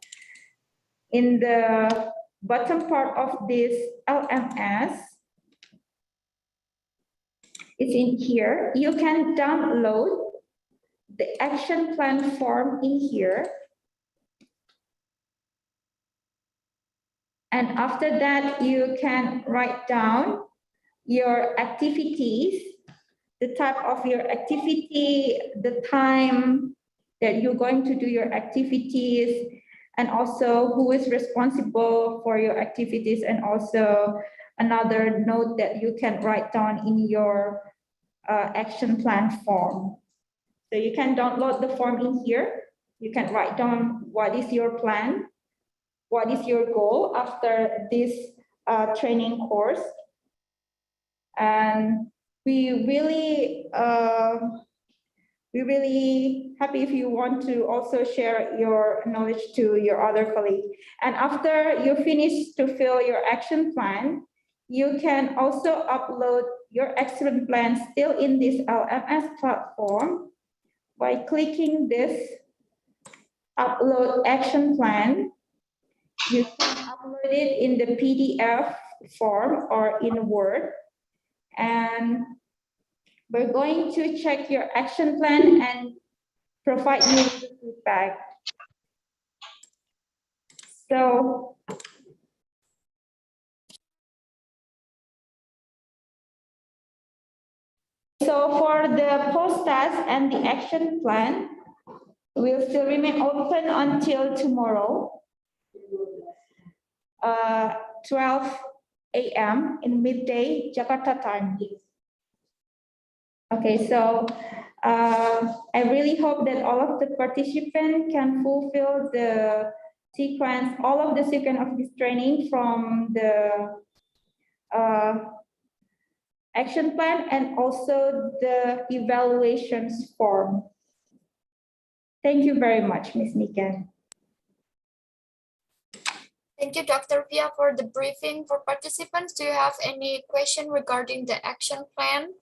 In the bottom part of this LMS, it's in here. You can download the action plan form in here. And after that, you can write down your activities, the type of your activity, the time that you're going to do your activities, and also who is responsible for your activities, and also another note that you can write down in your action plan form. So you can download the form in here. You can write down what is your plan, what is your goal after this training course. And we really happy if you want to also share your knowledge to your other colleagues. And after you finish to fill your action plan, you can also upload your action plan still in this LMS platform by clicking this upload action plan. You can upload it in the PDF form or in Word. And We're going to check your action plan and provide you with the feedback. So for the post-task and the action plan, will still remain open until tomorrow, 12 a.m. in midday Jakarta time. Okay, so I really hope that all of the participants can fulfill the sequence, all of the sequence of this training from the action plan and also the evaluations form. Thank you very much, Ms. Niken. Thank you, Dr. Pia, for the briefing. For participants, do you have any question regarding the action plan?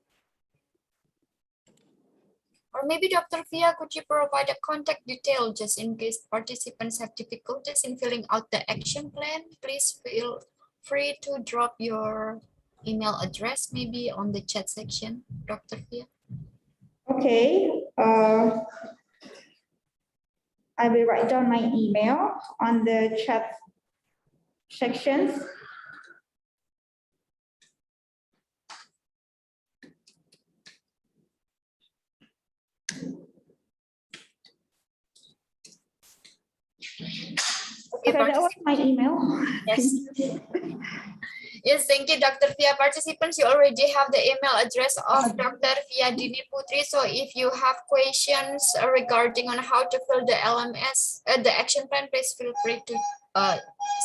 Or maybe Dr. Pia, could you provide a contact detail just in case participants have difficulties in filling out the action plan? Please feel free to drop your email address maybe on the chat section, Dr. Pia. Okay, I will write down my email on the chat sections. Okay, that was my email. Yes. Yes, thank you, Dr. Pia. Participants, you already have the email address of Dr. Pia Dini Putri. So if you have questions regarding on how to fill the LMS, the action plan, please feel free to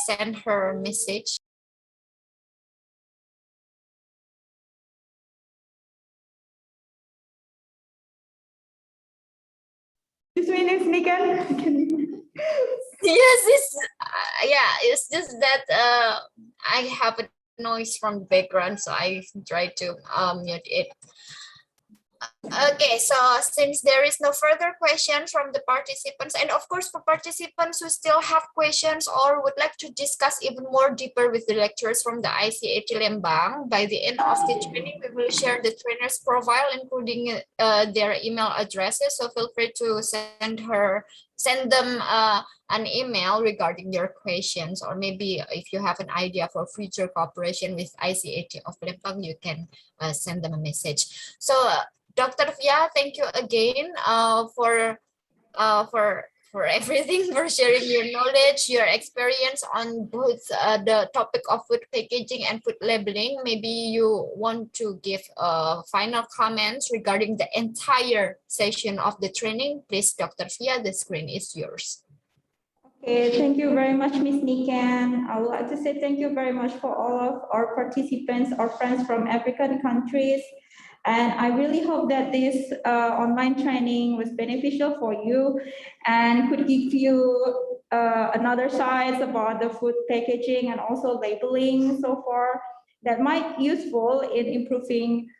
send her a message. Excuse me, Ms. Niken. Yes, it's just that I have a noise from the background, so I try to mute it. Okay, so since there is no further questions from the participants, and of course for participants who still have questions or would like to discuss even more deeper with the lecturers from the ICAT Lembang, by the end of the training, we will share the trainer's profile, including their email addresses. So feel free to send them an email regarding your questions, or maybe if you have an idea for future cooperation with ICAT of Lembang, you can send them a message. So Dr. Pia, thank you again for everything, for sharing your knowledge, your experience on both the topic of food packaging and food labeling. Maybe you want to give final comments regarding the entire session of the training. Please, Dr. Pia, the screen is yours. Okay, thank you very much, Ms. Niken. I would like to say thank you very much for all of our participants, our friends from African countries. And I really hope that this online training was beneficial for you and could give you another side about the food packaging and also labeling so far that might be useful in improving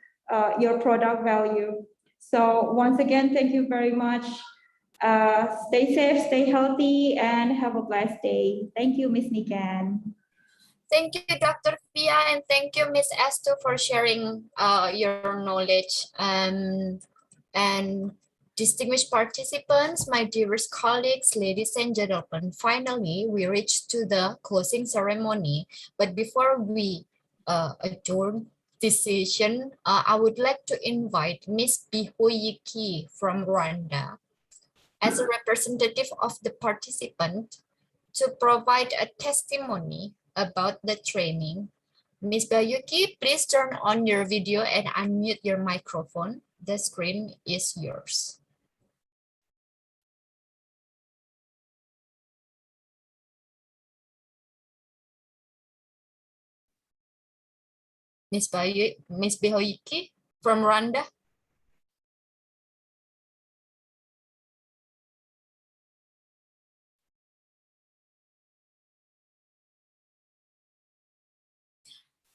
your product value. So once again, thank you very much. Stay safe, stay healthy, and have a blessed day. Thank you, Ms. Niken. Thank you, Dr. Pia, and thank you, Ms. Estu, for sharing your knowledge. And distinguished participants, my dearest colleagues, ladies and gentlemen, finally, we reached to the closing ceremony. But before we adjourn this session, I would like to invite Ms. Bihoyiki from Rwanda as a representative of the participant to provide a testimony about the training. Ms. Bayuki, please turn on your video and unmute your microphone. The screen is yours. Ms. Bayuki from Rwanda.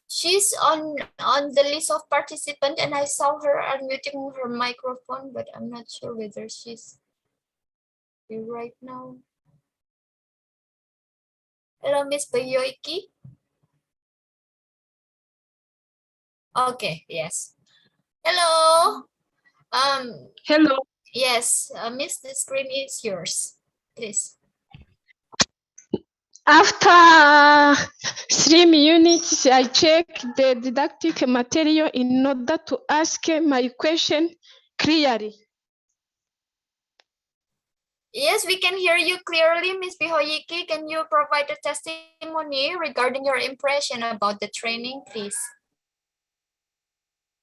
She's on the list of participants, and I saw her unmuting her microphone, but I'm not sure whether she's here right now. Hello, Miss Bayoiki. Okay, yes. Hello. Hello. Yes, Miss, the screen is yours. Please. After 3 minutes, I check the didactic material in order to ask my question clearly. Yes, we can hear you clearly, Miss Bihoyiki. Can you provide a testimony regarding your impression about the training, please?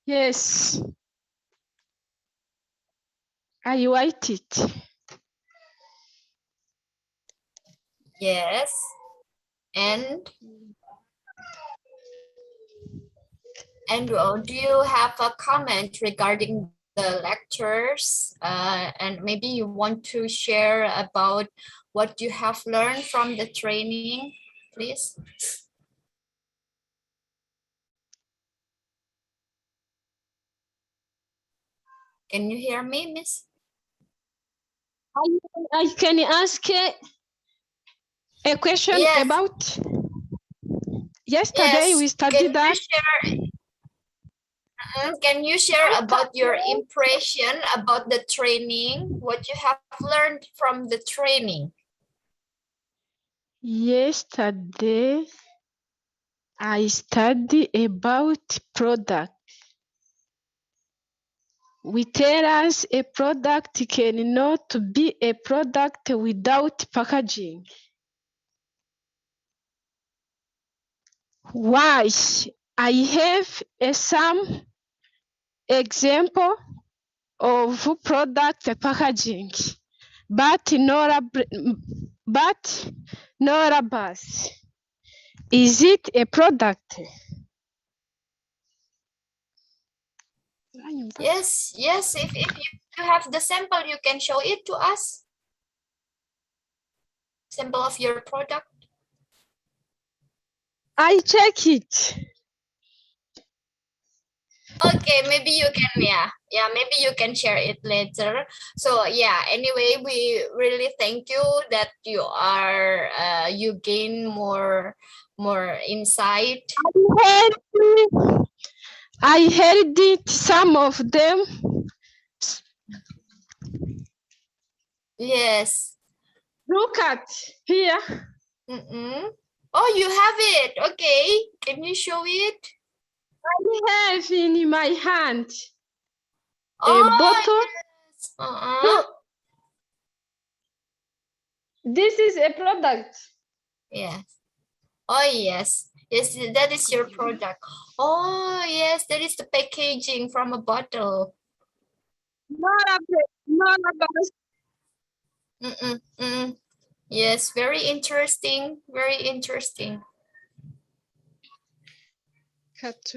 Yes. I write it. Yes. And do you have a comment regarding the lectures? And maybe you want to share about what you have learned from the training, please? Can you hear me, Miss? I can ask a question Yes. about yesterday Yes. we studied that. Can you share about your impression about the training, what you have learned from the training? Yesterday I studied about product. We tell us a product cannot be a product without packaging. Why? I have some example of product packaging, but no rubbers. Is it a product? Yes, yes. If you have the sample, you can show it to us. Sample of your product. I check it. Okay, maybe you can, yeah, maybe you can share it later. So yeah, anyway, we really thank you that you are you gain more insight. I heard it, some of them. Yes. Look at here. Oh, you have it. Okay, can you show it? I have in my hand Oh, a bottle. yes. Look. This is a product. Yes. Oh, yes. Yes, that is your product. Oh, yes, that is the packaging from a bottle. Yes, very interesting. Very interesting. But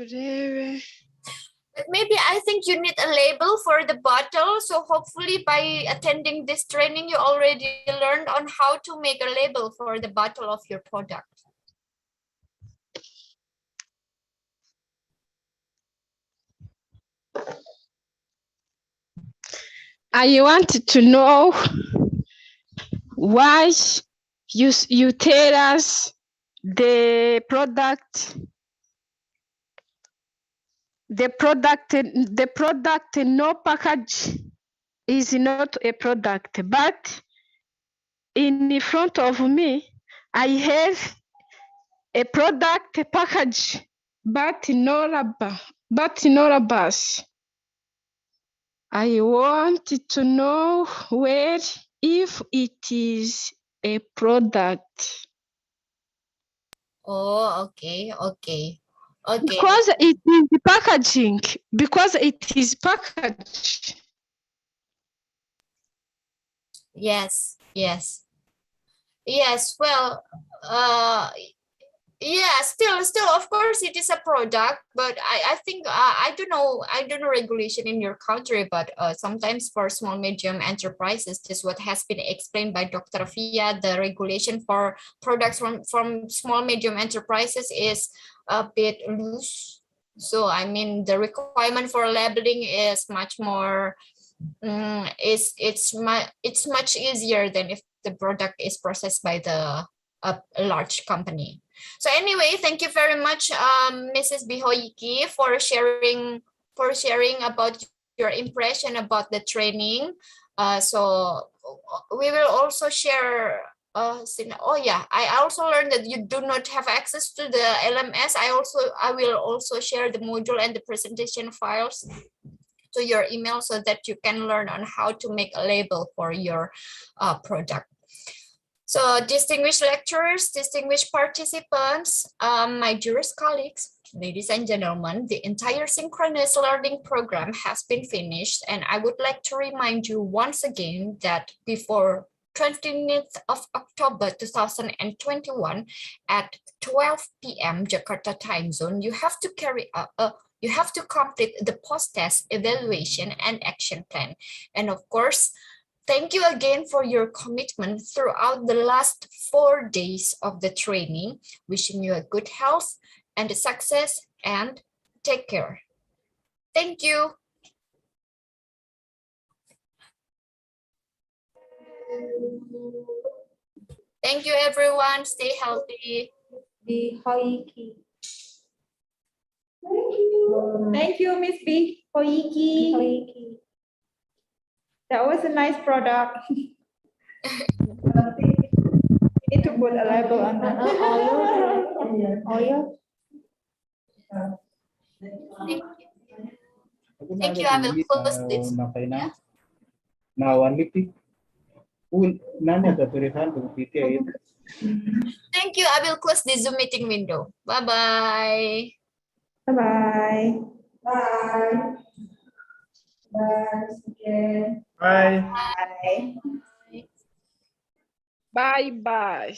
maybe I think you need a label for the bottle. So hopefully by attending this training, you already learned on how to make a label for the bottle of your product. I want to know why you tell us the product no package is not a product, but in front of me I have a product package, but no rubbers. I want to know where if it is a product. Oh, okay. Because it is packaging. Because it is packaged. Yes. Well, yeah, still, of course, it is a product, but I think I don't know regulation in your country, but sometimes for small medium enterprises, this is what has been explained by Dr. Fia. The regulation for products from small medium enterprises is a bit loose. So I mean, the requirement for labeling is much more. It's much easier than if the product is processed by a large company. So anyway, thank you very much, Mrs. Bihoyiki, for sharing for sharing about your impression about the training. So we will also share. Oh yeah, I also learned that you do not have access to the LMS. I will also share the module and the presentation files to your email so that you can learn on how to make a label for your product. So distinguished lecturers, distinguished participants, my dearest colleagues, ladies and gentlemen, the entire synchronous learning program has been finished, and I would like to remind you once again that before 29th of October 2021 at 12 p.m. Jakarta time zone, you have to you have to complete the post-test evaluation and action plan. And of course, thank you again for your commitment throughout the last 4 days of the training. Wishing you a good health and success, and take care. Thank you. Thank you, everyone. Stay healthy. Di Hoiki. Thank you, Miss B. Hoiki. Hoiki. That was a nice product. You need to put a label on that. Oil. Thank you. I will close this. Thank you. I will close the Zoom meeting window. Bye-bye. Bye-bye. Bye. Bye. Bye. Bye. Bye bye.